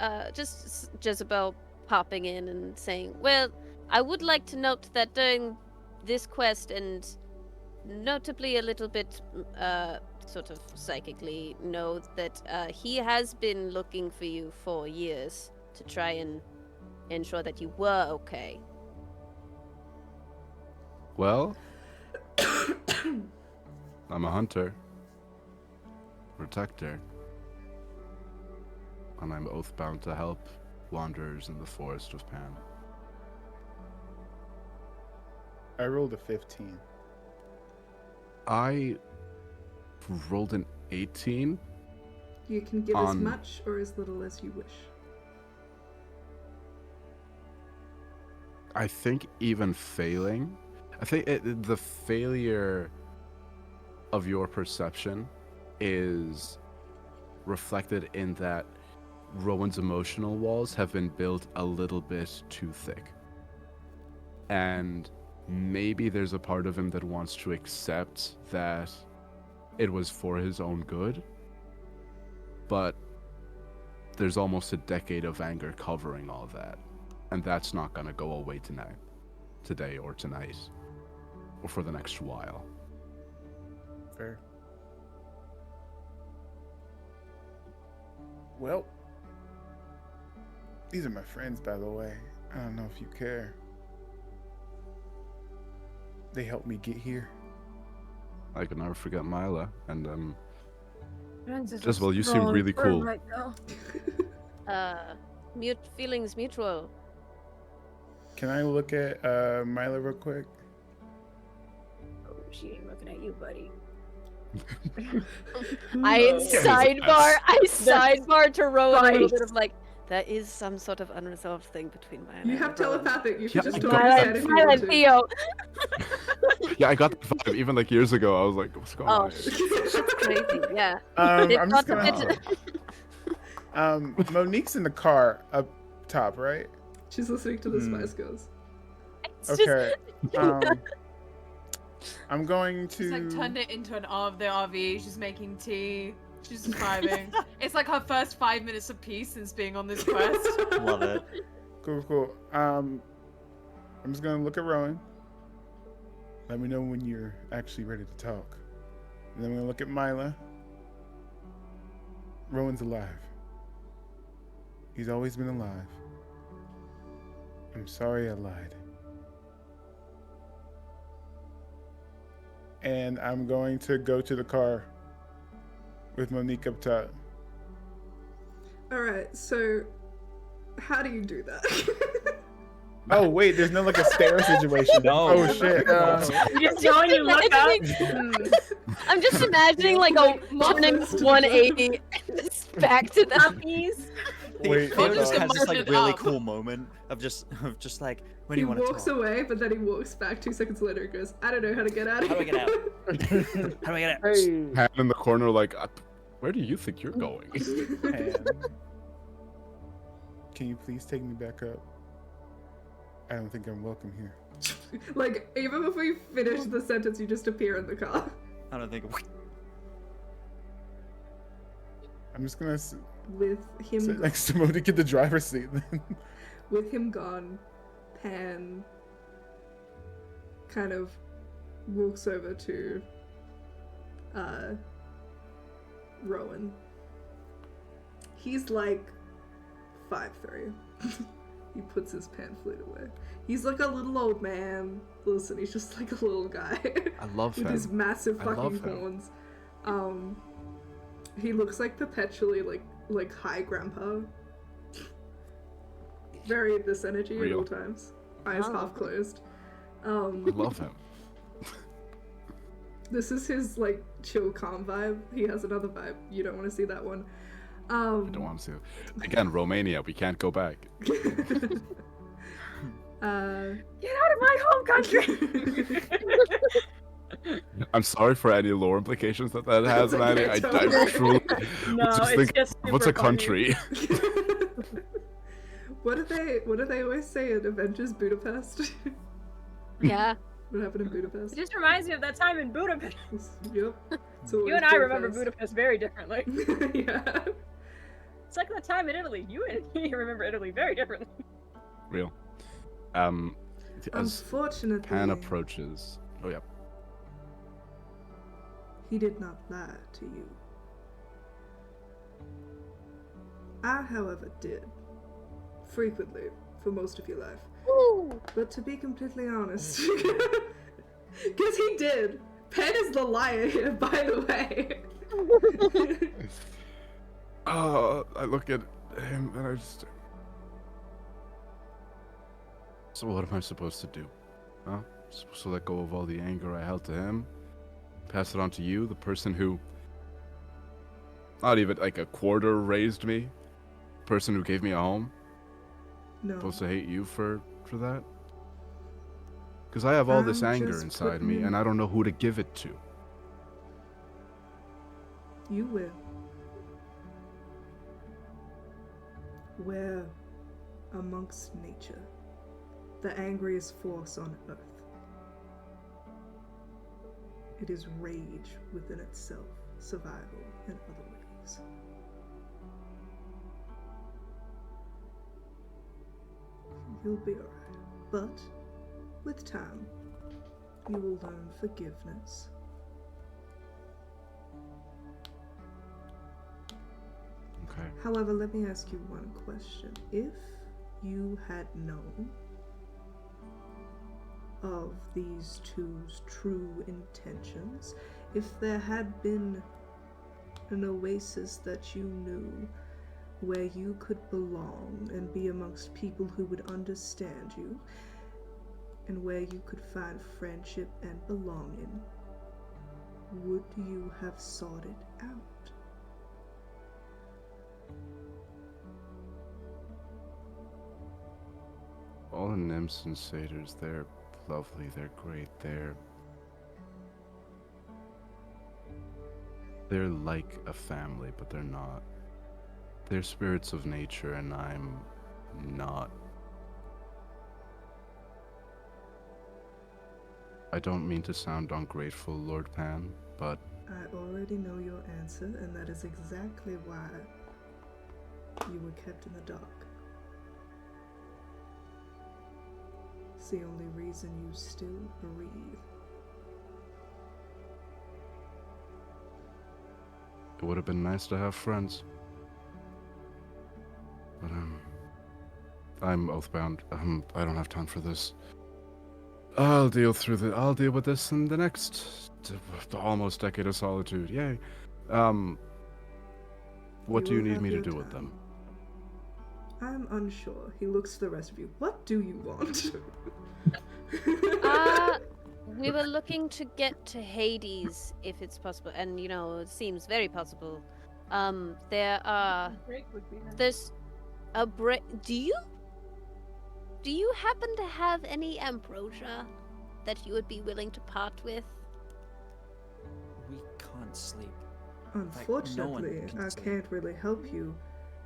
Jezebel popping in and saying, well, I would like to note that during this quest, and notably a little bit sort of psychically, know that he has been looking for you for years to try and ensure that you were okay. Well, I'm a hunter, protector, and I'm oath-bound to help wanderers in the forest of Pan. I rolled a 15. I rolled an 18. You can give as On- much or as little as you wish. I think even failing, I think the failure of your perception is reflected in that Rowan's emotional walls have been built a little bit too thick. And maybe there's a part of him that wants to accept that it was for his own good, but there's almost a decade of anger covering all that. And that's not gonna go away today or tonight, or for the next while. Fair. Well, these are my friends, by the way. I don't know if you care. They helped me get here. I can never forget Mila, and Francis Jezebel, was you seem strong really firm cool. Right now. Feelings mutual. Can I look at Mila real quick? Oh, she ain't looking at you, buddy. I sidebar to Rowan a little Right. bit of like, that is some sort of unresolved thing between Mila You and have Rowan. telepathic. You Yeah, can just I talk got his that. head if you Mila want and to. Theo. Yeah, I got the vibe. Even like years ago, I was like, "What's going Oh, on?" shit's crazy. Yeah. I'm They've just got a gonna. bit- Monique's in the car up top, right? She's listening to the Hmm. Spice Girls. It's just- Okay. I'm going to. She's like turned it into the RV. She's making tea. She's just vibing. It's like her first 5 minutes of peace since being on this quest. Love it. Cool. I'm just gonna look at Rowan. Let me know when you're actually ready to talk. And then I'm gonna look at Mila. Rowan's alive. He's always been alive. I'm sorry I lied. And I'm going to go to the car with Monique up top. Alright, so how do you do that? Oh wait, there's no like a stair situation. No. Oh shit. You just know when you look up. I'm just imagining like a turning 180 and just back to the Puppies. Wait, Theo Well, just just has this like imagine it really up. cool moment of just like, when do He you want to walks talk? away, but then he walks back 2 seconds later and goes, I don't know how to get out of How do I here. get out? How do I get out? Hey. Hand in the corner, like, where do you think you're going? Pan. Can you please take me back up? I don't think I'm welcome here. Like, even before you finish the sentence, you just appear in the car. I don't think. I'm just gonna With him sit next to Mo to get the driver's seat then. with him gone, Pan kind of walks over to Rowan. He's like 5'3". He puts his pan flute away. He's like a little old man. Listen, he's just like a little guy I love with him. his massive I love fucking him. horns. He looks like perpetually like high grandpa. Very this energy at Real. all times. Eyes Oh. half closed. I love him. This is his like chill, calm vibe. He has another vibe. You don't want to see that one. I don't want to. Again, Romania, we can't go back. Get out of my home country. I'm sorry for any lore implications that has, It's Maddie. okay, I totally. truly No, just it's think, just what's a super funny. country? What do they always say at Avengers Budapest? Yeah. What happened in Budapest? It just reminds me of that time in Budapest. Yep. It's You always and I remember Budapest very differently. Yeah. It's like that time in Italy. You and me remember Italy very differently. Real. As Unfortunately, Pan approaches. Oh, yeah. he did not lie to you. I, however, did. Frequently, for most of your life. Ooh. But to be completely honest, because he did. Pan is the liar here, by the way. I look at him and I just. So what am I supposed to do? Huh? Supposed to let go of all the anger I held to him? Pass it on to you, the person who not even like a quarter raised me? Person who gave me a home? No. Supposed to hate you for that? Because I have all this I'm anger just inside putting me in- and I don't know who to give it to. You will. Where, amongst nature, the angriest force on earth. It is rage within itself, survival in other ways. You'll be alright, but with time, you will learn forgiveness. Okay. However, let me ask you one question. If you had known of these two's true intentions, if there had been an oasis that you knew where you could belong and be amongst people who would understand you, and where you could find friendship and belonging, would you have sought it out? All the nymphs and satyrs, they're lovely, they're great, they're like a family, but they're not. They're spirits of nature, and I'm not. I don't mean to sound ungrateful, Lord Pan, but I already know your answer, and that is exactly why you were kept in the dark. It's the only reason you still breathe. it would have been nice to have friends. But, I'm oathbound. I don't have time for this. I'll deal with this in the next almost decade of solitude. Yay. What do you will need have me to your do with them? time. I'm unsure. He looks to the rest of you. What do you want? We were looking to get to Hades if it's possible, and it seems very possible. There are Break would be nice. there's a break. Do you happen to have any ambrosia that you would be willing to part with? We can't sleep. Unfortunately, can I sleep. can't really help you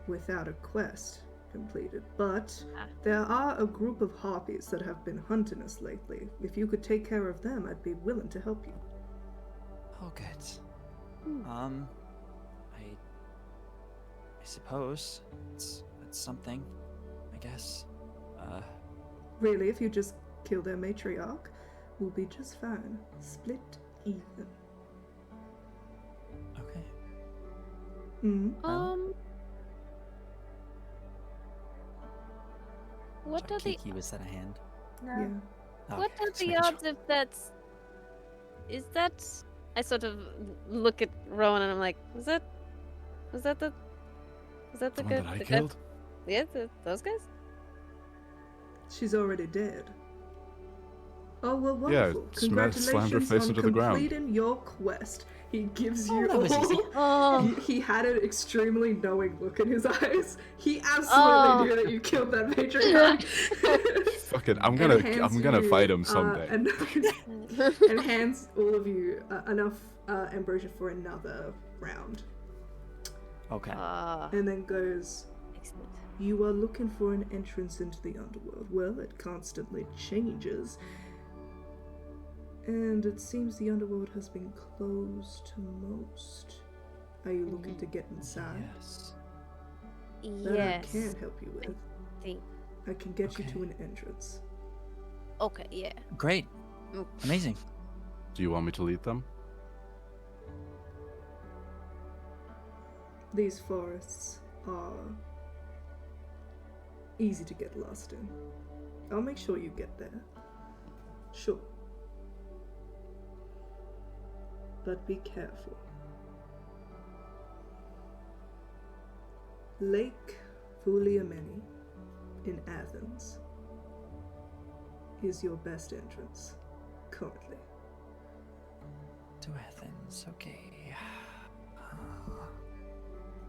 without a quest completed, but Ah. there are a group of harpies that have been hunting us lately. If you could take care of them, I'd be willing to help you. Oh, good. Hmm. I suppose it's something. I guess. Really, if you just kill their matriarch, we'll be just fine. Split even. Okay. Mm. What are the Kiki, was that a hand? Yeah. Oh, what okay, are just the making sure. odds if that's is that? I sort of look at Rowan and I'm like, was that the The one good that I the killed? Yeah, those guys. She's already dead. Oh, well, Yeah, wonderful. slammed her Congratulations face on into the ground. completing your quest. He gives Oh, you that was easy. Oh, He had an extremely knowing look in his eyes. He absolutely Oh. knew that you killed that matriarch. Fuck it, I'm And hands gonna you, fight him someday. and hands all of you enough ambrosia for another round. Okay. And then goes, excellent. you are looking for an entrance into the underworld. Well, it constantly changes. And it seems the underworld has been closed to most. Are you looking to get inside? Yes. That I Yes. can help you with. Think. I can get you to Okay. an entrance. Okay, yeah. Great. Mm. Amazing. Do you want me to lead them? These forests are easy to get lost in. I'll make sure you get there. Sure. But be careful. Lake Fuliameni in Athens is your best entrance, currently. To Athens, okay.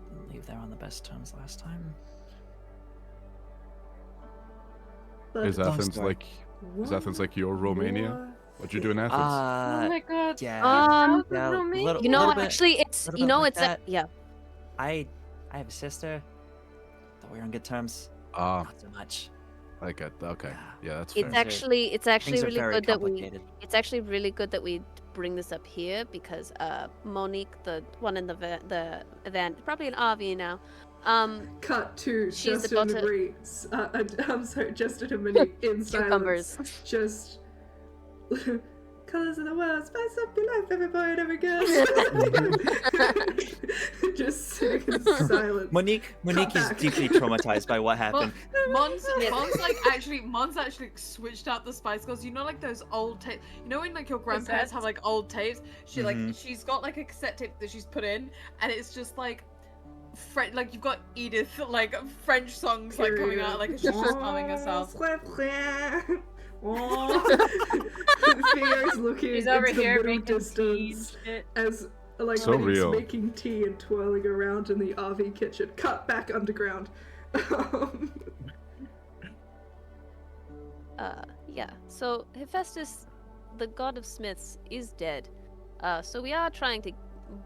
Didn't leave there on the best terms last time. But Is Athens story. like your Romania? What'd you do in Athens? Oh my god. Yeah. Um, yeah, Romania. You know, little bit- actually, it's little you bit know, like it's that. yeah. I have a sister. Thought we were on good terms. Ah, Not so much. I get that. Okay, Yeah. yeah, that's It's fair. it's actually Things are really very good that we. complicated. It's actually really good that we bring this up here because Monique, the one in the event, probably an RV now. cut to She's Justin about and to- Marie. I'm sorry, Justin and Marie in silence. Cucumbers. Just colors of the world, spice up your life, every boy and every girl. Just sitting in silence. Monique is back. deeply traumatized by what happened. Mon's actually switched out the Spice Girls. You know, like those old tapes. You know when like your grandparents have like old tapes. She's got like a cassette tape that she's put in, and it's just like, like you've got Edith like French songs like coming out like she's just calming herself. Theo's looking She's over into the here middle making tea and distance shit. as like So Minnie's real. making tea and twirling around in the RV kitchen. Cut back underground. Yeah. So Hephaestus, the god of smiths, is dead. So we are trying to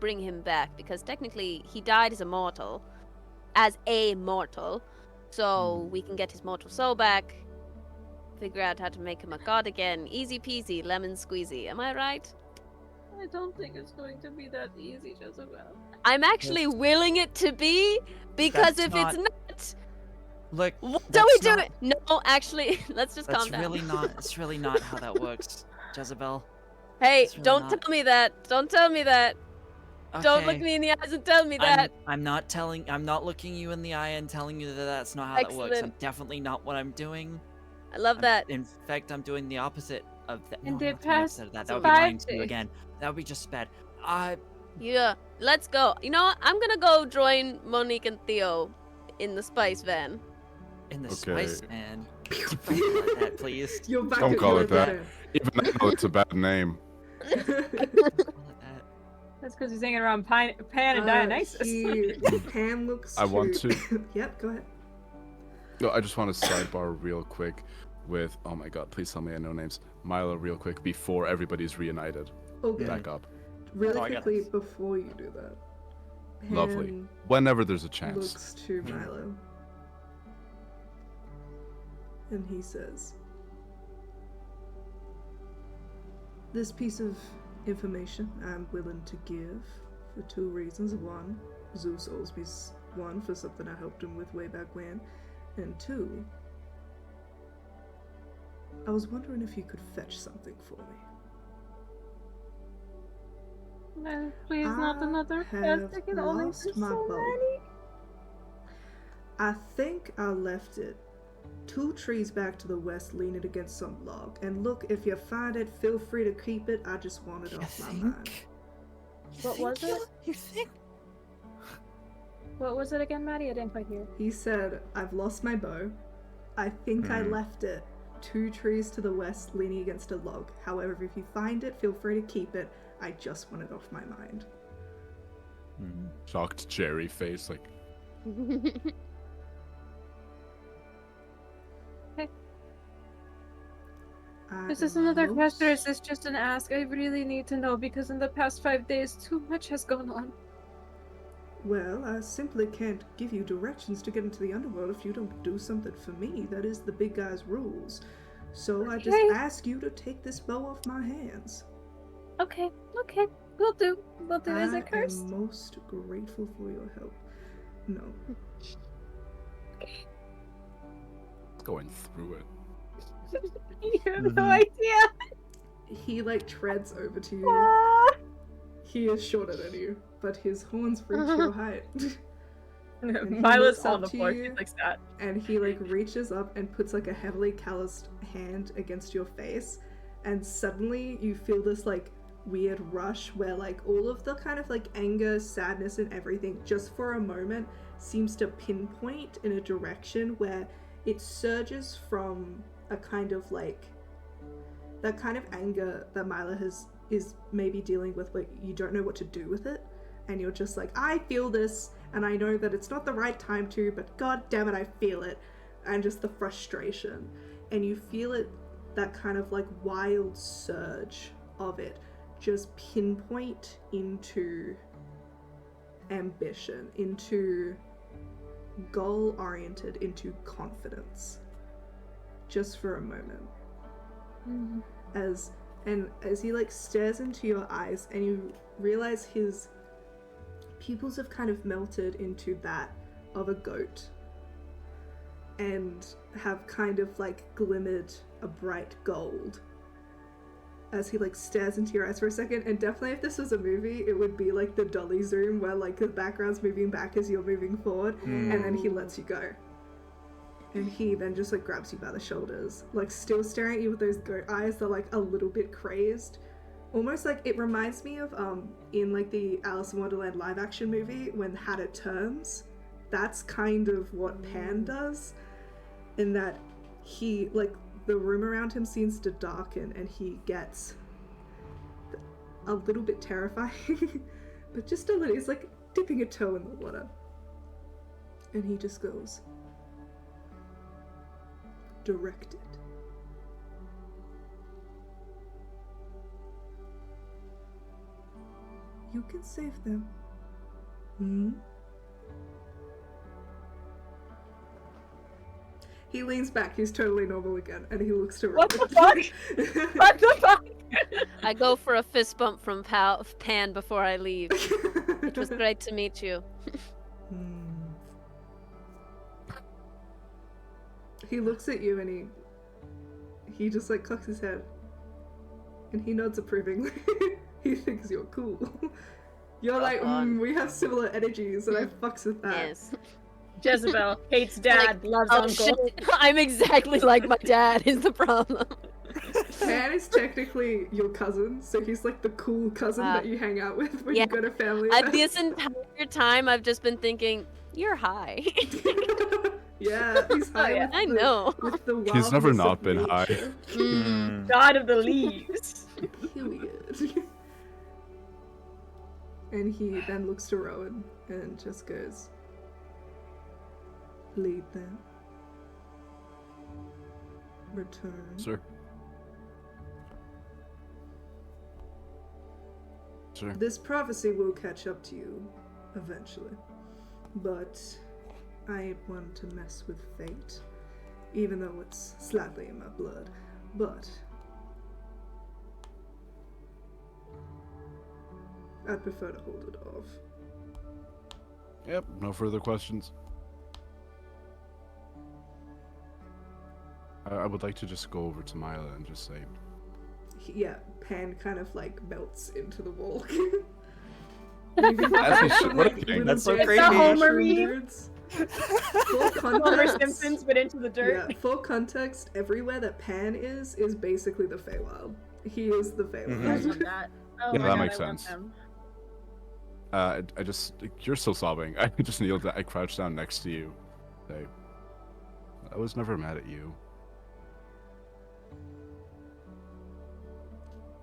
bring him back because technically he died as a mortal, so we can get his mortal soul back. Figure out how to make him a god again. Easy peasy, lemon squeezy. Am I right? I don't think it's going to be that easy, Jezebel. I'm actually willing it to be because That's if not- it's not, Look, what do that's we do? not- No, actually, let's just That's calm down. really not. It's really not how that works, Jezebel. Hey, It's really don't not. tell me that. Don't tell me that. Don't look Okay. me in the eyes and tell me that. I'm not looking you in the eye and telling you that that's not how that works. I'm Excellent. definitely not what I'm doing. I love that. In fact, I'm doing the opposite of that. In No, the I'm not doing the past opposite of that. That would be 5 lying to you days. again. That would be just bad. Yeah, let's go. You know what? I'm gonna go join Monique and Theo in the spice van. In the Okay. spice man. Don't call it that, please. You're back Don't at call your it that. better. Even I know it's a bad name. Don't call it that. That's because he's hanging around Pan and Dionysus. Pan looks I want to. Yep, go ahead. No, I just want to sidebar real quick with. Oh my god, please tell me I know names. Milo, real quick before everybody's reunited. Okay. Back up. Really Oh, I got quickly this. before you do that. Lovely. Pan Whenever there's a chance. looks to Milo. And he says, "This piece of information I'm willing to give for 2 reasons. 1, Zeus owes me 1 for something I helped him with way back when. And 2, I was wondering if you could fetch something for me." No, please, not another I quest. I can only do lost my so bow. many. I think I left it 2 trees back to the west, leaning against some log. And look, if you find it, feel free to keep it. I just want it You off my mind. think? What was it? You think? What was it again, Maddie? I didn't quite hear. He said, "I've lost my bow. I think I left it 2 trees to the west, leaning against a log. However, if you find it, feel free to keep it. I just want it off my mind." Shocked cherry face, like. Is this another quest or is this just an ask? I really need to know because in the past 5 days, too much has gone on. Well, I simply can't give you directions to get into the underworld if you don't do something for me. That is the big guy's rules. So I just Okay. ask you to take this bow off my hands. Okay, will do. Will do. Is I it cursed? am most grateful for your help. No. Going through it. You have no Mhm. idea. He like treads over to you. Ah. He is shorter than you, but his horns reach your height. And he Milo's looks on up the to floor. you. She's like that. And he like reaches up and puts like a heavily calloused hand against your face, and suddenly you feel this like weird rush where like all of the kind of like anger, sadness, and everything just for a moment seems to pinpoint in a direction where it surges from a kind of like that kind of anger that Mila is maybe dealing with, but you don't know what to do with it, and you're just like, I feel this, and I know that it's not the right time to, but god damn it, I feel it, and just the frustration, and you feel it, that kind of like wild surge of it, just pinpoint into ambition, into goal oriented, into confidence, just for a moment. As he like stares into your eyes, and you realize his pupils have kind of melted into that of a goat and have kind of like glimmered a bright gold as he like stares into your eyes for a second. And definitely if this was a movie, it would be like the dolly zoom where like the background's moving back as you're moving forward, and then he lets you go. And he then just like grabs you by the shoulders, like still staring at you with those goat eyes that are like a little bit crazed. Almost like it reminds me of in like the Alice in Wonderland live action movie when Hatter turns. That's kind of what Pan does, in that he like the room around him seems to darken and he gets a little bit terrifying, but just a little. He's like dipping a toe in the water, and he just goes, directed. You can save them. He leans back, he's totally normal again, and he looks to What the fuck? What the fuck? I go for a fist bump from Pan before I leave. It was great to meet you. He looks at you and he just like cocks his head. And he nods approvingly. He thinks you're cool. You're like, we have similar energies, and I fucks with that. Yes. Jezebel hates dad, loves Oh uncle. shit! I'm exactly like my dad. Is the problem? Pan is technically your cousin, so he's like the cool cousin that you hang out with when yeah. you go to family This events. entire time, I've just been thinking, you're high. Yeah, he's high. yeah. I know. With the He's never wildness not of been high. nature. God of the leaves. Period. And he then looks to Rowan and just goes, lead them. Return. Sir. Sir. This prophecy will catch up to you eventually, but I ain't one to mess with fate, even though it's slightly in my blood. But I'd prefer to hold it off. Yep, no further questions. I would like to just go over to Mila and just say, Yeah, Pan kind of like melts into the wall. As he should- what a king. That's so It's crazy. a Homer Dudes. Full Homer context, Simpsons, but into the dirt. yeah, full context, everywhere that Pan is basically the Feywild. He is the Feywild. I love that. Oh Yeah, my that God, makes I love sense. him. I just, you're still sobbing. I just kneel down, I crouch down next to you. Say, I was never mad at you.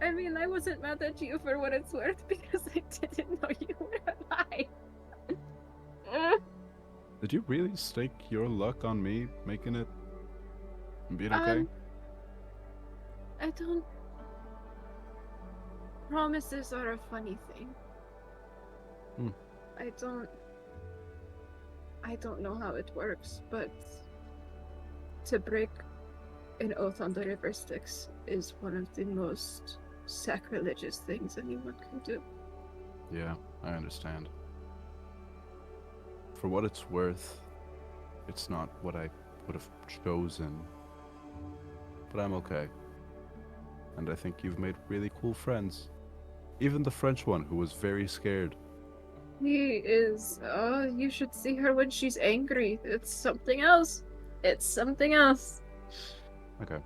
I mean, I wasn't mad at you for what it's worth because I didn't know you were alive. Did you really stake your luck on me making it and being okay? I don't. Promises are a funny thing. Hmm. I don't know how it works, but to break an oath on the river Styx is one of the most sacrilegious things anyone can do. Yeah, I understand. For what it's worth, it's not what I would have chosen. but I'm okay. And I think you've made really cool friends. Even the French one who was very scared. He is. You should see her when she's angry. It's something else. It's something else. Okay.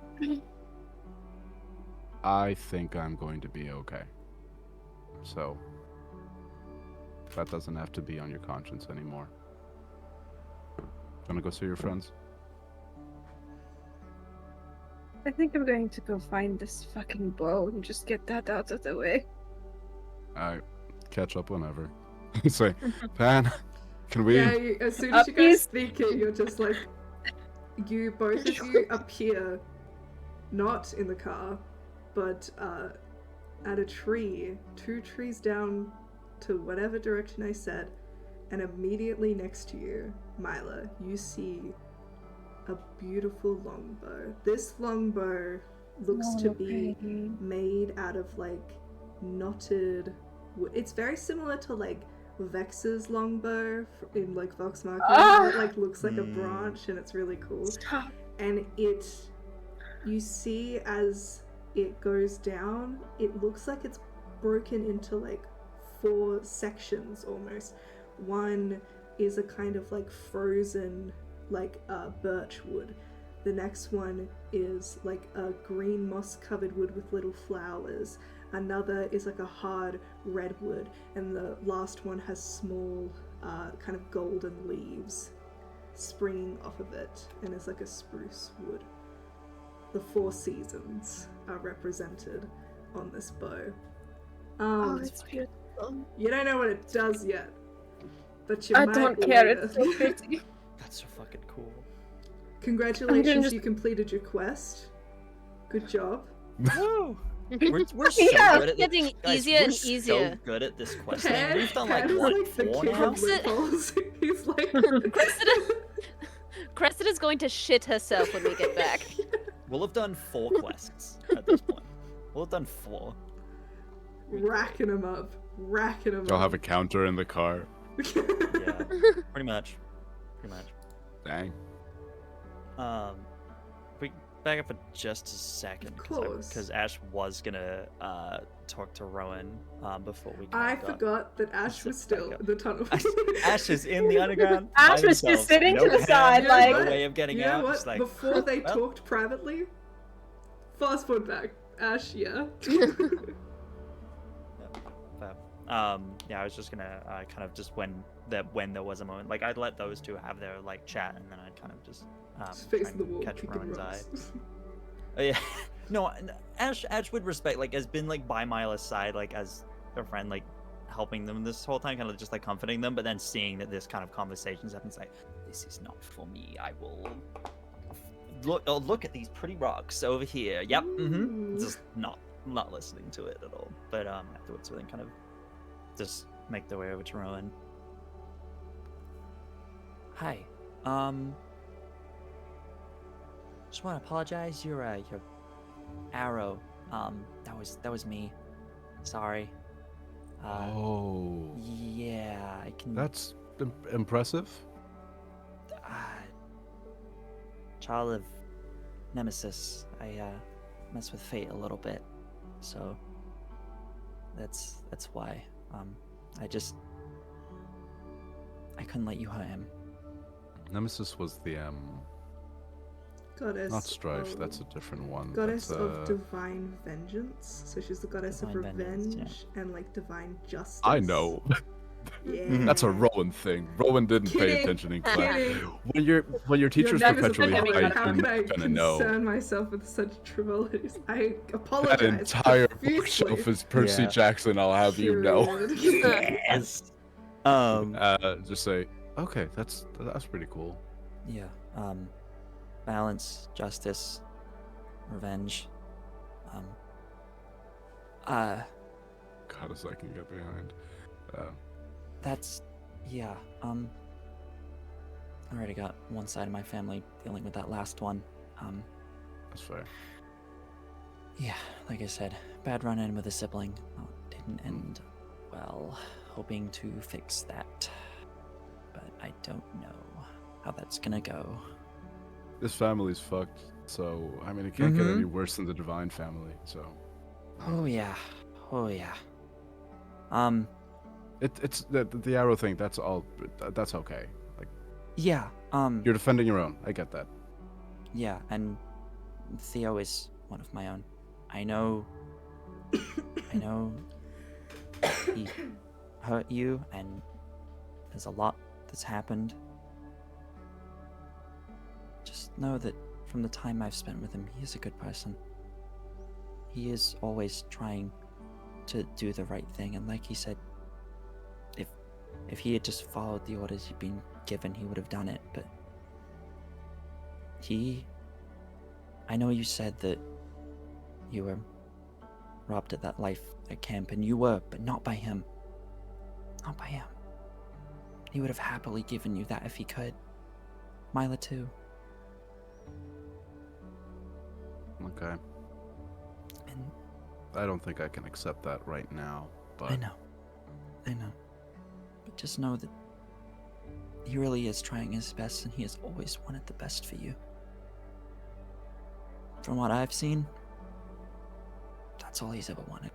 I think I'm going to be okay. So, that doesn't have to be on your conscience anymore. Wanna go see your friends? I think I'm going to go find this fucking bow and just get that out of the way. Alright. Catch up whenever. Say, Pan, can we... Yeah, as soon as you guys Please. speak it, you're just like, both of you appear, not in the car, but at a tree, 2 trees down to whatever direction I said, and immediately next to you, Mila, you see a beautiful longbow. This longbow looks to be made out of like knotted wood. It's very similar to like Vex's longbow in like Vox Machina. It like looks like a branch and it's really cool. Stop. And you see as it goes down, it looks like it's broken into like 4 sections almost. One is a kind of like frozen like birch wood. The next one is like a green moss covered wood with little flowers. Another is like a hard redwood, and the last one has small kind of golden leaves springing off of it, and it's like a spruce wood. The 4 seasons are represented on this bow. It's beautiful. You don't know what it does yet, but you I might don't care. later. It's so pretty. That's so fucking cool. Congratulations, just- you completed your quest. Good job. Woo! We're so Yeah. good at this. Getting Guys, easier we're and easier. So good at this quest thing. Pan, We've done Pan like is what, like the 4 king now? of loopholes. He's like Cressida's going to shit herself when we get back. We'll have done 4 quests at this point. We'll have done 4. racking them up. Y'all have a counter in the car. Yeah, pretty much. Pretty much. Dang. We back up for just a second, Of course. because Ash was gonna talk to Rowan before we. I kinda got- forgot that Ash was still in the tunnel. Ash is in the underground. Ash by was just himself, sitting no to the hand, side, You like- know no what? way of getting You know out. what? Just like, Before they well. talked privately, fast forward back. Ash, yeah. Yeah, I was just gonna kind of just when there was a moment, like I'd let those two have their like chat, and then I'd kind of just Just try facing the and wall, catch kicking Rowan's eye. rocks. Oh, yeah, no, Ash would respect, like, has been like by Mila's side, like as a friend, like helping them this whole time, kind of just like comforting them, but then seeing that this kind of conversations happen, it's like, this is not for me. I will look at these pretty rocks over here. Yep. Ooh. Just not listening to it at all. But afterwards, we then kind of just make their way over to Rowan. Hi. Just want to apologize. Your arrow. That was me. Sorry. Oh. Yeah, I can. That's impressive. Child of Nemesis. I mess with fate a little bit, so that's why. I couldn't let you hurt him. Nemesis was the Goddess. not strife. of- That's a different one. Goddess That's, of divine vengeance. So she's the goddess of Divine revenge vengeance, and like divine justice. I know. Yeah. That's a Rowan thing. Rowan didn't pay Kidding. attention in class. Kidding. When your teacher's Your neck is perpetually a high, How you're could I not gonna know. concern myself with such trivolities? I That apologize. entire profusely. bookshelf is Percy Yeah. Jackson. I'll have you know. Period. Yes. Just say, okay, that's pretty cool. Yeah. Balance, justice, revenge. Goddess I can get behind. That's, yeah. I already got one side of my family dealing with that last one. That's fair. Yeah, like I said, bad run-in with a sibling. Oh, didn't end well. Hoping to fix that, but I don't know how that's gonna go. This family's fucked. So I mean, it can't get any worse than the divine family. So. Oh yeah. Oh yeah. It's the arrow thing. That's all. That's okay. Like Yeah. you're defending your own. I get that. Yeah, and Theo is one of my own. I know he hurt you, and there's a lot that's happened. Just know that from the time I've spent with him, he is a good person. He is always trying to do the right thing, and like he said, if he had just followed the orders he'd been given, he would have done it, but I know you said that you were robbed at that life at camp, and you were, but not by him. Not by him. He would have happily given you that if he could. Mila too. Okay. And I don't think I can accept that right now. But I know. But just know that he really is trying his best, and he has always wanted the best for you. From what I've seen, that's all he's ever wanted.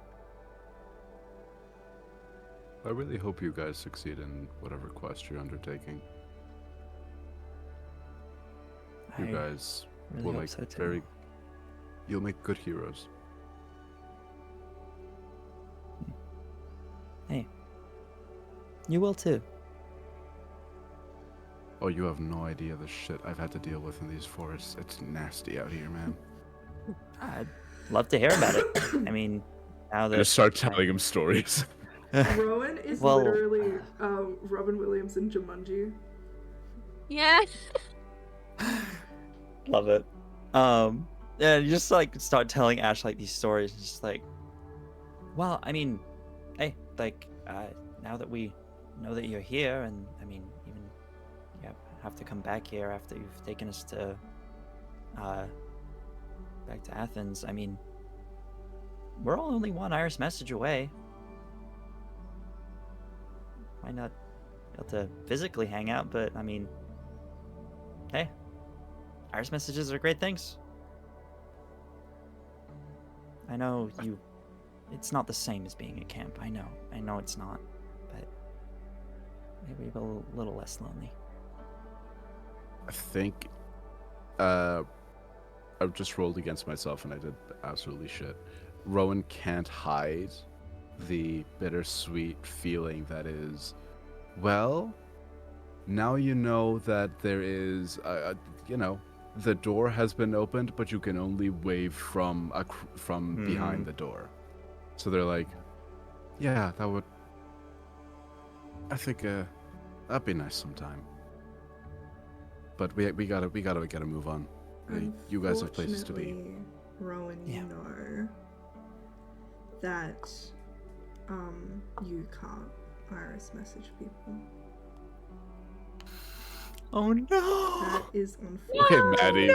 I really hope you guys succeed in whatever quest you're undertaking. You I guys really will hope make so too. You'll make good heroes. Hey, you will too. Oh, you have no idea the shit I've had to deal with in these forests. It's nasty out here, man. I'd love to hear about it. I mean, now that Just start telling him stories. Rowan is Well- literally Robin Williams in Jumanji. Yeah. Love it. Yeah, you just like start telling Ash like these stories, and just like, well, I mean, hey, like, now that we know that you're here, and I mean, even you have to come back here after you've taken us to, back to Athens. I mean, we're all only one Iris message away. Why not be able to physically hang out? But I mean, hey, Iris messages are great things. I know it's not the same as being at camp. I know it's not, but maybe a little less lonely. I think I've just rolled against myself and I did absolutely shit. Rowan can't hide the bittersweet feeling that is, well, now you know that there is, the door has been opened, but you can only wave from behind the door. So they're like, yeah, I think that'd be nice sometime. But we gotta get a move on. You guys have places to be. Unfortunately, Rowan, Yeah. you know that you can't Iris message people. Oh no! That is unfortunate. Okay, Maddie.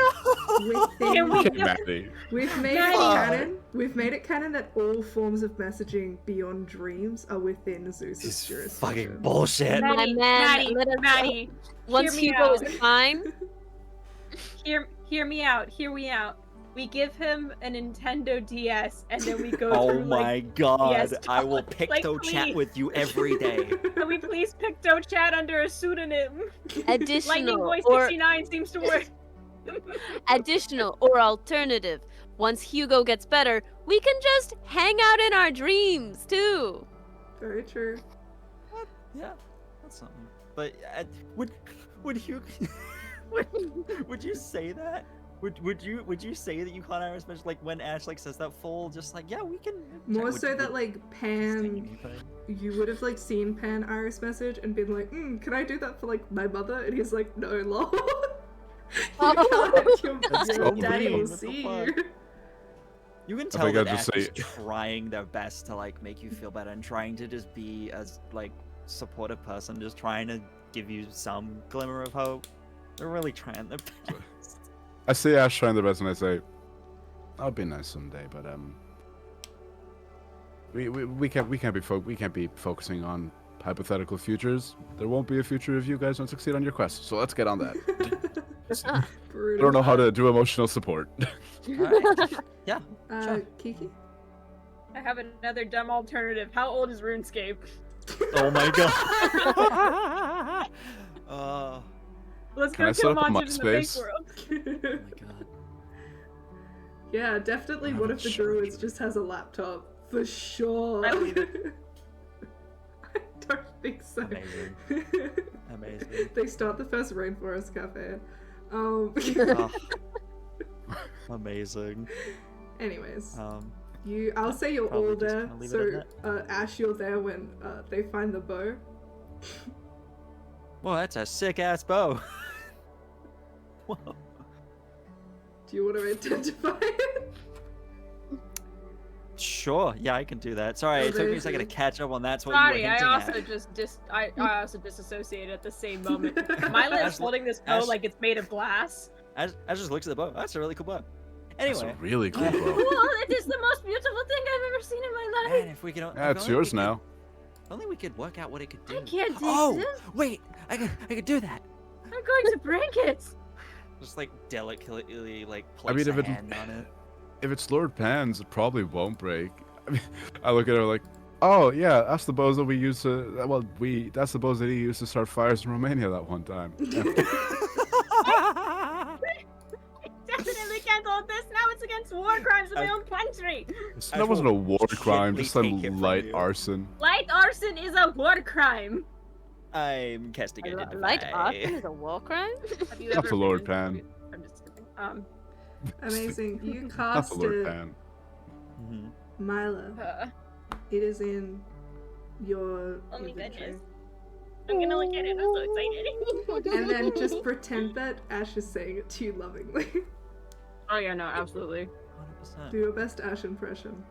Can we Okay, give- Maddie. We've made it Maddie. canon. We've made it canon that all forms of messaging beyond dreams are within Zeus's This is jurisdiction. fucking bullshit. My Maddie, man, let us- Maddie, Once hear me Hugo out. is fine, hear me out. Hear me out. We give him a Nintendo DS, and then we go Oh through my like, god! yes, I will like, picto chat please. with you every day. Can we please Picto chat under a pseudonym? Lightning additional Boy or 69 seems to work. additional or alternative. Once Hugo gets better, we can just hang out in our dreams too. Very true. Yeah, that's something. But would you would you say that? Would you say that you can't Iris message, like when Ash like says that full, just like, yeah, we can. More would- so would- that like just Pan, thinking about it. you would have like seen Pan Iris message and been like, can I do that for like my mother? And he's like, no, lol. You can't. That's Your so daddy mean, will what the see fuck? you. You can I tell think I'd that just Ash is say- trying their best to like make you feel better and trying to just be as like supportive person, just trying to give you some glimmer of hope. They're really trying their best. I see Ash trying their best, and I say, "That'll be nice someday." But we can't be focusing on hypothetical futures, there won't be a future if you guys don't succeed on your quest. So let's get on that. I Brutal. don't know how to do emotional support. Alright. Yeah. Sure. Kiki? I have another dumb alternative. How old is RuneScape? Oh my god. Let's Can I go set kill up a monsters in the fake MySpace? world. Oh my god. Yeah, definitely I'm one not of the sure. druids just has a laptop. For sure. I believe it. I don't think so. Amazing. Amazing. They start the first rainforest cafe. Oh. Amazing. Anyways, I'll yeah, say you're probably all just there. gonna leave it So, at Ash, you're there when they find the bow. Well, that's a sick ass bow. Whoa. Do you want to identify it? Sure, yeah, I can do that. Sorry, it took me a second to Amazing. catch up on that's what Sorry, you were I hinting also at. I also disassociated at the same moment. Mila is Ash- holding this bow Ash- like it's made of glass. I just looked at the bow. That's a really cool bow. That's Anyway, a really cool uh, bow. It is the most beautiful thing I've ever seen in my life. man, if we could. Yeah, it's yours now. If only we could work out what it could do. I can't do Oh, this. wait, I could do that. I'm going to break it. Just like delicately like I mean, place if a it- hand on it. If it's Lord Pan's, it probably won't break. I mean, I look at her like, oh yeah, that's the bows that we used to. Well, that's the bows that he used to start fires in Romania that one time. Definitely can't hold this. Now it's against war crimes in my own country. That wasn't a war crime, gently just some take it from light you. arson. Light arson is a war crime. I'm casting identify. Light arson is a war crime? Have you Not ever the Lord been in- Pan. I'm just kidding. Amazing. You Not cast the Lord it, Pan. Mhm. Mila. It is in your Oh my inventory. goodness. I'm gonna look at it. I'm so excited. And then just pretend that Ash is saying it to you lovingly. Oh yeah, no, absolutely. 100%. Do your best Ash impression.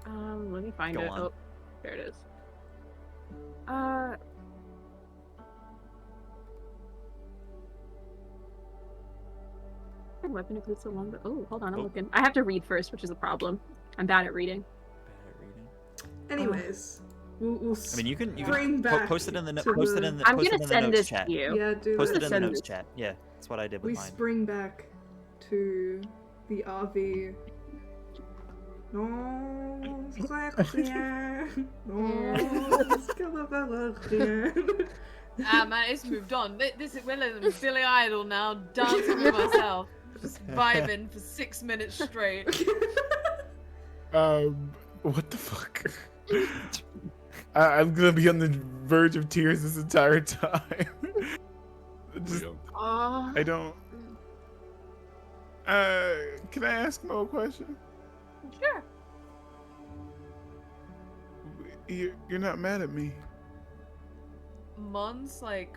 Let me find Go it. on. Oh, there it is. My weapon includes so long, but hold on, I'm Oh. looking. I have to read first, which is a problem. I'm bad at reading. Bad at reading. Anyways, we'll I mean, you can spring back post it in the to post it the- in the I'm post gonna it in the send notes this chat. to you. Yeah, do Post it. it in the Send notes this. chat. Yeah, that's what I did with We mine. spring back to the RV. Non, c'est rien. Non, c'est rien. Man, it's moved on. This is Billy Idol now, dancing with myself, just vibing for 6 minutes straight. What the fuck? I'm gonna be on the verge of tears this entire time. Just, I don't. Can I ask Mo a question? Sure. You're not mad at me. Mon's like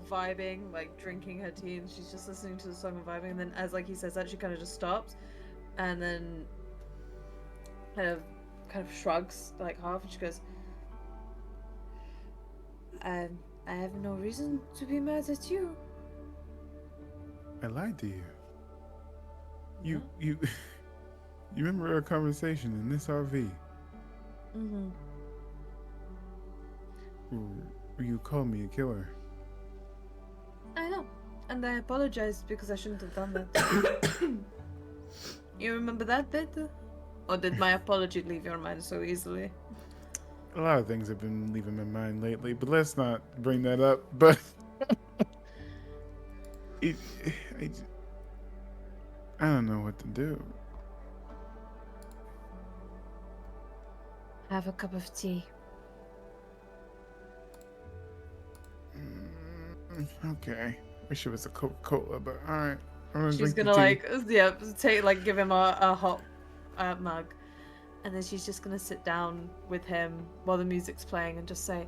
vibing, like drinking her tea, and she's just listening to the song and vibing. And then, as like he says that, she kind of just stops, and then kind of shrugs like half, and she goes, I have no reason to be mad at you. I lied to you. You remember our conversation in this RV Mm-hmm. where you called me a killer? I know, and I apologized because I shouldn't have done that. You remember that bit? Or did my apology leave your mind so easily? A lot of things have been leaving my mind lately, but let's not bring that up. But I don't know what to do. Have a cup of tea. Okay. Wish it was a Coca-Cola, but alright. She's gonna give him a hot mug, and then she's just gonna sit down with him while the music's playing and just say,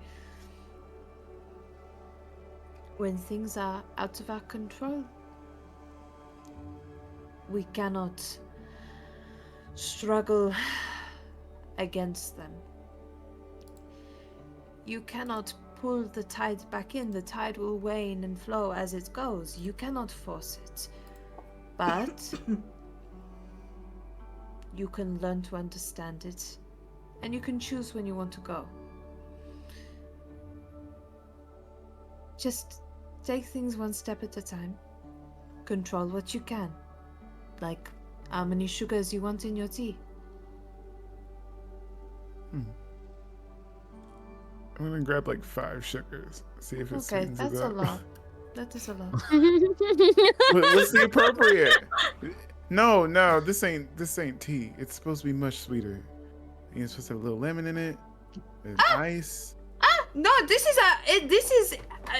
when things are out of our control, we cannot struggle against them. You cannot pull the tide back in. The tide will wane and flow as it goes. You cannot force it. But you can learn to understand it, and you can choose when you want to go. just take things one step at a time. Control what you can. Like how many sugars you want in your tea. I'm gonna grab like 5 sugars. See if it Okay, sweetens it that's a up. lot. That is a lot. What's the appropriate? No, this ain't tea. It's supposed to be much sweeter. You're supposed to have a little lemon in it. There's ice. No, this is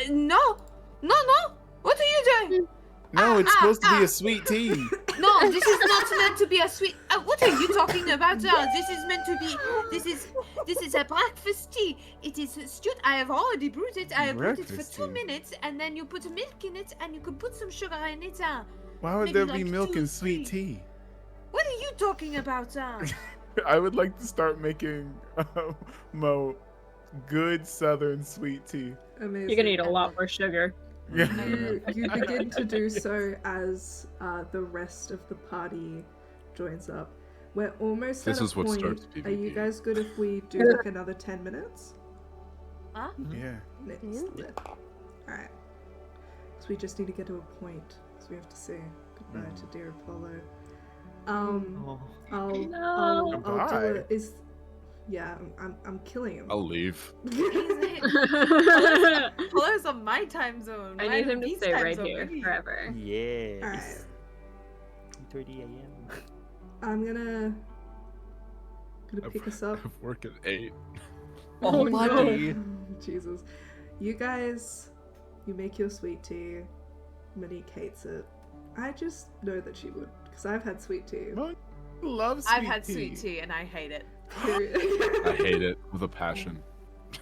no. What are you doing? No, it's supposed to be a sweet tea. No, this is not meant to be a sweet. What are you talking about? This is meant to be. This is a breakfast tea. It is stewed. I have already brewed it. I have brewed it for Breakfast 2 tea. minutes, and then you put milk in it, and you could put some sugar in it. Why would Maybe there be like milk 2, in sweet 3. tea? What are you talking about? I would like to start making Mo good Southern sweet tea. Amazing. You're gonna need a lot more sugar. You begin to do so as the rest of the party joins up. We're almost This at a is what point. starts Are you PvP. guys good if we do like another 10 minutes? Yeah. Minutes. Alright. So we just need to get to a point. So we have to say goodbye to dear Apollo. Oh. I'll do Goodbye. it. Yeah, I'm killing him. I'll leave. Apollo's on my time zone. I mine need him and to Beast stay time right zone, here baby. forever. Yes. Alright. 3:30 a.m. I'm gonna pick us up. I have work at 8. Oh, buddy. Jesus. You guys, you make your sweet tea. Monique hates it. I just know that she would, because I've had sweet tea. Mo loves sweet I've had tea. sweet tea and I hate it. I hate it with a passion.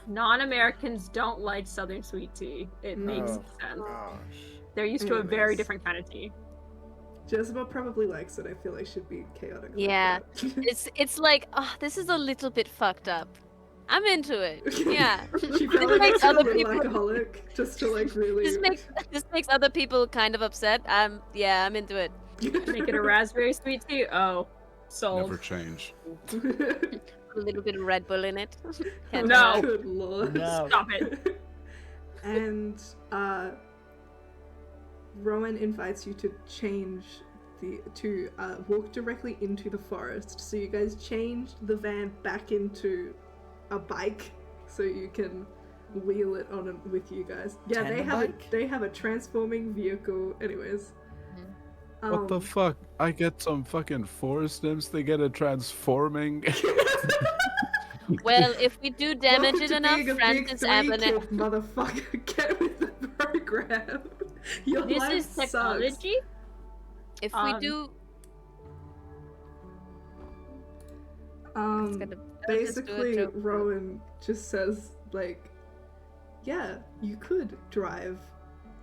Non-Americans don't like Southern sweet tea. It makes No. sense. Gosh. They're used to a very Anyways. different kind of tea. Jezebel probably likes it. I feel like she'd be chaotic. like Yeah. that. It's like, oh, this is a little bit fucked up. I'm into it. Yeah. She This probably makes makes a other little people- alcoholic just to like really. This makes other people kind of upset. Yeah, I'm into it. Make it a raspberry sweet tea. Oh, sold. Never change. A little bit of Red Bull in it. Can't No. tell. Good lord. No. Stop it. And Rowan invites you to walk directly into the forest. So you guys changed the van back into a bike so you can wheel it on with you guys. Yeah, Tandem they have a transforming vehicle. Anyways. What the fuck? I get some fucking forest nymphs, they get a transforming. Well, if we do damage Welcome it to enough, being a Francis big Avenett. three-kid motherfucker, get with the program. Your This life is sucks. technology. If we do, Um, I'll just do a basically, joke. Rowan just says, like, yeah, you could drive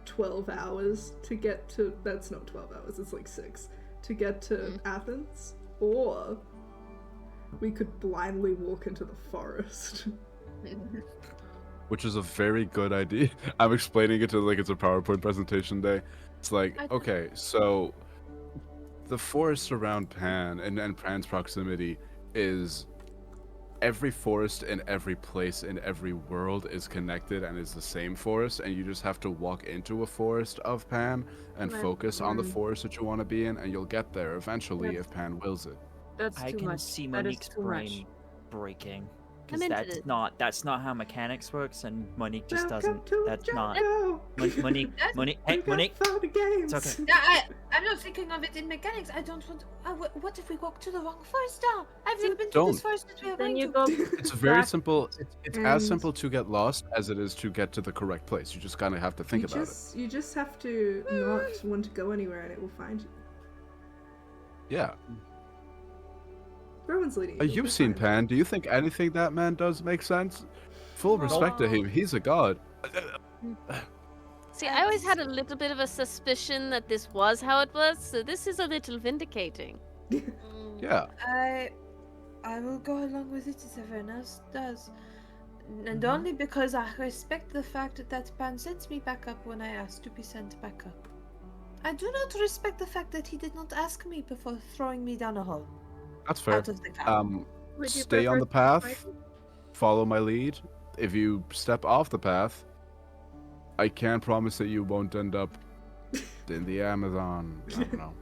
12 hours to get to. That's not 12 hours, it's like 6 to get to Athens, or we could blindly walk into the forest. Which is a very good idea. I'm explaining it to like it's a PowerPoint presentation day. It's like, okay, so the forest around Pan and Pan's proximity is every forest in every place in every world is connected and is the same forest, and you just have to walk into a forest of Pan and Right. focus on the forest that you want to be in, and you'll get there eventually That's- if Pan wills it. That's I too can much. see That is Monique's too brain much. breaking. I'm Because into it. that's not how mechanics works, and Monique just Welcome doesn't. to That's not. Django. Monique, hey, We got Monique. fun games. It's okay. I'm not thinking of it in mechanics. I don't want. What if we walk to the wrong forest now? I've never been to Don't. this forest that we are Then going you to. go. It's very back- simple. It's as And- simple to get lost as it is to get to the correct place. You just kind of have to think about it. You just have to not want to go anywhere and it will find you. Yeah. Rowan's leading you. You've seen Pan. Do you think anything that man does makes sense? Full respect to him. He's a god. See, I always had a little bit of a suspicion that this was how it was, so this is a little vindicating. Yeah. I will go along with it as everyone else does. And Mm-hmm. only because I respect the fact that Pan sent me back up when I asked to be sent back up. I do not respect the fact that he did not ask me before throwing me down a hole. That's fair. Out of the car. Would you Stay on prefer the path. fighting? Follow my lead. If you step off the path, I can't promise that you won't end up in the Amazon. I don't know.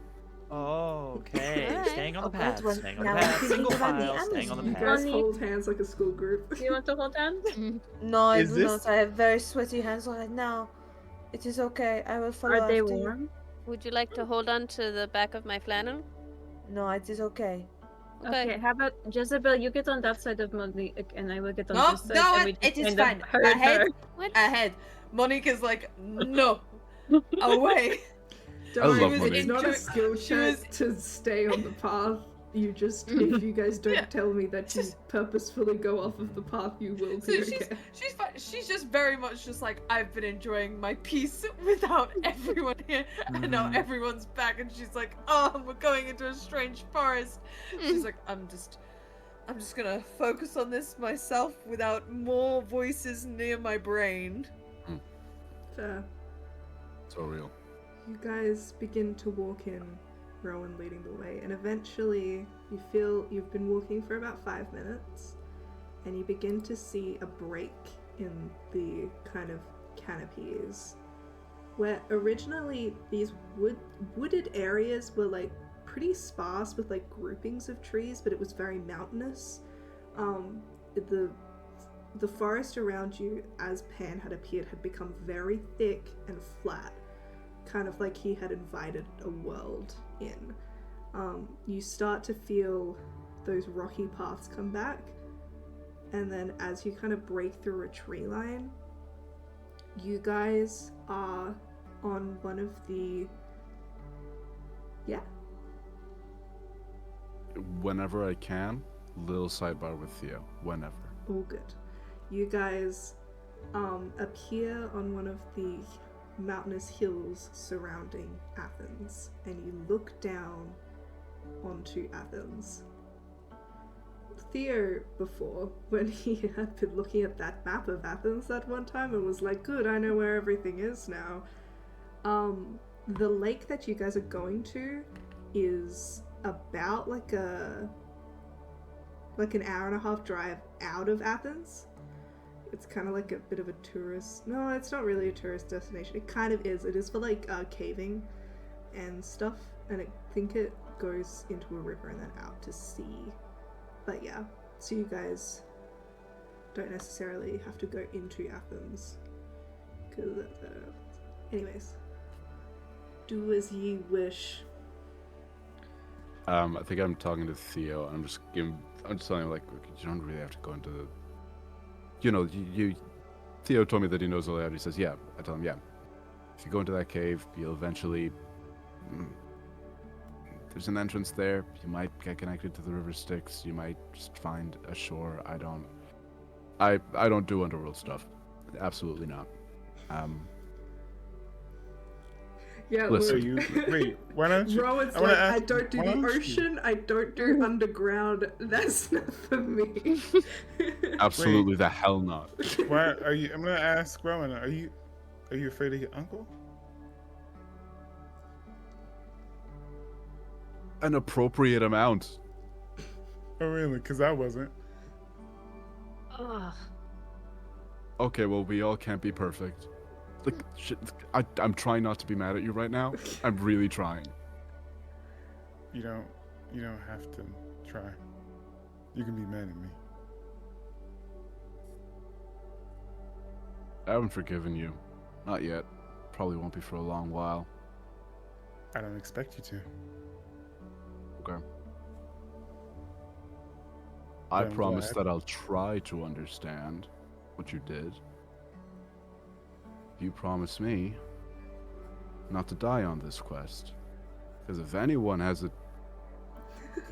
Oh, okay. Alright. Staying on the Oh, good path. one. Staying on Now the I'm path. feeling Single about the file. Staying on the You Amazon. path. guys Bonnie. hold hands like a school group. Do you want to hold hands? No, I Is do this- not. I have very sweaty hands right now. It is okay. I will follow Are they after you. warm? Would you like to hold on to the back of my flannel? No, it is okay. Okay. How about Jezebel? You get on that side of Monique, and I will get on No, this side. no, and we it just is kind of fine. herd Ahead. her. What? Ahead. Monique is like, no, away. I love She was Monique. It's not a enjoy- skill she check was- to stay on the path. You just, if you guys don't Yeah. tell me that you Just- purposefully go off of the path, you will So be she's okay. she's fine. She's just very much just like, I've been enjoying my peace without everyone here, and now Mhm. everyone's back, and she's like, oh, we're going into a strange forest. She's like, I'm just gonna focus on this myself without more voices near my brain. Fair. So real. You guys begin to walk in, Rowan leading the way, and eventually you feel you've been walking for about 5 minutes, and you begin to see a break in the kind of canopies, where originally these wooded areas were like pretty sparse with like groupings of trees, but it was very mountainous. The forest around you, as Pan had appeared, had become very thick and flat, kind of like he had invited a world in. You start to feel those rocky paths come back, and then as you kind of break through a tree line, you guys are on one of the... Yeah. Whenever I can, little sidebar with Theo. Whenever. All good. You guys appear on one of the mountainous hills surrounding Athens, and you look down onto Athens. Theo, before, when he had been looking at that map of Athens that one time and was like, good, I know where everything is now. The lake that you guys are going to is about like an hour and a half drive out of Athens. It's kind of like a bit of a tourist... No, it's not really a tourist destination. It kind of is. It is for like caving and stuff, and I think it goes into a river and then out to sea. But yeah, so you guys don't necessarily have to go into Athens. Because anyways, do as ye wish. I think I'm talking to Theo. I'm just telling him, like, look, you don't really have to go into the... You know, Theo told me that he knows all that. He says, yeah. I tell him, yeah. If you go into that cave, you'll eventually... There's an entrance there. You might get connected to the river Styx. You might just find a shore. I don't do underworld stuff. Absolutely not. Yeah, Listen. look. Wait, why don't you? Rowan's I wanna like, ask I don't do why the don't you- ocean, I don't do underground, that's not for me. Absolutely the hell not. Why are you? I'm gonna ask Rowan. Are you afraid of your uncle? An appropriate amount. Oh really? Because I wasn't. Ugh. Okay, well, we all can't be perfect. Like, shit, I'm trying not to be mad at you right now. I'm really trying. You don't have to try. You can be mad at me. I haven't forgiven you. Not yet. Probably won't be for a long while. I don't expect you to. Okay. I I'm promise glad. that I'll try to understand what you did. You promise me not to die on this quest. Because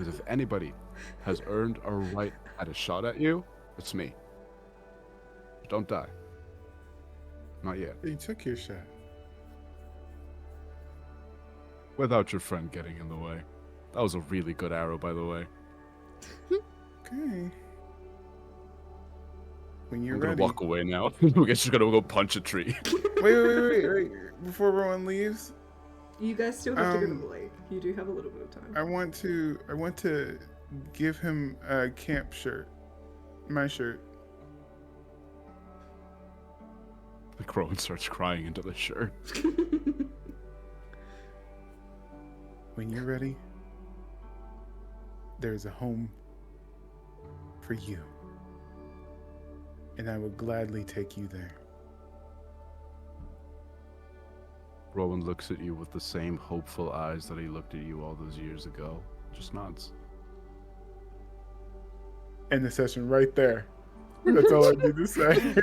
if anybody has earned a right at a shot at you, it's me. Don't die. Not yet. You took your shot. Without your friend getting in the way. That was a really good arrow, by the way. Okay. When you're I'm gonna ready. walk away now. We're just gonna go punch a tree. Wait. Before Rowan leaves, You guys still have to go to the lake. You do have a little bit of time. I want to give him a camp shirt. My shirt. The Rowan starts crying into the shirt. When you're ready, there's a home for you. And I will gladly take you there. Rowan looks at you with the same hopeful eyes that he looked at you all those years ago. Just nods. End the session right there. That's all I need to say.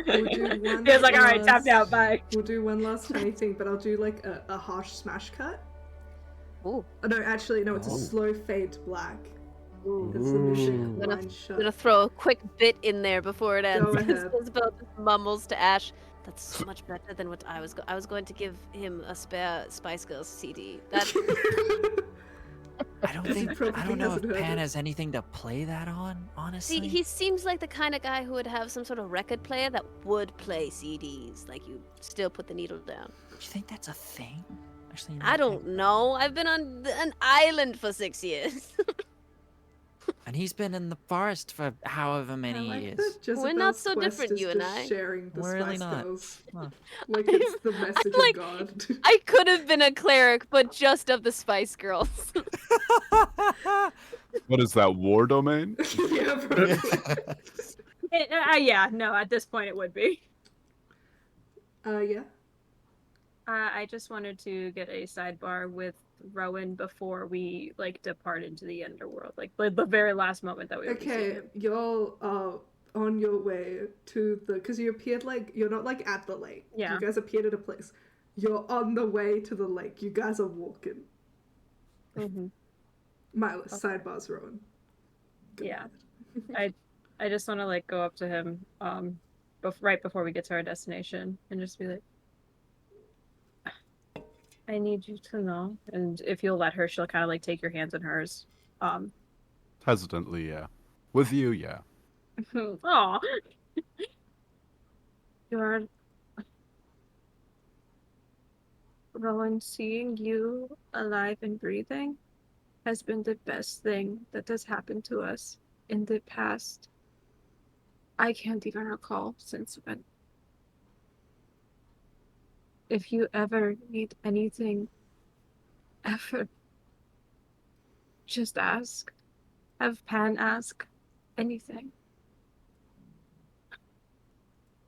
We'll do one Feels like, all right, last- tapped out, bye. We'll do one last tiny thing, but I'll do like a harsh smash cut. Ooh. Oh, no, actually, no, it's a Oh. slow fade to black. Ooh. As the music Ooh. Gonna- lines shut. I'm gonna throw a quick bit in there before it ends. Go ahead. Isabel just mumbles to Ash. That's so much better than what I was. I was going to give him a spare Spice Girls CD. That I don't He think. probably I don't know if hasn't heard Pan it. has anything to play that on. Honestly. see, he seems like the kind of guy who would have some sort of record player that would play CDs. Like you still put the needle down. Do you think that's a thing? Actually, I don't know. I've been on an island for 6 years. And he's been in the forest for however I many like years. that We're not Jezebel's so quest different, is you and just I. sharing the We're really Spice not. Girls. Huh. Like it's the message Like- of God. I could have been a cleric, but just of the Spice Girls. What is that, war domain? Yeah, probably. Yeah, no, at this point it would be. Yeah. I just wanted to get a sidebar with Rowan before we like depart into the underworld, like the very last moment that we would see Okay, him. y'all are on your way to the, because you appeared like, you're not like at the lake. Yeah. You guys appeared at a place. You're on the way to the lake. You guys are walking. Mhm. Milo, sidebars, Rowan. Go Yeah. ahead. I just want to like go up to him, right before we get to our destination, and just be like, I need you to know, and if you'll let her, she'll kind of like take your hands in hers. Hesitantly, yeah. With you, yeah. Aw. You're Rowan, seeing you alive and breathing has been the best thing that has happened to us in the past. I can't even recall since when. If you ever need anything, ever, just ask. Have Pan ask anything.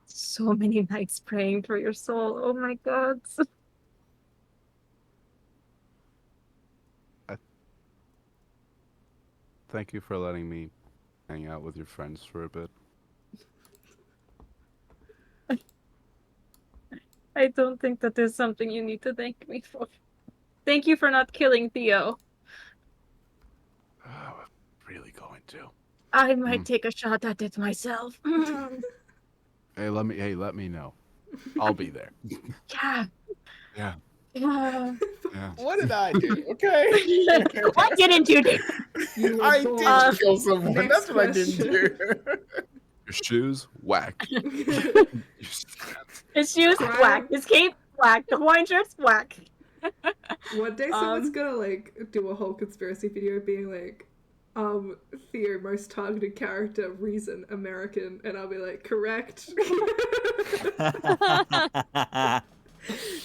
So many nights praying for your soul. Oh my god. Thank you for letting me hang out with your friends for a bit. I don't think that there's something you need to thank me for. Thank you for not killing Theo. I'm really going to. I might take a shot at it myself. Hey, let me know. I'll be there. Yeah. Yeah. Yeah. Yeah. What did I do? Okay. What didn't you do? You were I born- did kill someone. next That's what I didn't do. Your shoes, whack. His shoes, Crime. whack. His cape, whack. The Hawaiian shirt's whack. One day someone's gonna like do a whole conspiracy video being like, Theo, most targeted character, reason, American, and I'll be like, correct.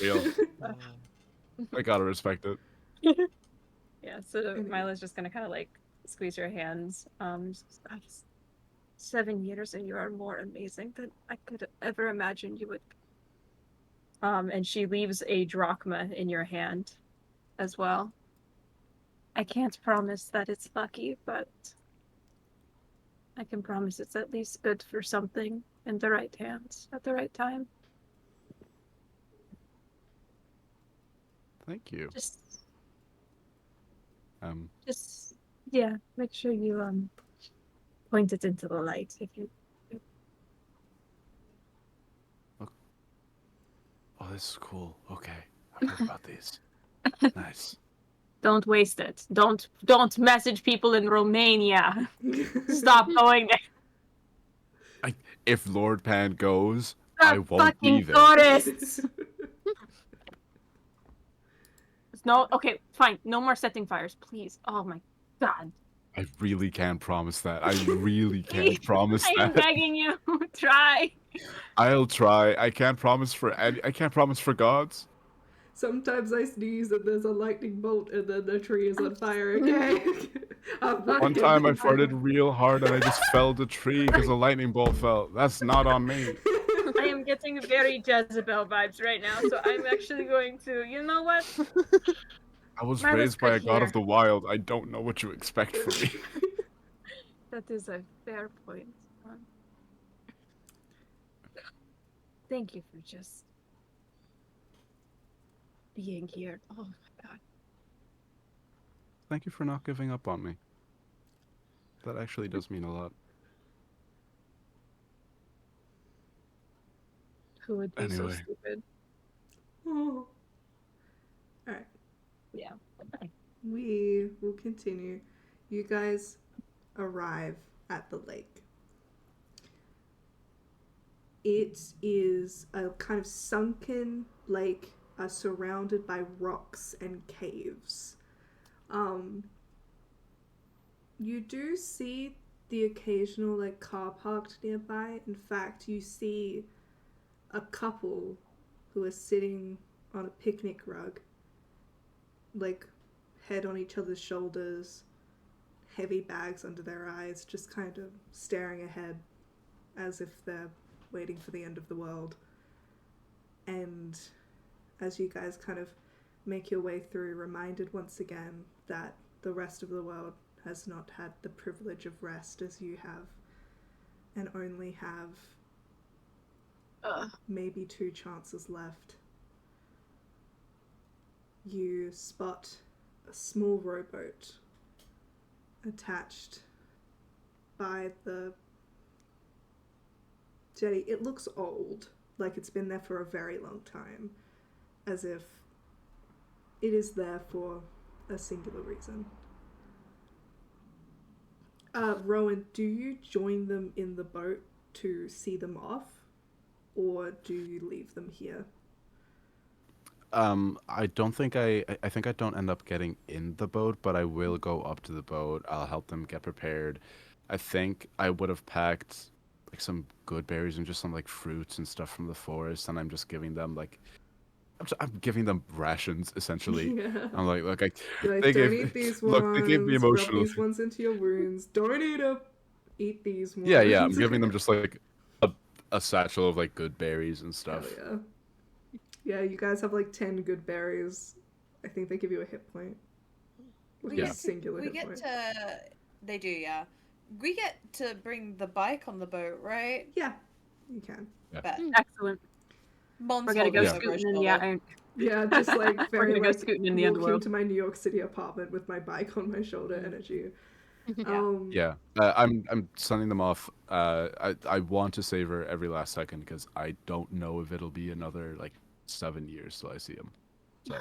Real. I gotta respect it. Yeah, so Milo's just gonna kind of like squeeze your hands. Just 7 years and you are more amazing than I could ever imagine you would. And she leaves a drachma in your hand as well. I can't promise that it's lucky, but I can promise it's at least good for something in the right hands at the right time. Thank you. Just yeah, make sure you point it into the light if you. Oh, this is cool. Okay. I've heard about these. Nice. Don't waste it. Don't message people in Romania. Stop going there. If Lord Pan goes, They're I won't be fucking there. tourists. No, okay, fine. No more setting fires, please. Oh my god. I really can't promise that. I really can't promise I am that. begging you. Try. I'll try. I can't promise for gods. Sometimes I sneeze and there's a lightning bolt and then the tree is on fire. Okay. I'm not One time I giving farted up. real hard and I just felled a tree because a lightning bolt fell. That's not on me. I am getting very Jezebel vibes right now, so I'm actually going to. You know what? I was Milo's raised by good a god of here. the wild. I don't know what you expect from me. That is a fair point. Thank you for just being here. Oh my god. Thank you for not giving up on me. That actually does mean a lot. Who would be so Anyway. stupid? Oh. Alright. Yeah. We will continue. You guys arrive at the lake. It is a kind of sunken lake surrounded by rocks and caves. You do see the occasional like car parked nearby. In fact, you see a couple who are sitting on a picnic rug, like head on each other's shoulders, heavy bags under their eyes, just kind of staring ahead as if they're waiting for the end of the world. And as you guys kind of make your way through, reminded once again that the rest of the world has not had the privilege of rest as you have, and only have maybe 2 chances left. You spot a small rowboat attached by the jetty. It looks old, like it's been there for a very long time, as if it is there for a singular reason. Rowan, do you join them in the boat to see them off, or do you leave them here? I don't think I think I don't end up getting in the boat, but I will go up to the boat. I'll help them get prepared. I think I would have packed like some good berries and just some like fruits and stuff from the forest, and I'm just giving them like I'm giving them rations essentially. Yeah. I'm like, look, You're like, they don't gave eat these look, ones, they gave me rub emotional. these ones into your wounds. Don't eat these ones. Yeah, I'm giving them just like a satchel of like good berries and stuff. Hell yeah. Yeah, you guys have like 10 good berries. I think they give you a hit point. Like Yeah. a singular We hit get point. to. They do, yeah. We get to bring the bike on the boat, right? Yeah, you can. Bet. Excellent. Mom's We're gonna go holding over a scooting in the shoulder. Yeah, just like We're very gonna go like scooting in the walking underworld. to my New York City apartment with my bike on my shoulder energy. Yeah, I'm sending them off. I want to savor every last second because I don't know if it'll be another like 7 years till I see him. So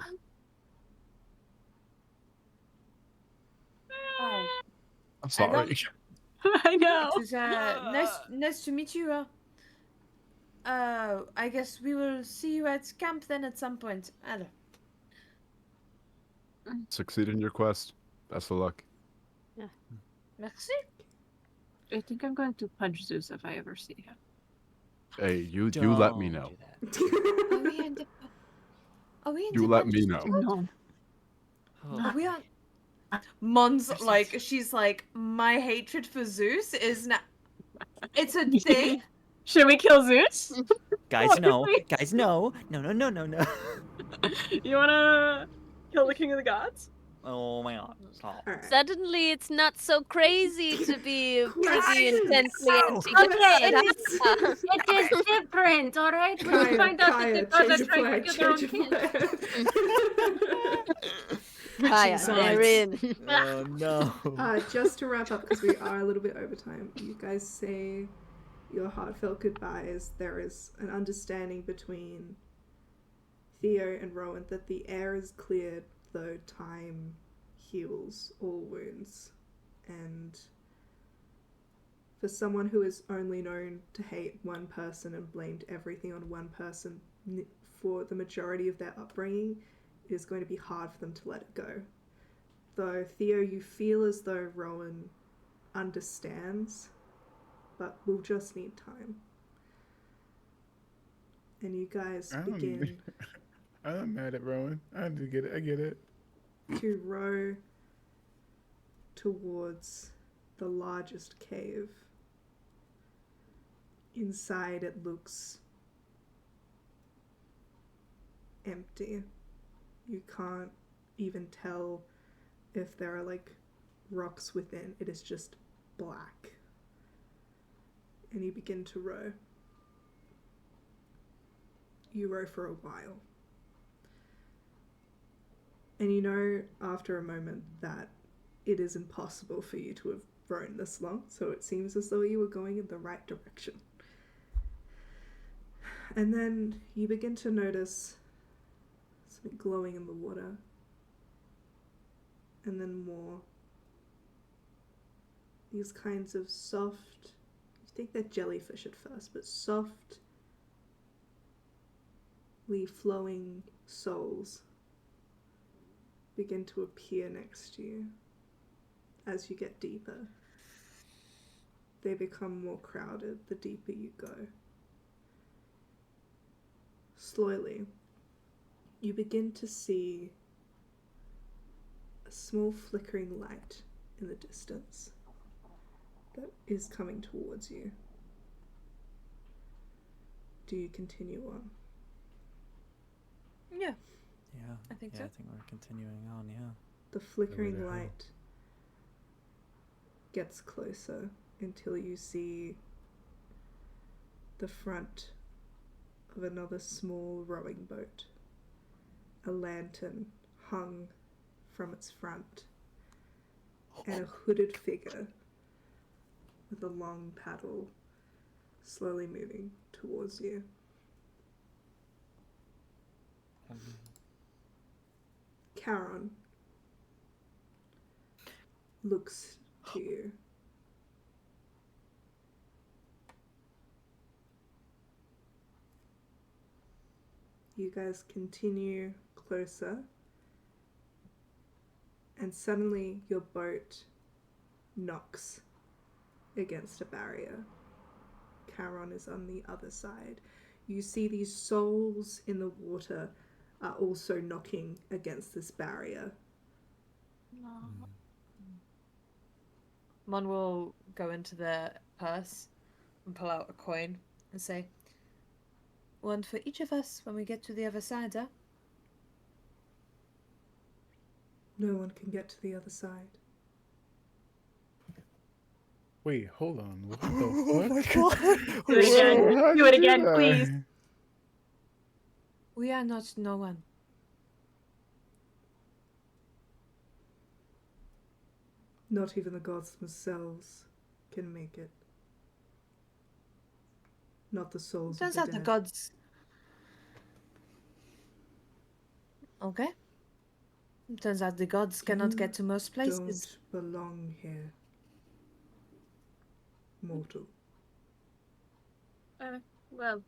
Oh, I'm sorry. I know. it was nice to meet you. I guess we will see you at camp then at some point. Hello. Succeed in your quest. Best of luck. Merci. I think I'm going to punch Zeus if I ever see him. Hey, you let me Don't know. do that. Are we in the? Are we in You the let me punch know. squad? No. Are we on? Mon's like she's like my hatred for Zeus is now. It's a thing. Should we kill Zeus? Guys, What if no. we- Guys, no. No. You wanna kill the king of the gods? Oh my god. Stop. Alright. Suddenly, it's not so crazy to be pretty Questions. intensely anti Okay, good. it is different, alright? We'll Kaya, find out Kaya, that the gods change are your trying plan, to kill their own change your kin. plan. Kaya, they're in. Oh no. Just to wrap up, because we are a little bit over time, you guys say your heartfelt goodbyes. There is an understanding between Theo and Rowan that the air is cleared, though time heals all wounds. And for someone who is only known to hate one person and blamed everything on one person for the majority of their upbringing, it is going to be hard for them to let it go. Though, Theo, you feel as though Rowan understands, but we'll just need time. and you guys I don't- begin I'm not mad at Rowan. I do get it. I get it. to row towards the largest cave. Inside it looks empty. You can't even tell if there are like rocks within. It is just black. And you begin to row. You row for a while. And you know after a moment that it is impossible for you to have rown this long, so it seems as though you were going in the right direction. And then you begin to notice something glowing in the water. And then more. These kinds of soft, you think they're jellyfish at first, but softly flowing souls begin to appear next to you as you get deeper. They become more crowded the deeper you go. Slowly, you begin to see a small flickering light in the distance that is coming towards you. Do you continue on? Yeah. Yeah. I think yeah, so. I think we're continuing on, yeah. The flickering the hell? light gets closer until you see the front of another small rowing boat. A lantern hung from its front, and a hooded figure with a long paddle slowly moving towards you. Charon looks to you. You guys continue closer, and suddenly your boat knocks against a barrier. Charon is on the other side. You see these souls in the water are also knocking against this barrier. Mon will go into their purse and pull out a coin and say, "One for each of us when we get to the other side, huh?" No one can get to the other side. Wait, hold on. What the Oh my fuck? god! Do it again. How'd Do you it again, that? please. We are not no one. Not even the gods themselves can make it. Not the souls Turns of out the the dead. gods. Okay. Turns out the gods cannot You get to most places. Don't belong here, mortal. Well,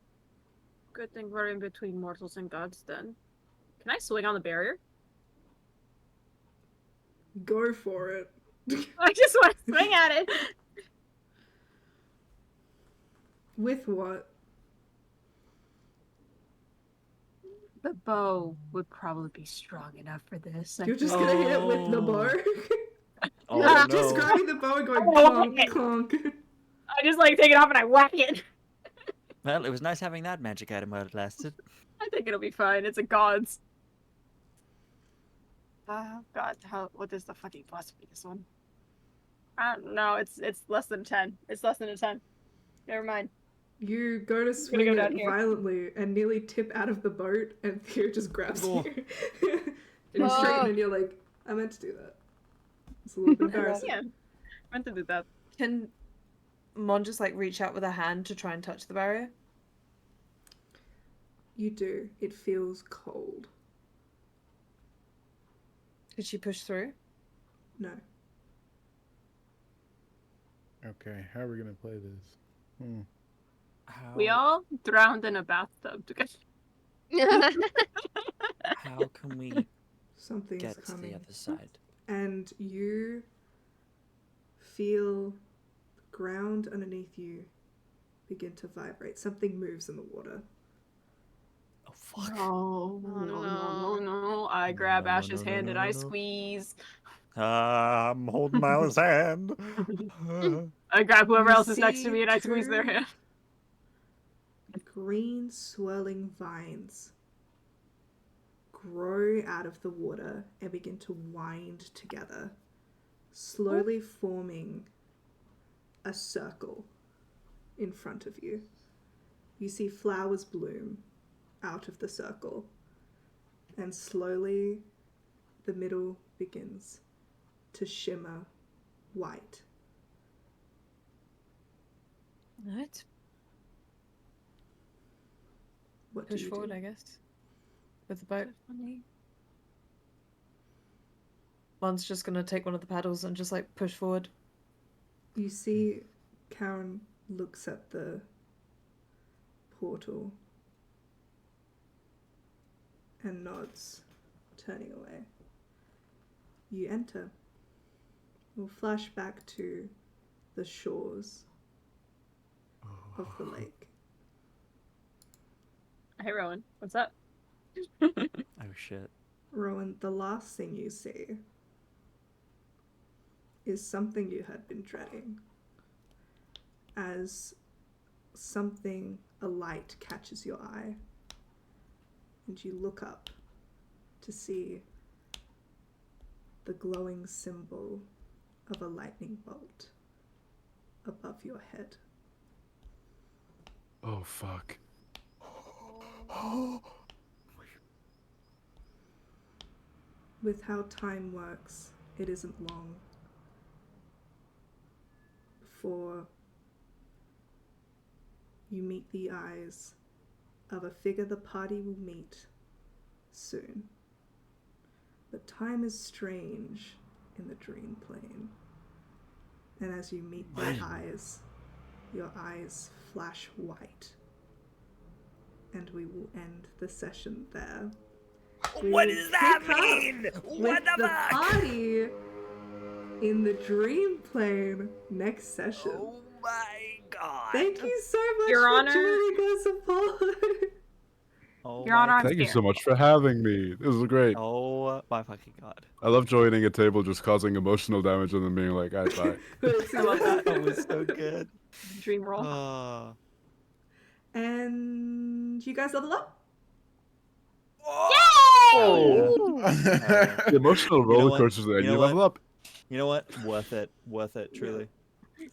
good thing we're in between mortals and gods then. Can I swing on the barrier? Go for it. I just want to swing at it. With what? The bow would probably be strong enough for this. You're just gonna hit it with the bow? Oh You're like no. just grabbing the bow and going Oh, clonk, okay. clonk. I just like take it off and I whack it. Well, it was nice having that magic item while it lasted. I think it'll be fine. It's a god's. God, what is the fucking plus for this one? I don't know. It's less than 10. It's less than a 10. Never mind. You go to swing go it down here. violently and nearly tip out of the boat, and Theo just grabs Oh. you. And you straighten and you're like, I meant to do that. It's a little bit embarrassing. Yeah, I meant to do that. Can Mon just like reach out with a hand to try and touch the barrier? You do. It feels cold. Could she push through? No. Okay, how are we gonna play this? How, We all drowned in a bathtub together. how can we Something's get to coming. the other side? And you feel the ground underneath you begin to vibrate. Something moves in the water. Oh fuck. No, Oh, no. I No, grab no, no, Ash's no, hand no, and no, I no. squeeze. I'm holding Miles' hand. I grab whoever You else is next to see me and I squeeze their two hand. green swirling vines grow out of the water and begin to wind together, slowly forming a circle in front of you. You see flowers bloom out of the circle, and slowly the middle begins to shimmer white. Right. What do Push you forward, do? I guess. With the boat. Funny. One's just gonna take one of the paddles and just like push forward. You see Karen looks at the portal and nods, turning away. You enter. We'll flash back to the shores of the lake. Hey, Rowan, what's up? Oh shit. Rowan, the last thing you see is something you had been dreading. As a light catches your eye, and you look up to see the glowing symbol of a lightning bolt above your head. Oh fuck. With how time works, it isn't long before you meet the eyes of a figure the party will meet soon. But time is strange in the dream plane. And as you meet their eyes, your eyes flash white. And we will end the session there. What does that mean? What With the the fuck? party in the dream plane next session. Oh my god. Thank you so much Your for Honor. joining us, Apollo. Oh Your my Honor, I'm Thank you so scared. much for having me. This was great. Oh my fucking god. I love joining a table just causing emotional damage and then being like, alright, bye. I love that. That was so good. Dream roll. Oh. And you guys level up? Oh. The emotional You know roller what? coasters there. You know You level what? up. You know what? Worth it. Worth it, truly.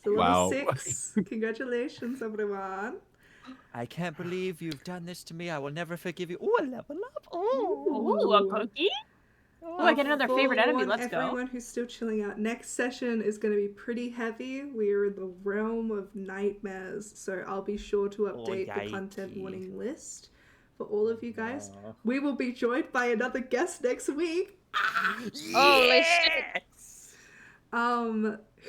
So level Wow. 6. Congratulations, everyone. I can't believe you've done this to me. I will never forgive you. Ooh, a level up. Oh. Ooh, a cookie? Ooh, I get another favorite enemy. Let's go. Everyone who's still chilling out. Next session is going to be pretty heavy. We are in the realm of nightmares, so I'll be sure to update the content yikey. warning list for all of you guys. Aw. We will be joined by another guest next week. Holy shit.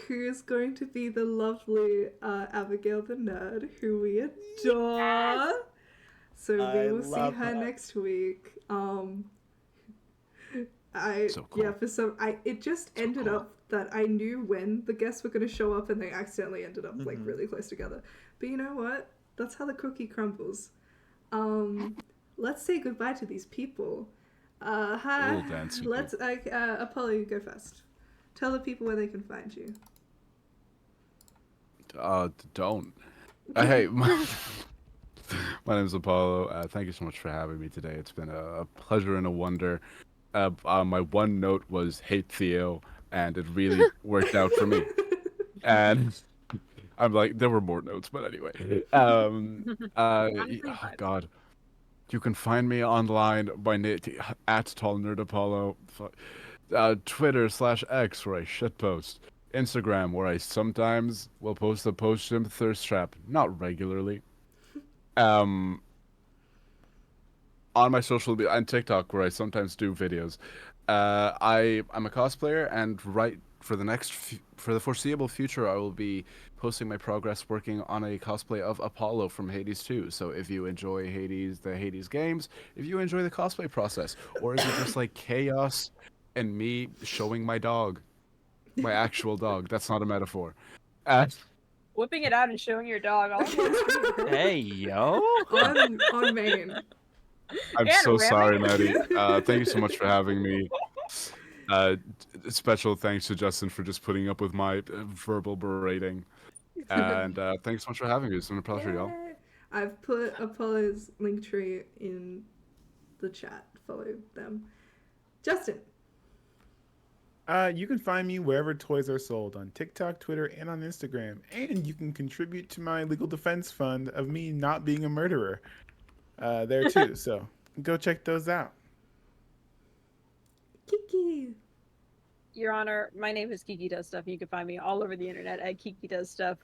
Who's going to be the lovely Abigail the Nerd, who we adore. So I we will see love her her. next week. So cool. It just ended up that I knew when the guests were going to show up, and they accidentally ended up like really close together. But you know what? That's how the cookie crumbles. Let's say goodbye to these people. Hi. Little dancing Let's Apollo, you go first. Tell the people where they can find you. Don't. Hey, my name's Apollo. Thank you so much for having me today. It's been a pleasure and a wonder. My one note was hate Theo, and it really worked out for me. And I'm like, there were more notes, but anyway. Oh God. You can find me online by at TallNerdApollo, Twitter/X where I shitpost, Instagram where I sometimes will post a post-gym thirst trap, not regularly. On my social media and TikTok where I sometimes do videos. I'm a cosplayer, and for the foreseeable future, I will be posting my progress working on a cosplay of Apollo from Hades 2. So if you enjoy the Hades games, if you enjoy the cosplay process, or if you just like chaos and me showing my dog, my actual dog, that's not a metaphor. Whipping it out and showing your dog all Hey, yo. on main. I'm And so sorry, women. Maddie. Thank you so much for having me. Special thanks to Justin for just putting up with my verbal berating. And thanks so much for having me. It's been a pleasure, y'all. Yay. I've put Apollo's link tree in the chat. Follow them. Justin. You can find me wherever toys are sold on TikTok, Twitter, and on Instagram. And you can contribute to my legal defense fund of me not being a murderer there too. So go check those out. Kiki. Your Honor, my name is Kiki Does Stuff. You can find me all over the internet at Kiki Does Stuff.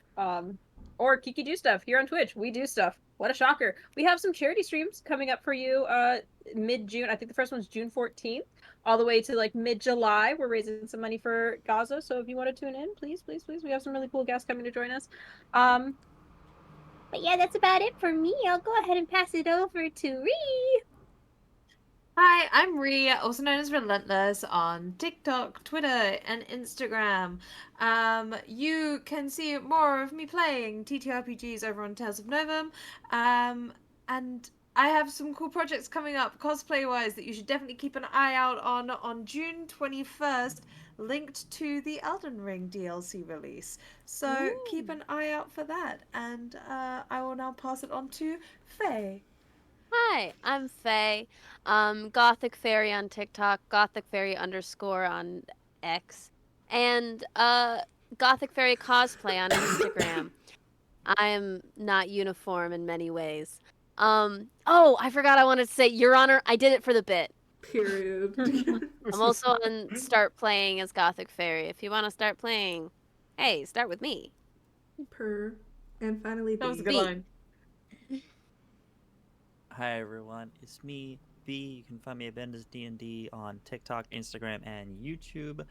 Or Kiki Do Stuff here on Twitch. We do stuff. What a shocker. We have some charity streams coming up for you mid-June. I think the first one's June 14th, all the way to like mid-July. We're raising some money for Gaza. So if you want to tune in, please, please, please. We have some really cool guests coming to join us. But yeah, that's about it for me. I'll go ahead and pass it over to Ree. Hi, I'm Rhea, also known as Relentless on TikTok, Twitter, and Instagram. You can see more of me playing TTRPGs over on Tales of Novum. And I have some cool projects coming up cosplay-wise that you should definitely keep an eye out on June 21st, linked to the Elden Ring DLC release. So keep an eye out for that. And I will now pass it on to Faye. Hi, I'm Faye. Gothic Fairy on TikTok, Gothic Fairy _ on X, and Gothic Fairy cosplay on Instagram. I am not uniform in many ways. Oh, I forgot I wanted to say, Your Honor, I did it for the bit. Period. I'm also on Start Playing as Gothic Fairy. If you want to start playing, hey, start with me. And finally, That was a B. good line. Hi everyone, it's me, B. You can find me at Bender's DnD on TikTok, Instagram, and YouTube.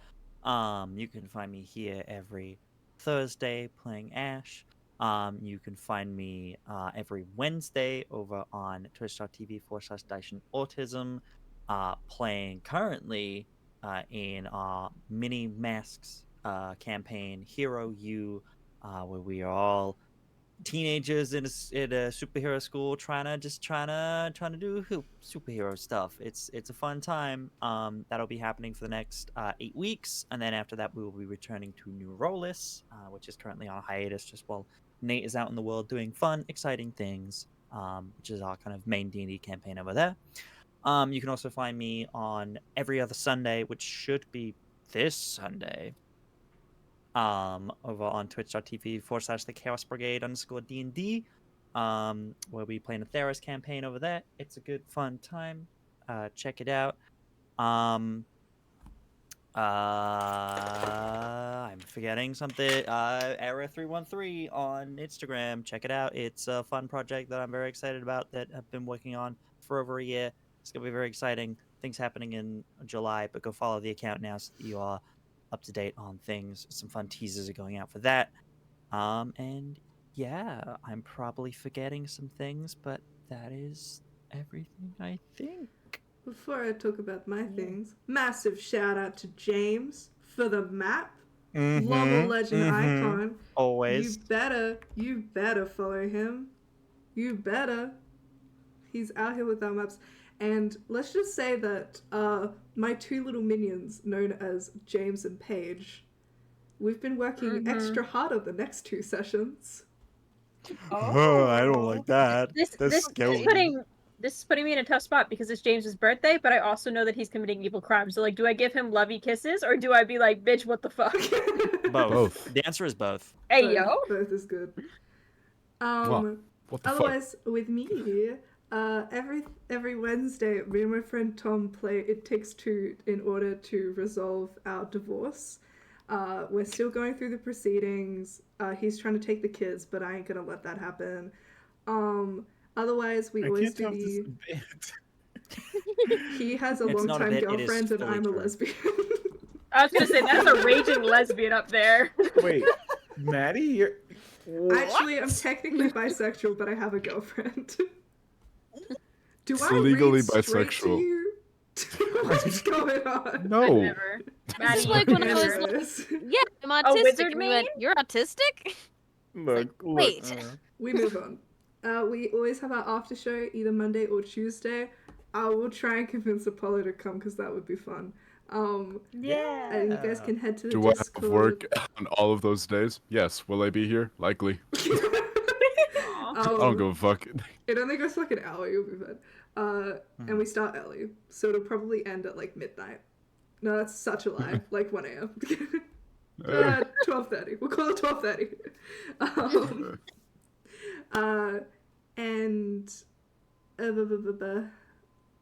You can find me here every Thursday playing Ash. You can find me every Wednesday over on twitch.tv/Daishin Autism, playing currently in our Mini Masks campaign, Hero U, where we are all teenagers in a superhero school trying to do superhero stuff. It's a fun time. That'll be happening for the next 8 weeks, and then after that we will be returning to New Rollis, which is currently on hiatus just while Nate is out in the world doing fun, exciting things, which is our kind of main D&D campaign over there. You can also find me on every other Sunday, which should be this Sunday, over on twitch.tv/the Chaos Brigade _DnD, where we play in a Theros campaign over there. It's a good, fun time. Check it out. I'm forgetting something. Aeaea 313 on Instagram. Check it out. It's a fun project that I'm very excited about that I've been working on for over a year. It's gonna be very exciting. Things happening in July, but go follow the account now so that you are up to date on things. Some fun teasers are going out for that. And yeah, I'm probably forgetting some things, but that is everything, I think. Before I talk about my things, massive shout out to James for the map. Global legend icon. Always. You better follow him. You better. He's out here with our maps. And let's just say that my two little minions, known as James and Paige, we've been working extra hard on the next 2 sessions. Oh, I don't like that. This is putting me in a tough spot because it's James's birthday, but I also know that he's committing evil crimes. So, like, do I give him lovey kisses or do I be like, bitch, what the fuck? Both. The answer is both. Hey, yo. Both is good. What the Otherwise, with me here, every Wednesday, me and my friend Tom play It Takes Two in order to resolve our divorce. We're still going through the proceedings. He's trying to take the kids, but I ain't gonna let that happen. Otherwise, we always do the... He has a long-time girlfriend and I'm a lesbian. I was gonna say, that's a raging lesbian up there. Wait, Maddie, you're... Actually, I'm technically bisexual, but I have a girlfriend. Do I legally read straight bisexual. to you? What's going on? No. Never. It's Maddie, like one of never. those, yeah, I'm autistic. wizard And we went, you're autistic? Look, wait. We move on. We always have our after show either Monday or Tuesday. I will try and convince Apollo to come because that would be fun. Yeah. And you guys can head to the Do I Discord. have work on all of those days? Yes. Will I be here? Likely. I don't give a fuck. It only goes for like an hour. You'll be fine. And we start early, so it'll probably end at like midnight. No, that's such a lie. Like 1 a.m. 12:30. We'll call it 12:30. And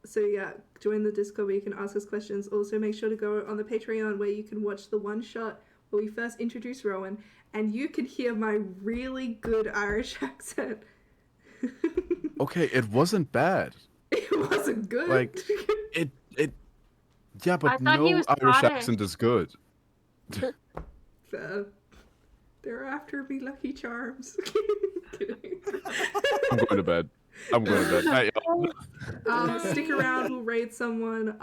so yeah, join the Discord where you can ask us questions. Also, make sure to go on the Patreon where you can watch the one shot where we first introduce Rowan, and you can hear my really good Irish accent. Okay, it wasn't bad. It wasn't good. Like, it. Yeah, but thought he no was Irish Scottish. accent is good. They're after me, Lucky Charms. Kidding. I'm going to bed. Night, y'all. Stick around. We'll raid someone.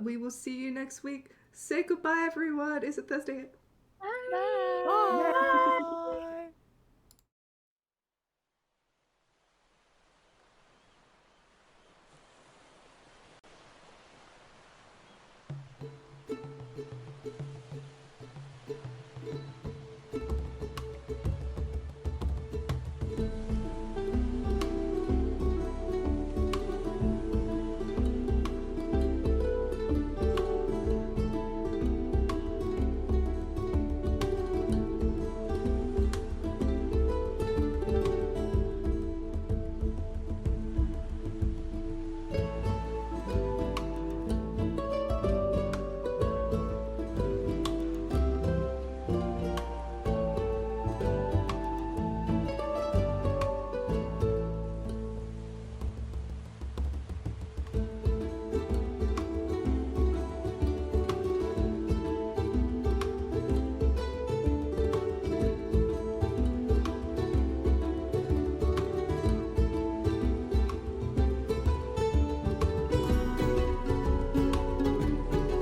We will see you next week. Say goodbye, everyone. Is it Thursday? Bye.